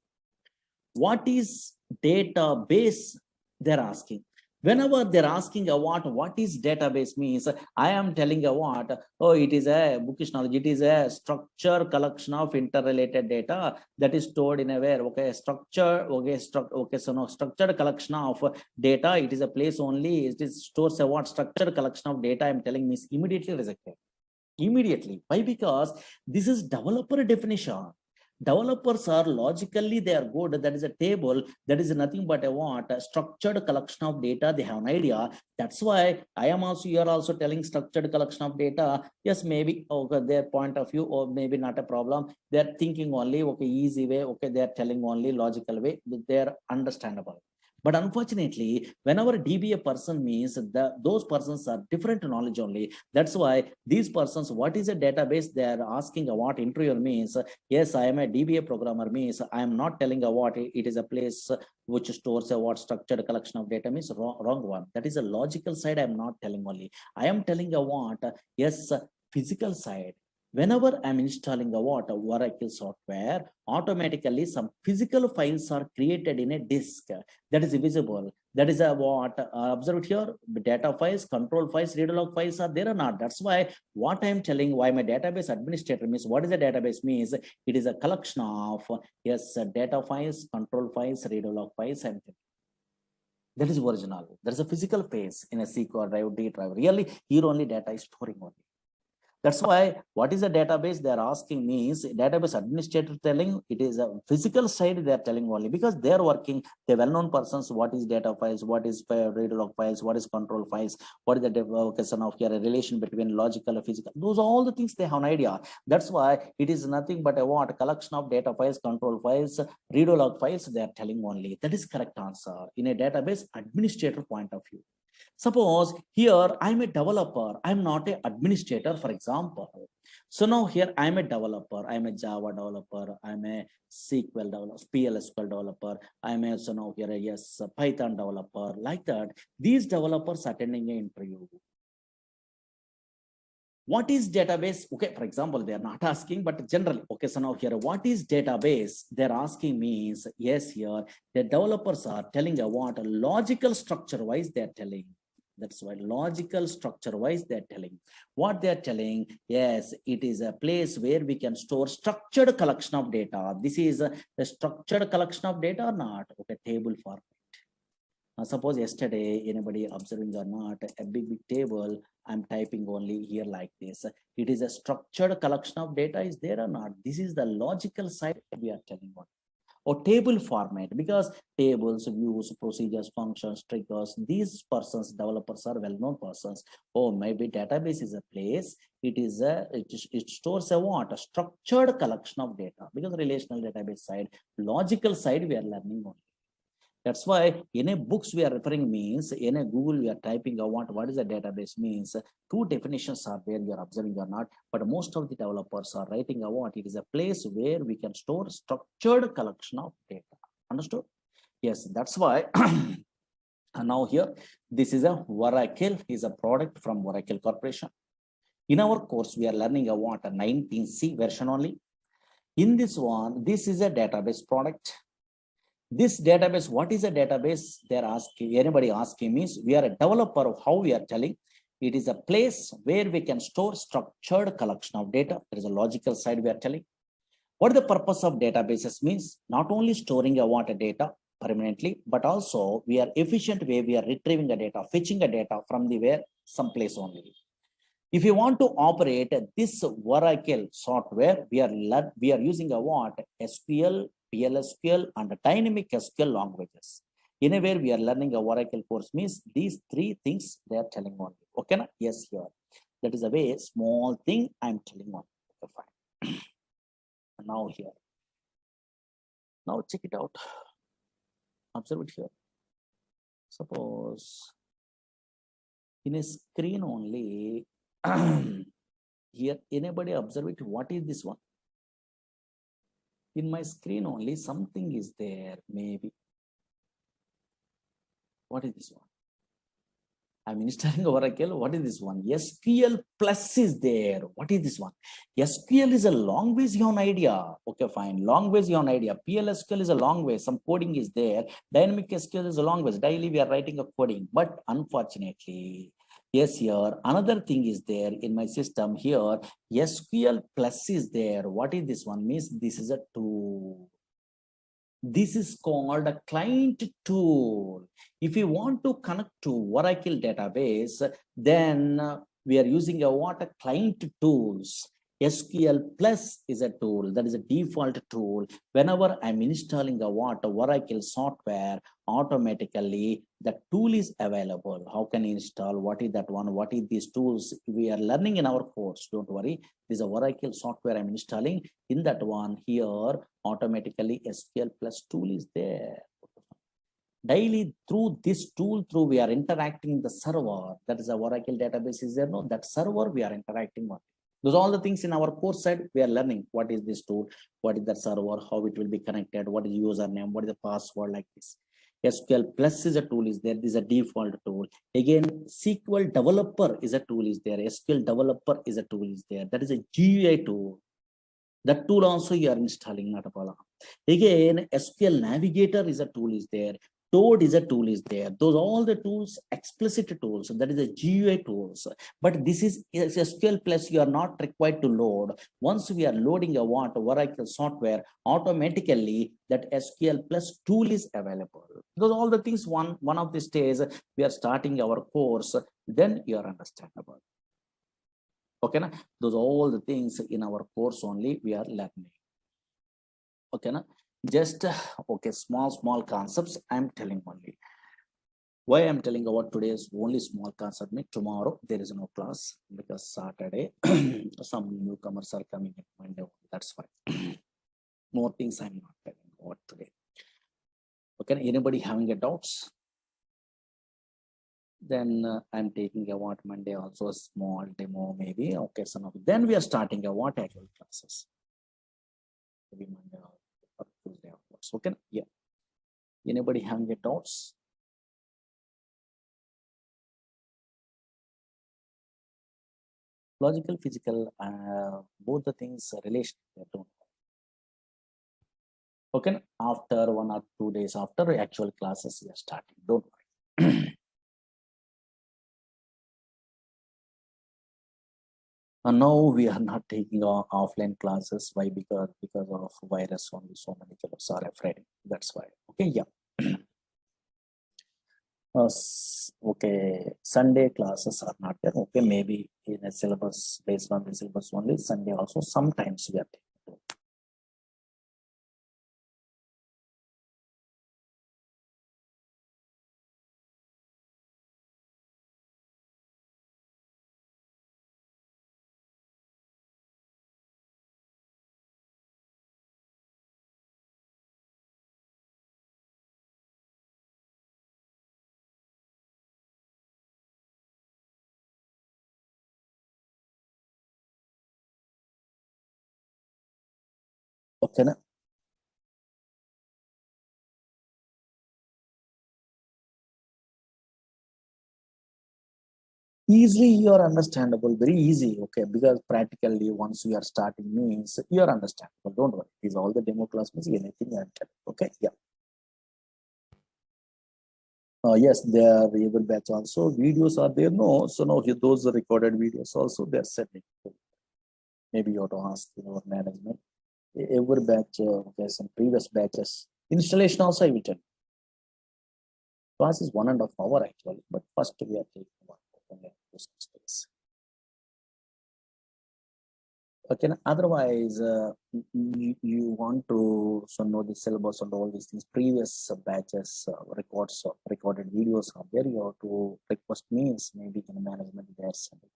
What is database? They're asking. Whenever they're asking a what is database means, I am telling a what, oh, it is a bookish knowledge, it is a structure collection of interrelated data that is stored in a where, okay, structure, okay, so no, structured collection of data, it is a place only, it is stores a what, structured collection of data, I'm telling means immediately rejected. Immediately. Why? Because this is developer definition. Developers are logically they are good. That is a table that is nothing but a what, a structured collection of data. They have an idea. That's why I am also, you are also telling structured collection of data. Yes, maybe okay, their point of view, or maybe not a problem. They're thinking only okay, easy way, okay, they're telling only logical way, they're understandable. But unfortunately, whenever DBA person means those persons are different knowledge only. That's why these persons, what is a database? They are asking what interviewer means. Yes, I am a DBA programmer means I am not telling what it is a place which stores a what structured collection of data means wrong one. That is a logical side. I am not telling only. I am telling a what, yes, physical side. Whenever I'm installing a what, a Oracle software, automatically some physical files are created in a disk that is visible. That is a what, observe here, data files, control files, read log files are there or not. That's why what I'm telling, why my database administrator means, what is a database means, it is a collection of, yes, data files, control files, read log files, and that is original. There is a physical phase in a SQL drive, D drive. Really, here only data is storing only. That's why what is a database they're asking me is database administrator telling it is a physical side they're telling only because they're working, the well-known persons, what is data files, what is read log files, what is control files, what is the devocation of here, a relation between logical and physical. Those are all the things they have an idea. That's why it is nothing but a what, collection of data files, control files, read log files, they're telling only. That is correct answer in a database administrator point of view. Suppose here I'm a developer, I'm not an administrator, for example. So now here I'm a developer, I'm a Java developer, I'm a SQL developer, PLSQL developer, I'm a, so now here, yes, a Python developer, like that. These developers attending an interview. What is database? Okay, for example, they are not asking, but generally, okay, so now here, what is database? They're asking means, yes, here, the developers are telling a what, a logical structure wise, they're telling. That's why logical structure wise, they're telling. What they're telling, yes, it is a place where we can store structured collection of data. This is a structured collection of data or not? Okay, table format. Suppose yesterday, anybody observing or not, a big table, I'm typing only here like this. It is a structured collection of data, is there or not? This is the logical side we are telling about. Or table format, because tables, views, procedures, functions, triggers, these persons, developers are well-known persons. Oh, maybe database is a place, it stores a what? A structured collection of data, because relational database side, logical side, we are learning only. That's why in a books we are referring means in a Google we are typing I want what is a database means two definitions are there you are observing or not, but most of the developers are writing I want it is a place where we can store structured collection of data. Understood? Yes, that's why and now here this is a Oracle is a product from Oracle Corporation. In our course we are learning about a 19C version only. In this one, this is a database product. This database, what is a database? They're asking, anybody asking means we are a developer of how we are telling. It is a place where we can store structured collection of data. There is a logical side we are telling. What the purpose of databases means? Not only storing a water data permanently, but also we are efficient way we are retrieving the data, fetching the data from the where some place only. If you want to operate this Oracle software, we are using a what? SQL, PLSQL, and dynamic SQL languages. Anywhere we are learning a Oracle course means these three things they are telling only. Okay, na? Yes, here. That is a very small thing I'm telling on. Okay, fine. Now here. Now check it out. Observe it here. Suppose in a screen only. Here, anybody observe it? What is this one? In my screen only, something is there, maybe. What is this one? I'm installing Oracle. What is this one? SQL plus is there. What is this one? SQL is a long ways on idea. Okay, fine. Long ways on idea. PLSQL is a long way. Some coding is there. Dynamic SQL is a long ways. Daily we are writing a coding. But unfortunately, yes, here another thing is there in my system here. SQL plus is there. What is this one? Means this is a tool. This is called a client tool. If you want to connect to Oracle database, then we are using a what? A client tools. SQL plus is a tool that is a default tool. Whenever I'm installing a what? Oracle software, automatically the tool is available. How can you install? What is that one? What is these tools? We are learning in our course. Don't worry. This is a Oracle software I'm installing. In that one here, automatically SQL plus tool is there. Daily through this tool, through we are interacting the server. That is a Oracle database is there. No, that server we are interacting on. Those are all the things in our course side we are learning. What is this tool? What is that server? How it will be connected? What is username? What is the password like this? SQL plus is a tool is there. This is a default tool. Again, SQL developer is a tool is there. SQL developer is a tool is there. That is a GUI tool. That tool also you are installing, not a problem. Again, SQL Navigator is a tool is there. Toad is a tool is there. Those all the tools, explicit tools. That is a GUI tools. But this is SQL plus you are not required to load. Once we are loading a what Oracle software, automatically that SQL plus tool is available. Those all the things one of these days we are starting our course, then you are understandable. Okay, na? Those all the things in our course only we are learning. Okay, na? Just okay, small concepts I'm telling only. Why I'm telling about today's only small concept means tomorrow there is no class because Saturday some newcomers are coming in Monday. That's why. More things I'm not telling about today. Okay, anybody having a doubts? Then I'm taking a what Monday also a small demo maybe. Okay, some of then we are starting a what actual classes. Maybe Monday or Tuesday onwards. Okay, yeah. Anybody having a doubts? Logical, physical, both the things relation. Okay, after 1 or 2 days after actual classes we are starting. Don't worry. And now we are not taking offline classes. Why? Because of virus only. So many fellows are afraid. That's why. Okay, yeah. Okay, Sunday classes are not there. Okay, maybe in a syllabus based on the syllabus only. Sunday also sometimes we are taking. Okay, na? Easily you are understandable, very easy, okay, because practically once you are starting means you are understandable, don't worry. These all the demo class means anything I am telling, okay, yeah. Yes, there are able batch also. Videos are there, no, so now those are recorded videos also they're sending. Maybe you have to ask your management. Every batch, okay, some previous batches. Installation also I will tell you. Class is 1.5 hours actually, but first we are taking one. Okay, okay, otherwise you want to so know the syllabus and all these things, previous batches records recorded videos are there, you have to request means maybe in management there's something.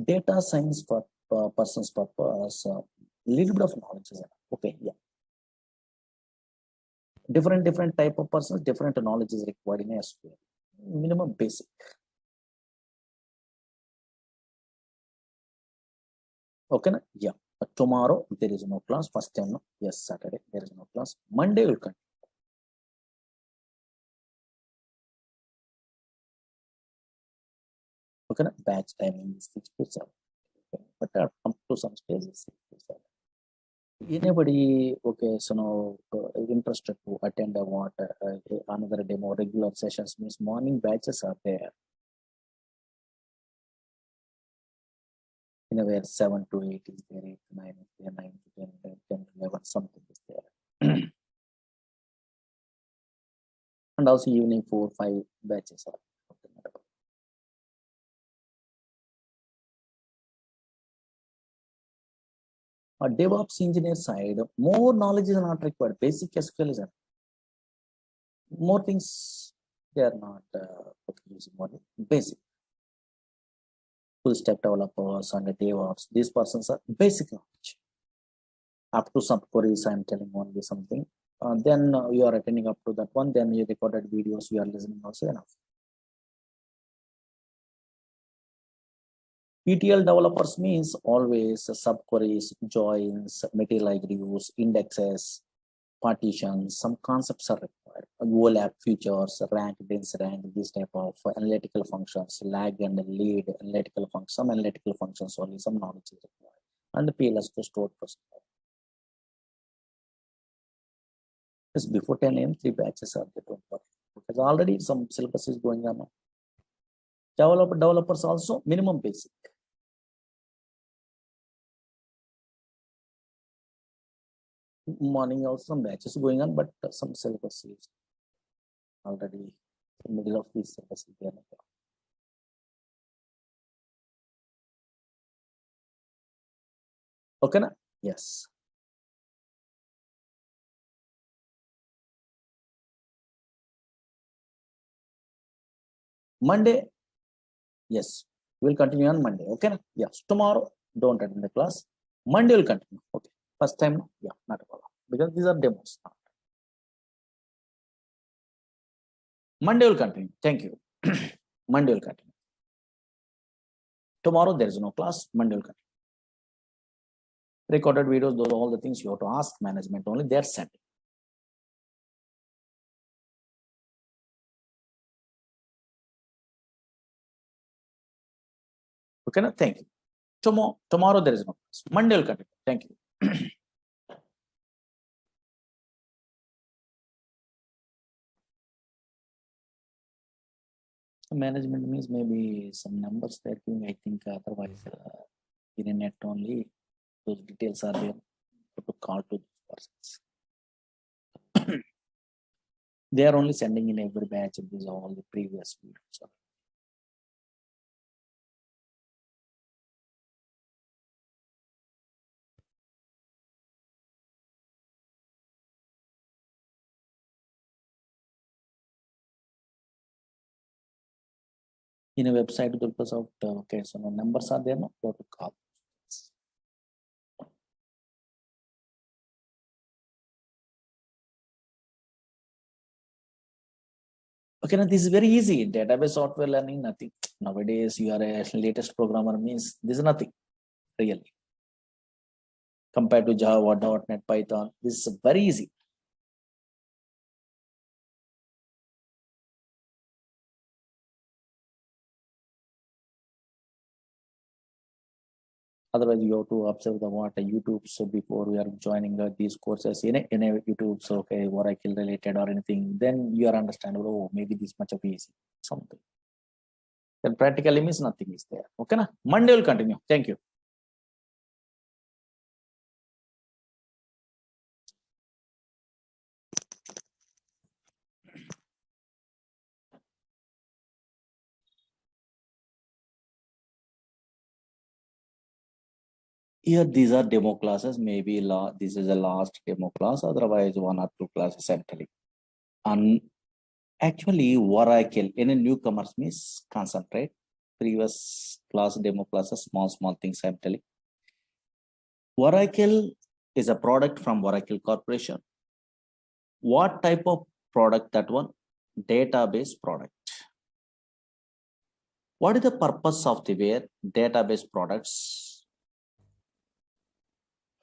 Data science for person's purpose, little bit of knowledge is enough. Okay, yeah, different type of persons, different knowledge is required in SQL, minimum basic. Okay, na? Yeah. But tomorrow there is no class. First time, no? Yes, Saturday there is no class. Monday will continue. Okay, na? Batch timing is 6 to 7. Okay. But up to some stages 6 to 7. Anybody, okay, so now interested to attend another demo, regular sessions means morning batches are there. In a way, 7 to 8 is there, 8 to 9 is there, 9 to 10, 10 to 11, something is there. And also evening 4, 5 batches are. Okay. A DevOps engineer side, more knowledge is not required. Basic SQL is enough. More things they are not using more basic. Full stack developers and the DevOps, these persons are basic knowledge. Up to some queries, I'm telling only something. Then you are attending up to that one. Then you recorded videos, you are listening also enough. ETL developers means always subqueries, joins, material reviews, indexes, partitions, some concepts are required. OLAP features, rank, dense rank, this type of analytical functions, lag and lead, analytical functions, some analytical functions only, some knowledge is required. And the PLS to store procedure. Just before 10 a.m., 3 batches are there, don't worry. Because already some syllabus is going on. Developers also minimum basic. Morning also some batches going on, but some syllabus is already in the middle of this syllabus is there. Okay, na? Yes. Monday, yes, we'll continue on Monday. Okay, na? Yes. Tomorrow, don't attend the class. Monday will continue. Okay. First time, yeah, not a problem. Because these are demos. Monday will continue. Thank you. Monday will continue. Tomorrow there is no class. Monday will continue. Recorded videos, those are all the things you have to ask management only. They're set. Okay, na? Thank you. Tomorrow there is no class. Monday will continue. Thank you. Management means maybe some numbers they're giving, I think, otherwise in a net only those details are there to call to those persons. They are only sending in every batch of these all the previous videos. In a website, the purpose of okay, so no numbers are there, no, you have to call. Okay, now this is very easy. Database software learning, nothing. Nowadays, you are a latest programmer means this is nothing really compared to Java, .NET, Python. This is very easy. Otherwise, you have to observe the what YouTube. So before we are joining these courses in a YouTube, so okay, Oracle related or anything, then you are understandable. Oh, maybe this much of easy something. Then practically means nothing is there. Okay, na? Monday will continue. Thank you. Here, these are demo classes. Maybe this is the last demo class. Otherwise, 1 or 2 classes I'm telling. And actually, Oracle in a newcomers means concentrate. Previous class, demo classes, small things I'm telling. Oracle is a product from Oracle Corporation. What type of product that one? Database product. What is the purpose of the database products?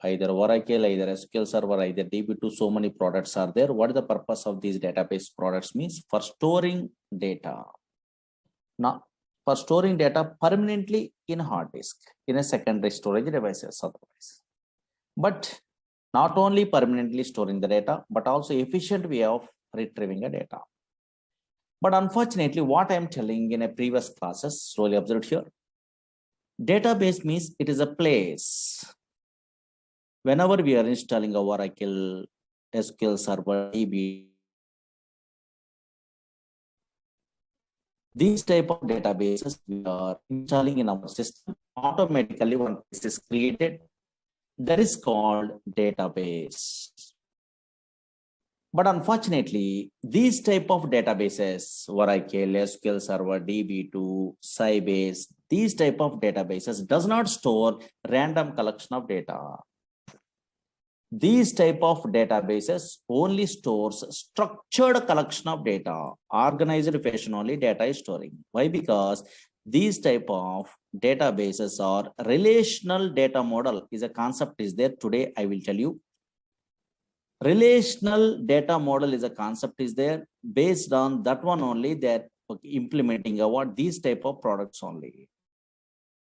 Either Oracle, either SQL Server, either DB2, so many products are there. What is the purpose of these database products means? For storing data. Now, for storing data permanently in hard disk, in a secondary storage devices otherwise. But not only permanently storing the data, but also efficient way of retrieving the data. But unfortunately, what I'm telling in a previous classes, slowly observed here, database means it is a place. Whenever we are installing a Oracle, SQL Server, DB, these type of databases we are installing in our system, automatically one place is created. That is called database. But unfortunately, these type of databases, Oracle, SQL Server, DB2, Sybase, these type of databases does not store random collection of data. These type of databases only stores structured collection of data, organized fashion only data is storing. Why? Because these type of databases are relational data model is a concept is there. Today, I will tell you. Relational data model is a concept is there. Based on that one only, they're implementing what these type of products only.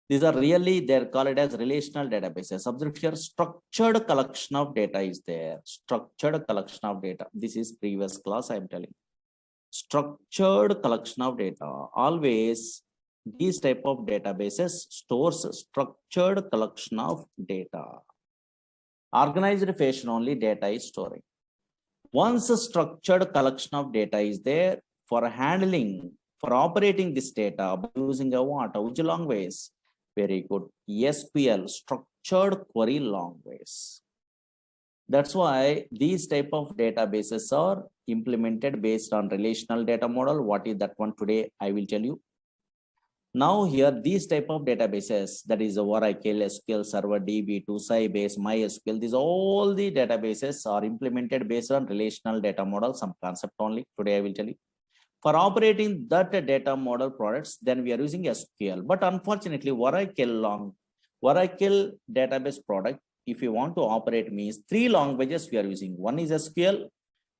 These are really, they're called as relational databases. Observe here, structured collection of data is there. Structured collection of data. This is previous class I'm telling. Structured collection of data. Always these type of databases stores structured collection of data. Organized fashion only data is storing. Once a structured collection of data is there, for handling, for operating this data by using a what? Which language? Very good. SQL, structured query language. That's why these type of databases are implemented based on relational data model. What is that one today? I will tell you. Now here, these type of databases, that is Oracle, SQL Server, DB2, Sybase, MySQL, these all the databases are implemented based on relational data model, some concept only. Today I will tell you. For operating that data model products, then we are using SQL. But unfortunately, Oracle database product, if you want to operate means 3 languages we are using. One is SQL,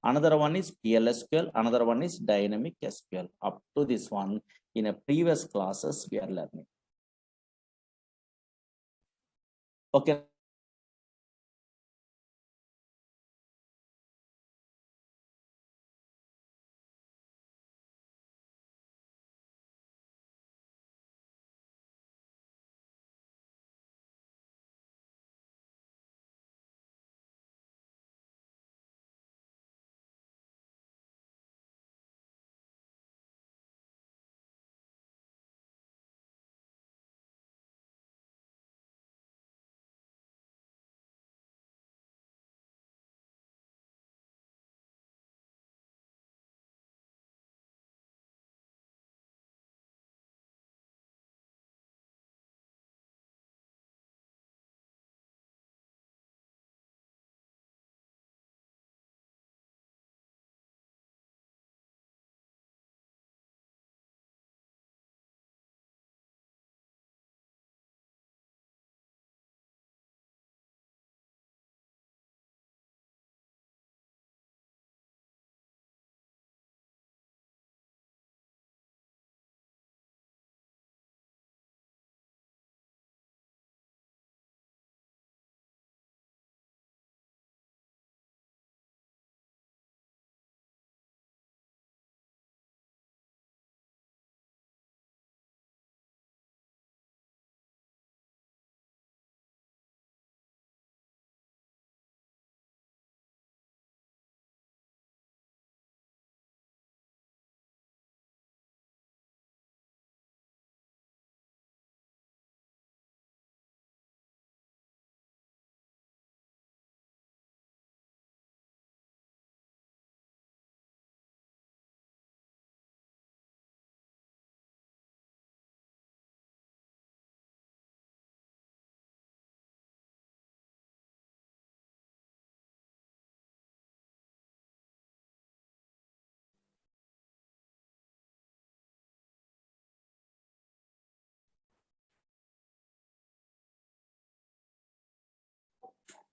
another one is PLSQL, another one is dynamic SQL. Up to this one, in a previous classes, we are learning. Okay.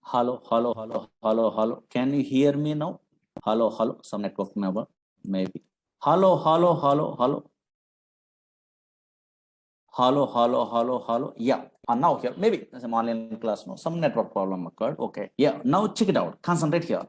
Hello, hello, hello, hello, hello. Can you hear me now? Hello, hello. Some network number, maybe. Hello, hello, hello, hello. Hello, hello, hello, hello. Yeah. And now here, maybe some online class, no, some network problem occurred. Okay. Yeah. Now check it out. Concentrate here.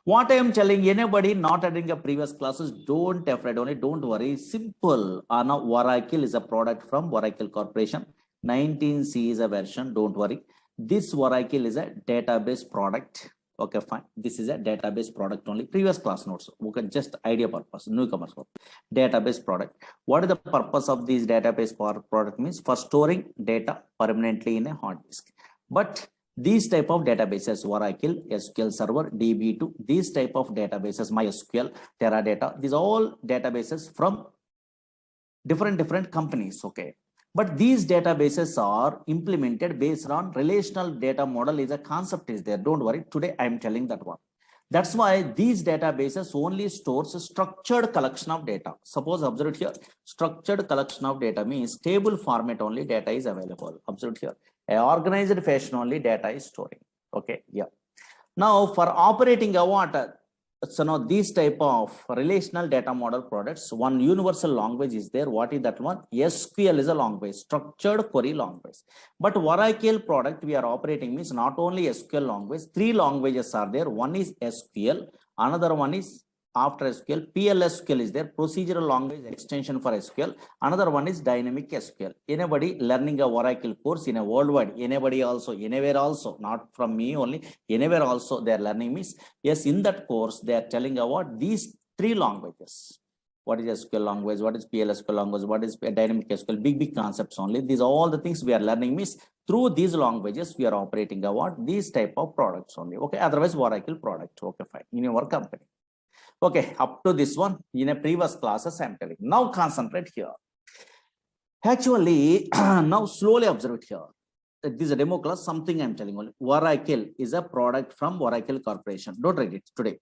What I am telling anybody not attending a previous classes, don't afraid only, don't worry. Simple. Now Oracle is a product from Oracle Corporation. 19C is a version. Don't worry. This Oracle is a database product. Okay, fine. This is a database product only. Previous class notes. Okay, just idea purpose. Newcomers database product. What is the purpose of this database product means? For storing data permanently in a hard disk. But these type of databases, Oracle, SQL Server, DB2, these type of databases, MySQL, Teradata, these are all databases from different companies. Okay, but these databases are implemented based on relational data model is a concept is there. Don't worry, today I am telling that one. That's why these databases only stores a structured collection of data. Suppose observe it here, structured collection of data means table format only data is available. Observe it here, a organized fashion only data is storing. Okay, yeah. Now for operating a water, so now these type of relational data model products, one universal language is there. What is that one? SQL is a language, structured query language. But Oracle product we are operating means not only SQL language, three languages are there. One is SQL, another one is after SQL, PLSQL is there, procedural language extension for SQL. Another one is dynamic SQL. Anybody learning a Oracle course in a worldwide, anybody also, anywhere also, not from me only, anywhere also they are learning means, yes, in that course they are telling about these three languages. What is SQL language? What is PLSQL language? What is dynamic SQL? Big concepts only. These are all the things we are learning means through these languages we are operating about these type of products only. Okay, otherwise Oracle product. Okay, fine. In your company. Okay, up to this one in a previous classes I'm telling. Now concentrate here. Actually, now slowly observe it here. This is a demo class, something I'm telling only. Oracle is a product from Oracle Corporation. Don't read it today.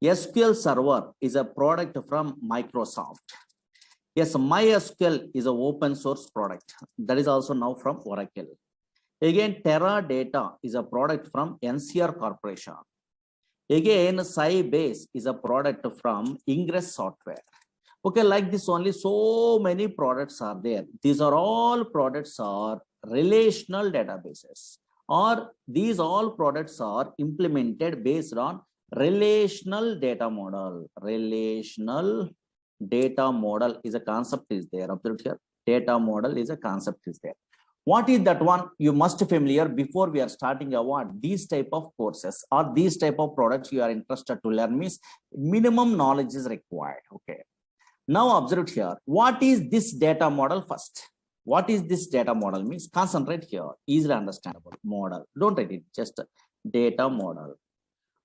SQL Server is a product from Microsoft. Yes, MySQL is an open source product. That is also now from Oracle. Again, Teradata is a product from NCR Corporation. Again, Sybase is a product from Ingress Software. Okay, like this only, so many products are there. These are all products are relational databases, or these all products are implemented based on relational data model. Relational data model is a concept is there. Observe here, data model is a concept is there. What is that one? You must familiar before we are starting what these type of courses or these type of products you are interested to learn means minimum knowledge is required. Okay, now observe here, what is this data model first? What is this data model means? Concentrate here, easily understandable model. Don't write it, just data model.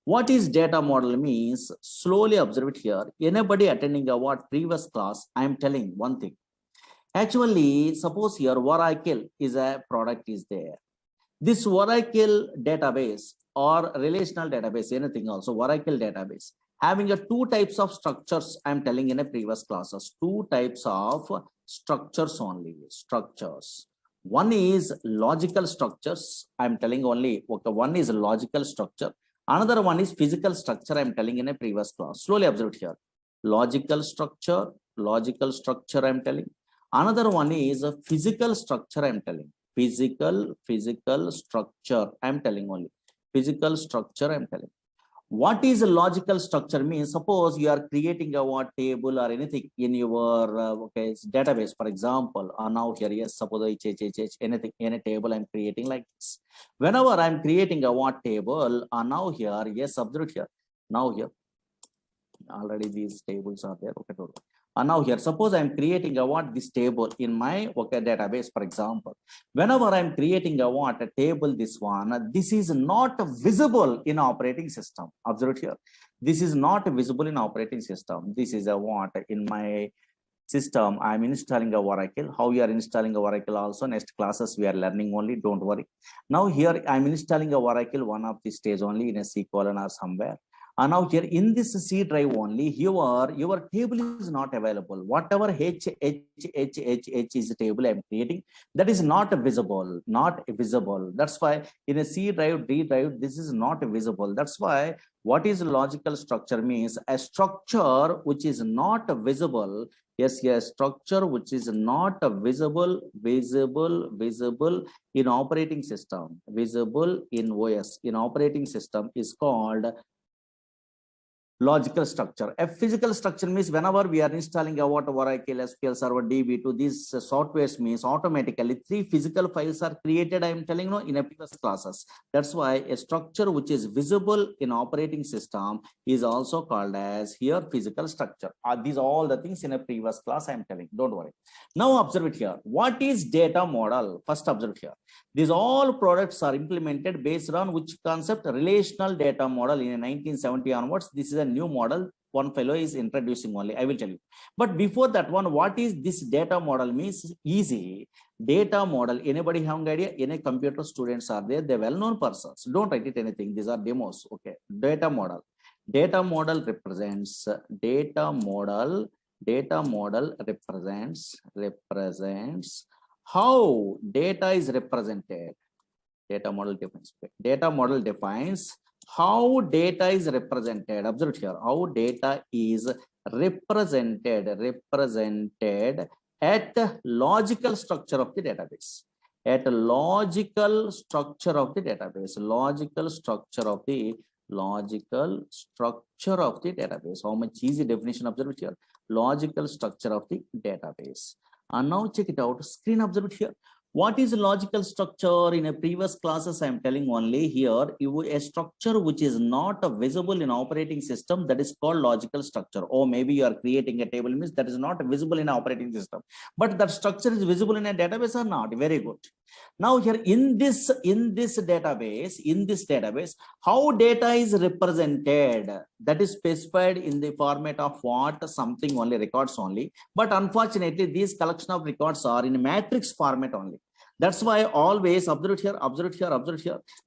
What is data model means? Slowly observe it here. Anybody attending a what previous class, I am telling one thing. Actually, suppose here Oracle is a product is there. This Oracle database or relational database, anything also, Oracle database, having a two types of structures, I'm telling in a previous classes, two types of structures only, structures. One is logical structures, I'm telling only, okay, one is logical structure. Another one is physical structure, I'm telling in a previous class. Slowly observe here. Logical structure, I'm telling. Another one is a physical structure, I'm telling. Physical structure, I'm telling only. Physical structure, I'm telling. What is a logical structure means? Suppose you are creating a what table or anything in your okay, database, for example, or now here, yes, suppose anything in a table I'm creating like this. Whenever I'm creating a what table, now here, yes, observe here. Now here, already these tables are there. Okay, and now here, suppose I'm creating a what this table in my okay database, for example. Whenever I'm creating a what a table, this one, this is not visible in operating system. Observe here, this is not visible in operating system. This is a what in my system. I'm installing a Oracle. How you are installing a Oracle also next classes we are learning only. Don't worry. Now here I'm installing a Oracle one of the stage only in a C colon or somewhere. And now here in this C drive only, your table is not available. Whatever H is the table I'm creating, that is not visible, not visible. That's why in a C drive, D drive, this is not visible. That's why what is logical structure means a structure which is not visible. Yes, yes, structure which is not visible in operating system, visible in OS, in operating system is called logical structure. A physical structure means whenever we are installing a what Oracle, SQL Server, DB2, these softwares means automatically 3 physical files are created. I am telling you in a previous classes. That's why a structure which is visible in operating system is also called as here physical structure. These are all the things in a previous class I am telling. Don't worry. Now observe it here. What is data model? First observe here. These all products are implemented based on which concept? Relational data model in 1970 onwards. This is a new model. One fellow is introducing only. I will tell you. But before that one, what is this data model means? Easy. Data model. Anybody have an idea? Any computer students are there? They're well-known persons. Don't write it anything. These are demos. Okay. Data model. Data model represents represents how data is represented. Data model defines how data is represented. Observe here how data is represented at logical structure of the database. At logical structure of the database. Logical structure of the database. How much easy definition? Observe it here. Logical structure of the database. And now check it out. Screen, observe it here. What is logical structure? In a previous classes, I am telling only here, a structure which is not visible in operating system, that is called logical structure. Or maybe you are creating a table means that is not visible in operating system, but that structure is visible in a database or not. Very good. Now here in this database, how data is represented, that is specified in the format of what? Something only, records only. But unfortunately, these collection of records are in matrix format only. That's why always observe here.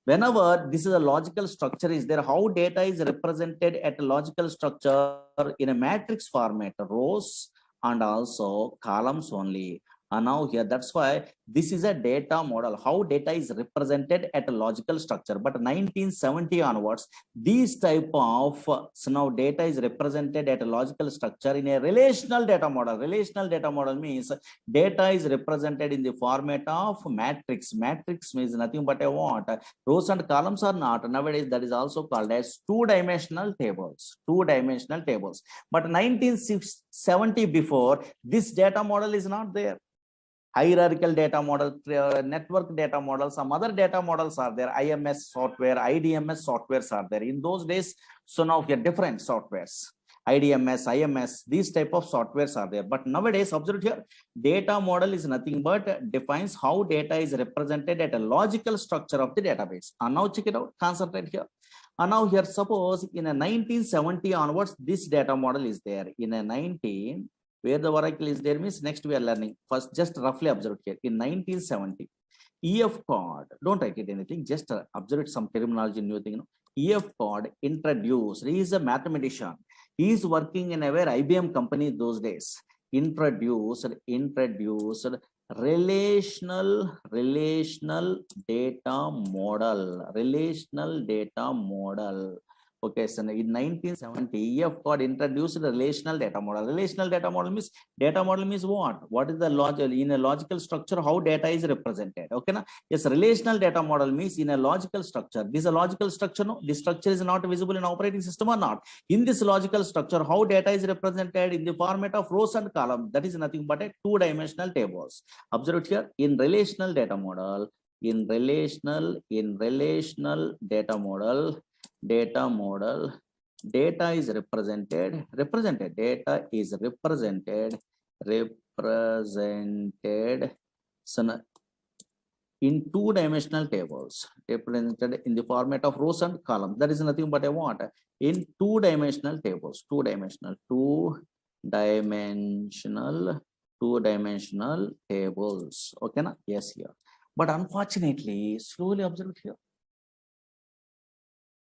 Whenever this is a logical structure is there, how data is represented at a logical structure in a matrix format, rows and also columns only. And now here, that's why this is a data model, how data is represented at a logical structure. But 1970 onwards, these type of so now data is represented at a logical structure in a relational data model. Relational data model means data is represented in the format of matrix. Matrix means nothing but a what? Rows and columns are not. Nowadays, that is also called as two-dimensional tables. Two-dimensional tables. But 1970 before, this data model is not there. Hierarchical data model, network data model, some other data models are there. IMS software, IDMS softwares are there. In those days, so now we have different softwares. IDMS, IMS, these type of softwares are there. But nowadays, observe here, data model is nothing but defines how data is represented at a logical structure of the database. And now check it out, concentrate here. And now here, suppose in a 1970 onwards, this data model is there. In a where the Oracle is there means next we are learning. First, just roughly observe here. In 1970, EF code, don't write it anything, just observe it, some terminology, new thing. EF code introduced. He is a mathematician. He is working in a very IBM company those days. Introduced relational data model. Okay, so in 1970, EF code introduced a relational data model. Relational data model means what? What is the logic in a logical structure? How data is represented? Okay, na? Yes, relational data model means in a logical structure. This is a logical structure. No, this structure is not visible in operating system or not. In this logical structure, how data is represented in the format of rows and columns. That is nothing but a two-dimensional tables. Observe it here. In relational data model, data is represented so in two-dimensional tables, represented in the format of rows and columns. That is nothing but a what? In two-dimensional tables, two-dimensional tables. Okay, na? Yes, here. But unfortunately, slowly observe here.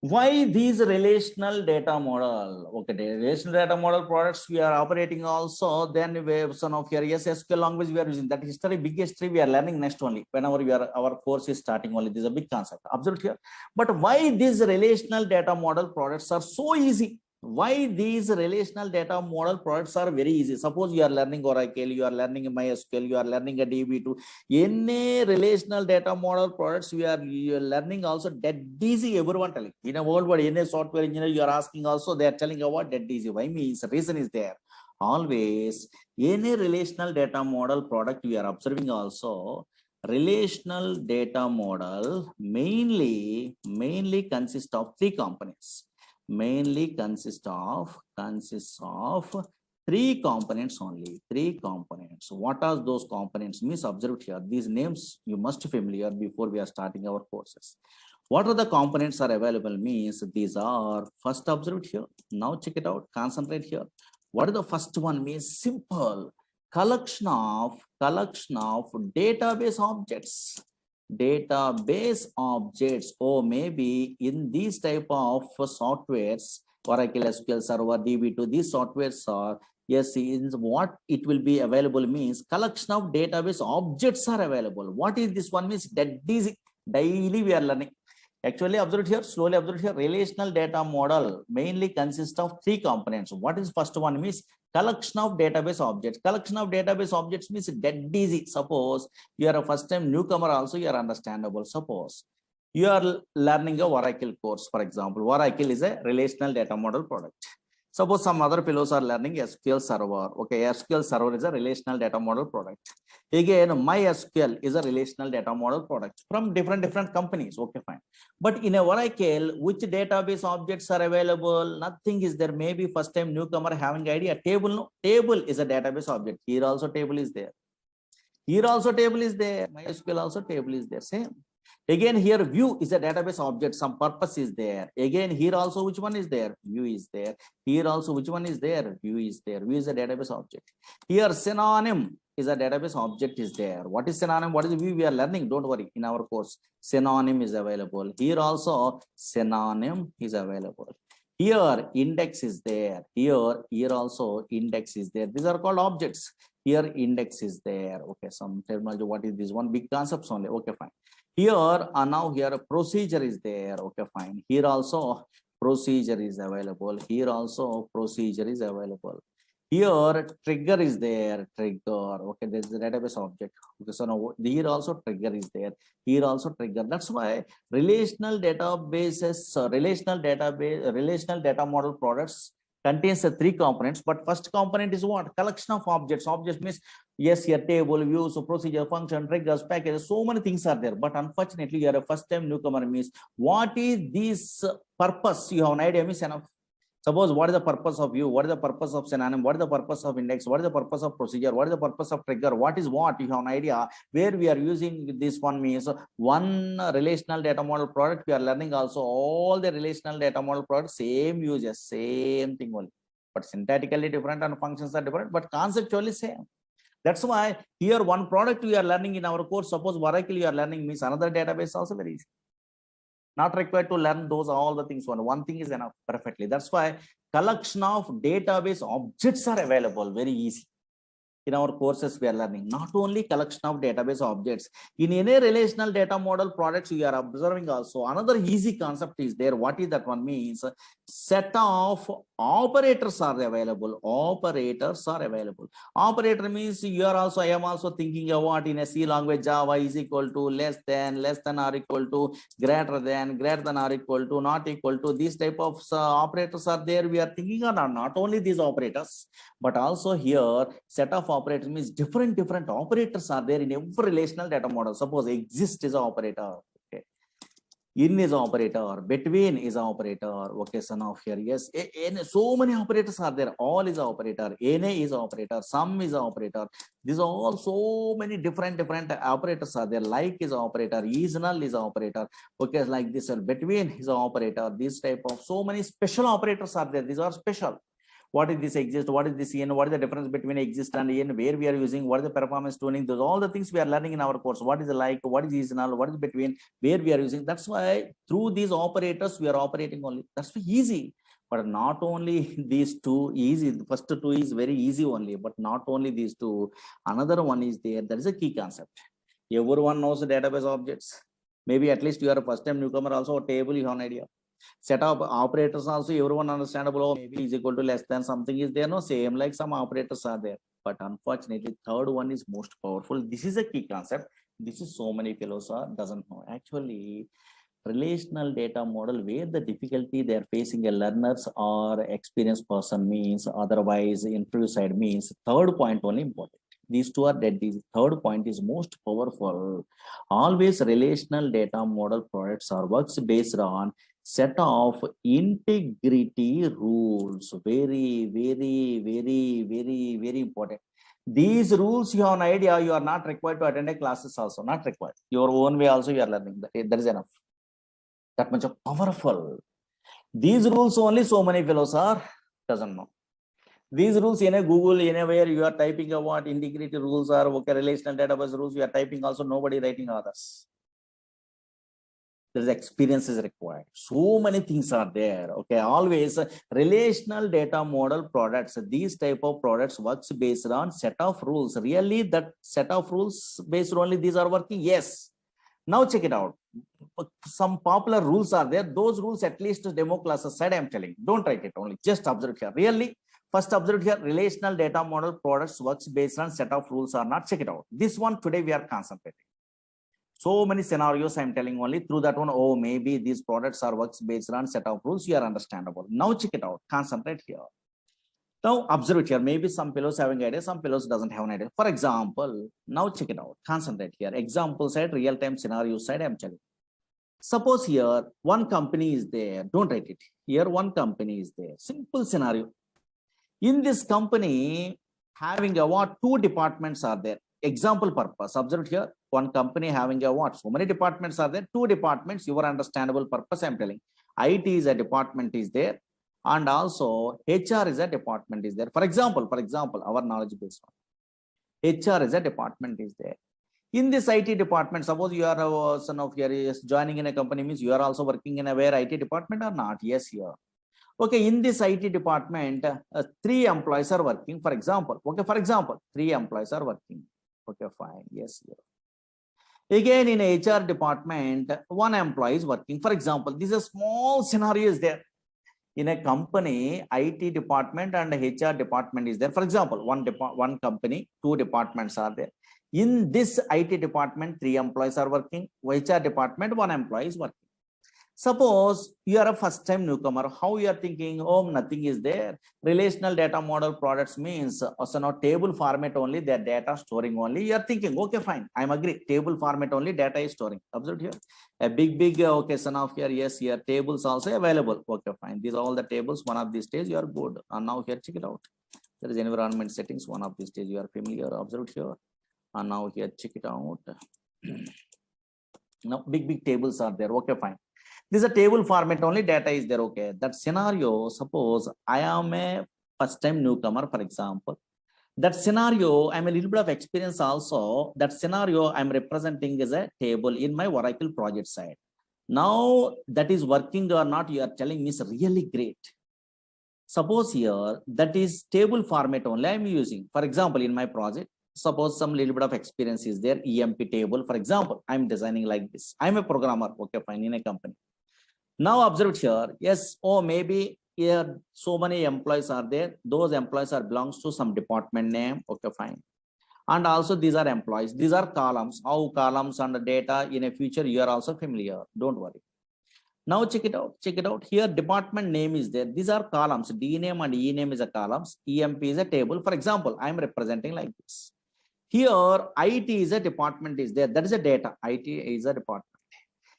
Why these relational data model? Okay, the relational data model products we are operating also. Then we have some of here, yes, SQL language we are using. That history, big history we are learning next only. Whenever we are our course is starting only, this is a big concept. Observe here. But why these relational data model products are so easy? Why these relational data model products are very easy? Suppose you are learning Oracle, you are learning MySQL, you are learning a DB2. Any relational data model products you are learning also dead easy. Everyone telling in a world where any software engineer you are asking also they are telling about dead easy. Why means the reason is there. Always any relational data model product we are observing also. Relational data model mainly consists of three components. Mainly consists of three components only. Three components. What are those components? Means observed here. These names you must be familiar before we are starting our courses. What are the components are available? Means these are first observed here. Now check it out. Concentrate here. What is the first one? Means simple collection of database objects. Database objects, or maybe in these type of softwares, Oracle SQL Server, DB2, these softwares are, yes, in what it will be available means collection of database objects are available. What is this one means? That is daily we are learning. Actually, observe here, slowly observe here, relational data model mainly consists of three components. What is first one means collection of database objects. Collection of database objects means dead easy. Suppose you are a first time newcomer also, you are understandable. Suppose you are learning a Oracle course, for example. Oracle is a relational data model product. Suppose some other fellows are learning SQL Server. Okay, SQL Server is a relational data model product. Again, MySQL is a relational data model product from different companies. Okay, fine. But in a Oracle, which database objects are available? Nothing is there. Maybe first time newcomer having idea. Table, no? Table is a database object. Here also table is there. Here also table is there. MySQL also table is there. Same. Again, here view is a database object. Some purpose is there. Again, here also which one is there? View is there. Here also which one is there? View is there. View is a database object. Here synonym is a database object is there. What is synonym? What is view? We are learning. Don't worry. In our course, synonym is available. Here also synonym is available. Here index is there. Here also index is there. These are called objects. Here index is there. Okay, some terminology. What is this one? Big concepts only. Okay, fine. Here now here a procedure is there. Okay, fine. Here also procedure is available. Here also procedure is available. Here trigger is there. Trigger. Okay, there is a database object. Okay, so now here also trigger is there. Here also trigger. That's why relational databases, relational data model products contains the three components. But first component is what? Collection of objects. Objects means yes, here table, views, so procedure, function, triggers, packages, so many things are there. But unfortunately, you are a first time newcomer means what is this purpose? You have an idea means enough. Suppose what is the purpose of view? What is the purpose of synonym? What is the purpose of index? What is the purpose of procedure? What is the purpose of trigger? What is what? You have an idea where we are using this one means one relational data model product. We are learning also all the relational data model products, same uses, same thing only. But syntactically different and functions are different, but conceptually same. That's why here one product we are learning in our course. Suppose Oracle you are learning means another database also very easy. Not required to learn those all the things. One thing is enough perfectly. That's why collection of database objects are available very easy. In our courses we are learning not only collection of database objects. In any relational data model products we are observing also another easy concept is there. What is that one means? Set of operators are available. Operators are available. Operator means you are also, I am also thinking of what in a C language Java is equal to less than or equal to greater than or equal to not equal to. These type of operators are there. We are thinking of not only these operators but also here set of operators means different operators are there in every relational data model. Suppose exist is an operator. Okay. In is an operator, between is an operator. Okay, so now here, yes, so many operators are there. All is an operator, NA is an operator, sum is an operator. These are all so many different operators are there. Like is an operator, is null is an operator. Okay, like this, between is an operator. This type of so many special operators are there. These are special. what is this exist, what is this in, what is the difference between exist and in, where we are using, what is the performance tuning, those all the things we are learning in our course. What is the like, what is seasonal, what is between, where we are using. That's why through these operators we are operating only. That's easy. But not only these two easy, the first two is very easy only, but not only these two, another one is there. That is a key concept. Everyone knows the database objects. Maybe at least you are a first time newcomer, also a table you have an idea. Set of operators also everyone understandable. Oh, maybe is equal to less than something is there. No, same like some operators are there. But unfortunately, third one is most powerful. This is a key concept. This is so many fellows are doesn't know. Actually, relational data model where the difficulty they are facing a learners or experienced person means, otherwise interview side means, third point only important. These two are dead. The third point is most powerful. Always relational data model products are works based on set of integrity rules. Very, very, very, very, very important. These rules you have an idea, you are not required to attend a classes also, not required. Your own way also you are learning. That is enough. That much of powerful. These rules only so many fellows are doesn't know. These rules in a Google, anywhere you are typing a what integrity rules are, okay, relational database rules, you are typing also, nobody writing others. There's experience is required. So many things are there. Okay, always relational data model products. These type of products works based on set of rules. Really, that set of rules based only these are working. Yes. Now check it out. Some popular rules are there. Those rules at least demo classes side I'm telling. Don't write it only. Just observe here. Really. First observe here, relational data model products works based on set of rules or not. Check it out. This one today we are concentrating. So many scenarios I'm telling only through that one. Oh, maybe these products are works based on set of rules. You are understandable. Now check it out. Concentrate here. Now observe it here. Maybe some fellows having idea, some fellows doesn't have an idea. For example, now check it out. Concentrate here. Example side, real-time scenario side, I'm telling. Suppose here one company is there. Don't write it. Here one company is there. Simple scenario. In this company, having a what? Two departments are there. Example purpose. Observe here. One company having a what? So many departments are there. Two departments. Your understandable purpose. I'm telling. IT is a department is there, and also HR is a department is there. For example, our knowledge base one. HR is a department is there. In this IT department, suppose you are a son of your is joining in a company means you are also working in a where IT department or not? Yes, here. Okay, in this IT department, 3 employees are working, for example. Okay, for example, 3 employees are working. Okay, fine. Yes, here. Again, in HR department, 1 employee is working. For example, this is a small scenario is there. In a company, IT department and HR department is there. For example, one company, 2 departments are there. In this IT department, 3 employees are working. HR department, 1 employee is working. Suppose you are a first time newcomer, how you are thinking, oh, nothing is there. Relational data model products means also not table format only, their data storing only. You are thinking, okay, fine, I'm agree. Table format only, data is storing. Observe here. A big okay, son of here, yes, here tables also available. Okay, fine. These are all the tables. One of these days you are good. And now here, check it out. There is environment settings. One of these days you are familiar. Observe here. And now here, check it out. Now big tables are there. Okay, fine. This is a table format only, data is there. Okay, that scenario, suppose I am a first time newcomer, for example. That scenario, I'm a little bit of experience also. That scenario I'm representing as a table in my Oracle project side. Now that is working or not, you are telling me is really great. Suppose here, that is table format only I'm using. For example, in my project, suppose some little bit of experience is there, EMP table. For example, I'm designing like this. I'm a programmer, okay, fine, in a company. Now observe here, yes, oh, maybe here so many employees are there. Those employees are belongs to some department name, okay, fine. And also these are employees. These are columns. How columns and the data in a future you are also familiar. Don't worry. Now check it out. Check it out. Here department name is there. These are columns. D name and E name is a columns. EMP is a table. For example, I am representing like this. Here IT is a department is there. That is a data. IT is a department.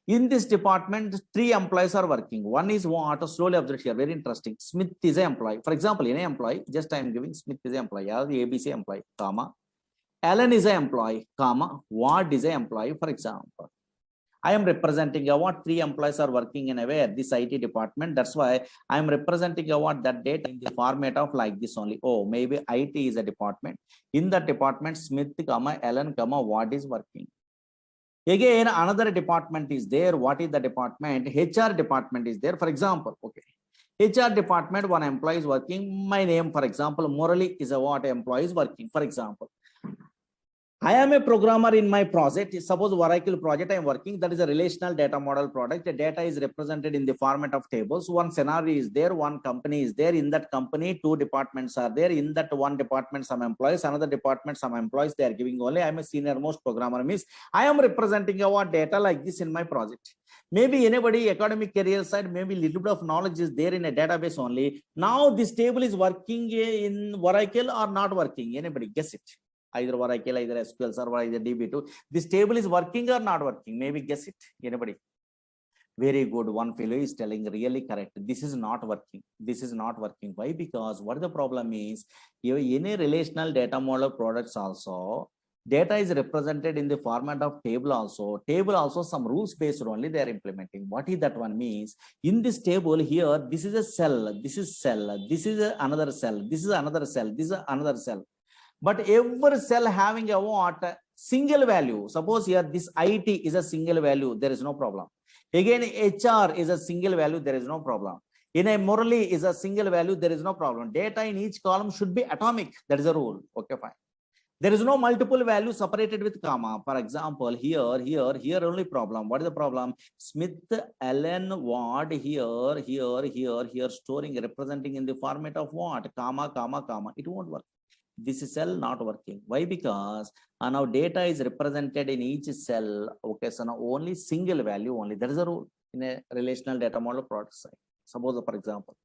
In this department, 3 employees are working. One is what? Slowly observe here. Very interesting. Smith is an employee. For example, in an employee, just I am giving Smith is an employee. ABC employee, comma. Alan is an employee, comma. Ward is an employee, for example. I am representing a what 3 employees are working in a where this IT department. That's why I am representing a what that data in the format of like this only. Oh, maybe IT is a department. In that department, Smith, Ellen, what is working. Again, another department is there. What is the department? HR department is there. For example, okay. HR department, one employee is working. My name, for example, Murali is a what employee is working. For example, I am a programmer in my project. Suppose Oracle project I am working, that is a relational data model product. The data is represented in the format of tables. One scenario is there, one company is there. In that company, 2 departments are there. In that one department, some employees, another department, some employees, they are giving only. I am a senior most programmer, means I am representing our data like this in my project. Maybe anybody academic career side, maybe little bit of knowledge is there in a database only. Now this table is working in Oracle or not working. Anybody guess it? Either Oracle, either SQL Server, either DB2. This table is working or not working? Maybe guess it. Anybody? Very good. One fellow is telling really correct. This is not working. This is not working. Why? Because what the problem is, any relational data model products also, data is represented in the format of table also. Table also some rules based only they are implementing. What is that one means? In this table here, this is a cell. This is cell. This is another cell. This is another cell. This is another cell. But every cell having a what? Single value. Suppose here this IT is a single value, there is no problem. Again, HR is a single value, there is no problem. In a Murali is a single value, there is no problem. Data in each column should be atomic. That is a rule. Okay, fine. There is no multiple value separated with comma. For example, here only problem. What is the problem? Smith, Allen, Ward, here, storing, representing in the format of what? Comma. It won't work. This is cell not working. Why? Because now data is represented in each cell. Okay, so now only single value only. There is a rule in a relational data model product side. Suppose, for example,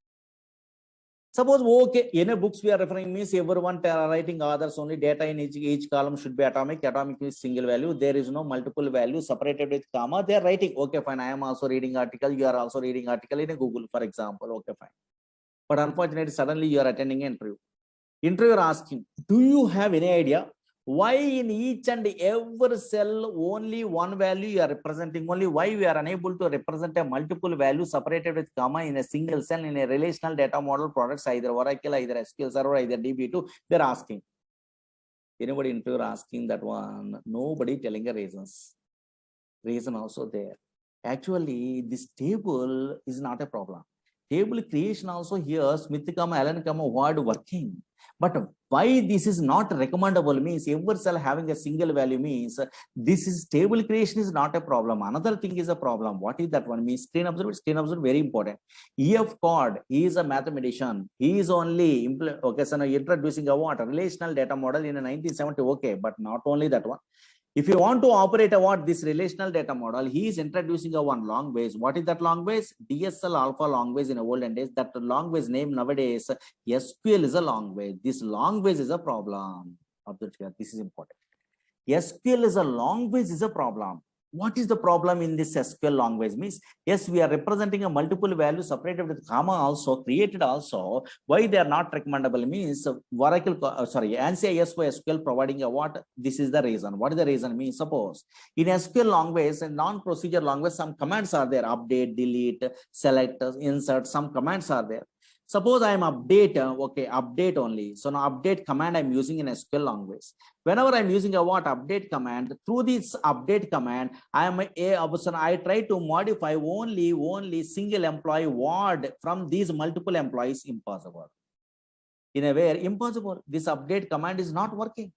suppose okay, in a books we are referring means everyone writing others only data in each column should be atomic. Atomic is single value. There is no multiple value separated with comma. They are writing. Okay, fine. I am also reading article. You are also reading article in a Google, for example. Okay, fine. But unfortunately, suddenly you are attending an interview. Interviewer asking, do you have any idea why in each and every cell only one value you are representing? Only why we are unable to represent a multiple value separated with comma in a single cell in a relational data model products, either Oracle, either SQL Server, either DB2? They're asking. Anybody interviewer asking that one? Nobody telling a reasons. Reason also there. Actually, this table is not a problem. Table creation also here, Smith, Allen, word working. But why this is not recommendable means every cell having a single value means this is table creation is not a problem. Another thing is a problem. What is that one means? Screen observer, very important. EF Cord, he is a mathematician. He is only okay, so now introducing a what? A relational data model in a 1970. Okay, but not only that one. If you want to operate this relational data model, he is introducing a one language. What is that language? DSL alpha language in the olden days. That language name nowadays, SQL is a language. This language is a problem. This is important. SQL is a language is a problem. What is the problem in this SQL language? Means, yes, we are representing a multiple value separated with comma also, created also. Why they are not recommendable means Oracle, ANSI SQL providing a what? This is the reason. What is the reason? Means suppose in SQL language and non-procedure language, some commands are there. Update, delete, select, insert, some commands are there. Suppose I am update, okay, update only. So now update command I'm using in SQL language. Whenever I'm using a what update command, through this update command, I try to modify only single employee word from these multiple employees. Impossible. In a way, impossible. This update command is not working.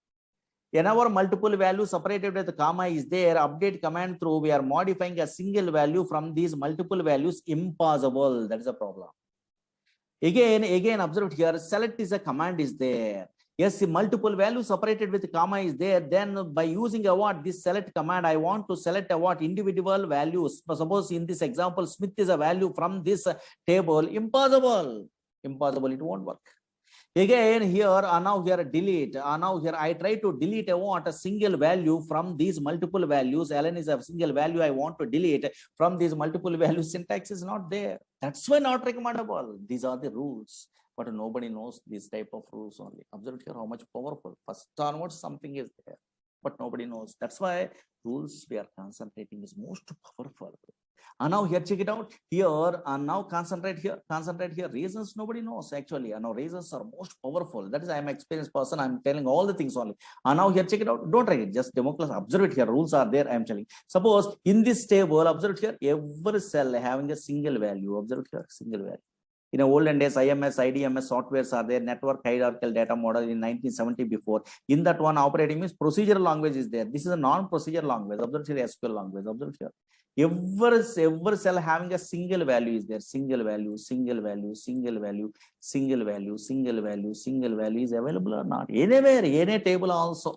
Whenever multiple value separated with the comma is there, update command through we are modifying a single value from these multiple values. Impossible. That is a problem. Again, observe here, select is a command is there. Yes, multiple value separated with comma is there. Then by using a what? This select command, I want to select a what? Individual values. Suppose in this example, Smith is a value from this table. Impossible. Impossible. It won't work. Again, here, now here delete. Now here I try to delete a single value from these multiple values. Allen is a single value I want to delete from these multiple values. Syntax is not there. That's why not recommendable. These are the rules. But nobody knows this type of rules only. Observe here how much powerful. First onwards something is there, but nobody knows. That's why rules we are concentrating is most powerful. And now here, check it out here, and now concentrate here. Reasons nobody knows actually. And now reasons are most powerful. That is, I am an experienced person. I'm telling all the things only. And now here, check it out. Don't write it. Just democracy. Observe it here. Rules are there. I am telling. Suppose in this table, observe it here. Every cell having a single value. Observe it here. Single value. In olden days, IMS, IDMS softwares are there, network hierarchical data model in 1970 before. In that one, operating means procedural language is there. This is a non-procedural language. Observe here, SQL language. Observe here. Every cell having a single value is there. Single value is available or not. Anywhere, any table also.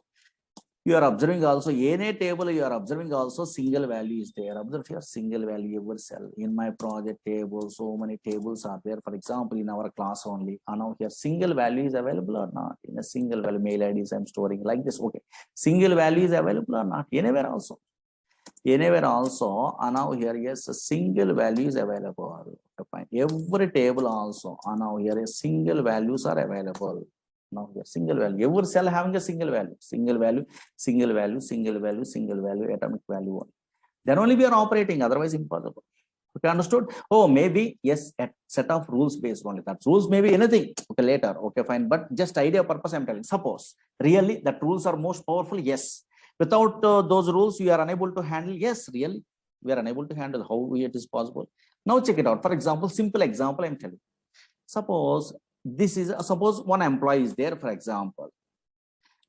You are observing also any table, you are observing also single value is there. Observe here, single value every cell. In my project table, so many tables are there. For example, in our class only. And now here, single value is available or not? In a single value, mail IDs I'm storing like this. Okay. Single value is available or not? Anywhere also. Anywhere also. And now here, yes, a single value is available. Every table also. And now here, single values are available. Now here, single value. Every cell having a single value, atomic value. Then only we are operating, otherwise impossible. Okay, understood? Oh, maybe yes, a set of rules based only. That rules may be anything. Okay, later. Okay, fine. But just idea purpose, I'm telling. Suppose really that rules are most powerful. Yes. Without those rules, you are unable to handle. Yes, really, we are unable to handle. How it is possible? Now check it out. For example, simple example, I'm telling. Suppose this is suppose one employee is there, for example.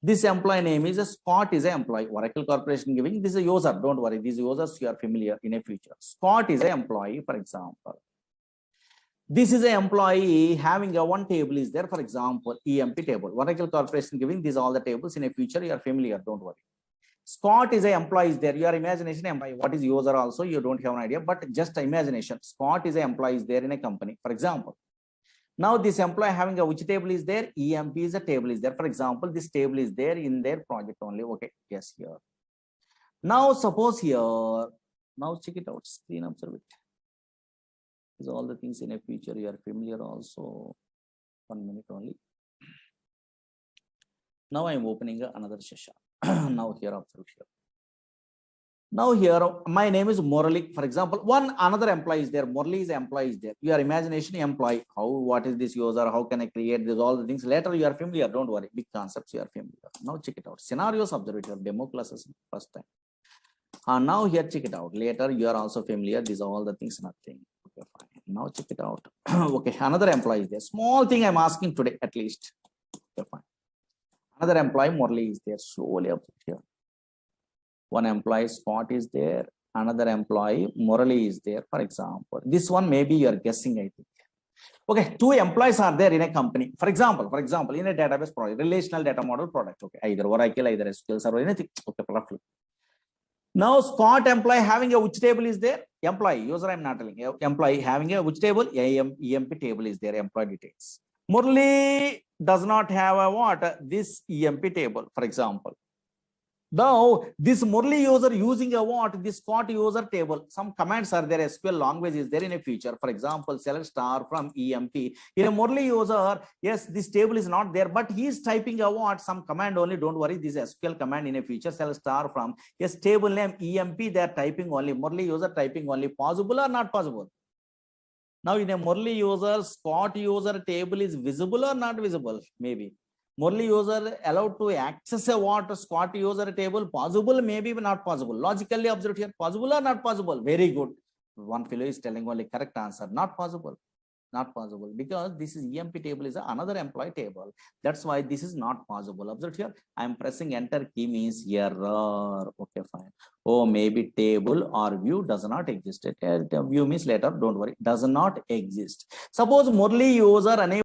This employee name is Scott is an employee. Oracle Corporation giving this is a user. Don't worry, these users you are familiar in a future. Scott is an employee, for example. This is an employee having a one table is there, for example, EMP table. Oracle Corporation giving these all the tables in a future you are familiar. Don't worry. Scott is an employee is there. Your imagination employee. What is user also? You don't have an idea, but just imagination. Scott is an employee is there in a company, for example. Now this employee having a which table is there? EMP is a table is there. For example, this table is there in their project only. Okay, yes, here. Now suppose here, now check it out, screen observe it. These all the things in a future you are familiar also. 1 minute only. Now I am opening another session. Now here observe here. Now here, my name is Murali. For example, another employee is there. Murali is employee is there. Your imagination employee. What is this user? How can I create this? All the things. Later you are familiar. Don't worry. Big concepts you are familiar. Now check it out. Scenarios observe it. Your demo classes first time. And now here check it out. Later you are also familiar. These are all the things. Nothing. Okay, fine. Now check it out. Okay, another employee is there. Small thing I'm asking today at least. Okay, fine. Another employee Murali is there. Slowly observe here. One employee Scott is there, another employee Murali is there, for example. This one maybe you are guessing, I think. Okay, two employees are there in a company. For example, in a database project, relational data model product. Okay, either Oracle, either SQL Server, anything. Okay, roughly. Now Scott employee having a which table is there? Employee, user I'm not telling. Employee having a which table? EMP table is there, employee details. Murali does not have a what? This EMP table, for example. Now, this Murali user using a what? This Scott user table. Some commands are there. SQL language is there in a feature. For example, select star from EMP. In a Murali user, yes, this table is not there, but he is typing a what? Some command only. Don't worry. This SQL command in a feature. Select star from yes, table name EMP. They are typing only. Murali user typing only. Possible or not possible? Now, in a Murali user, Scott user table is visible or not visible? Maybe. Murali user allowed to access a what Scott user table? Possible, maybe not possible. Logically observed here, possible or not possible? Very good. One fellow is telling only correct answer. Not possible. Not possible because this is EMP table is another employee table. That's why this is not possible. Observe here. I am pressing enter key means error. Okay, fine. Oh, maybe table or view does not exist. View means later. Don't worry. Does not exist. Suppose Murali user unable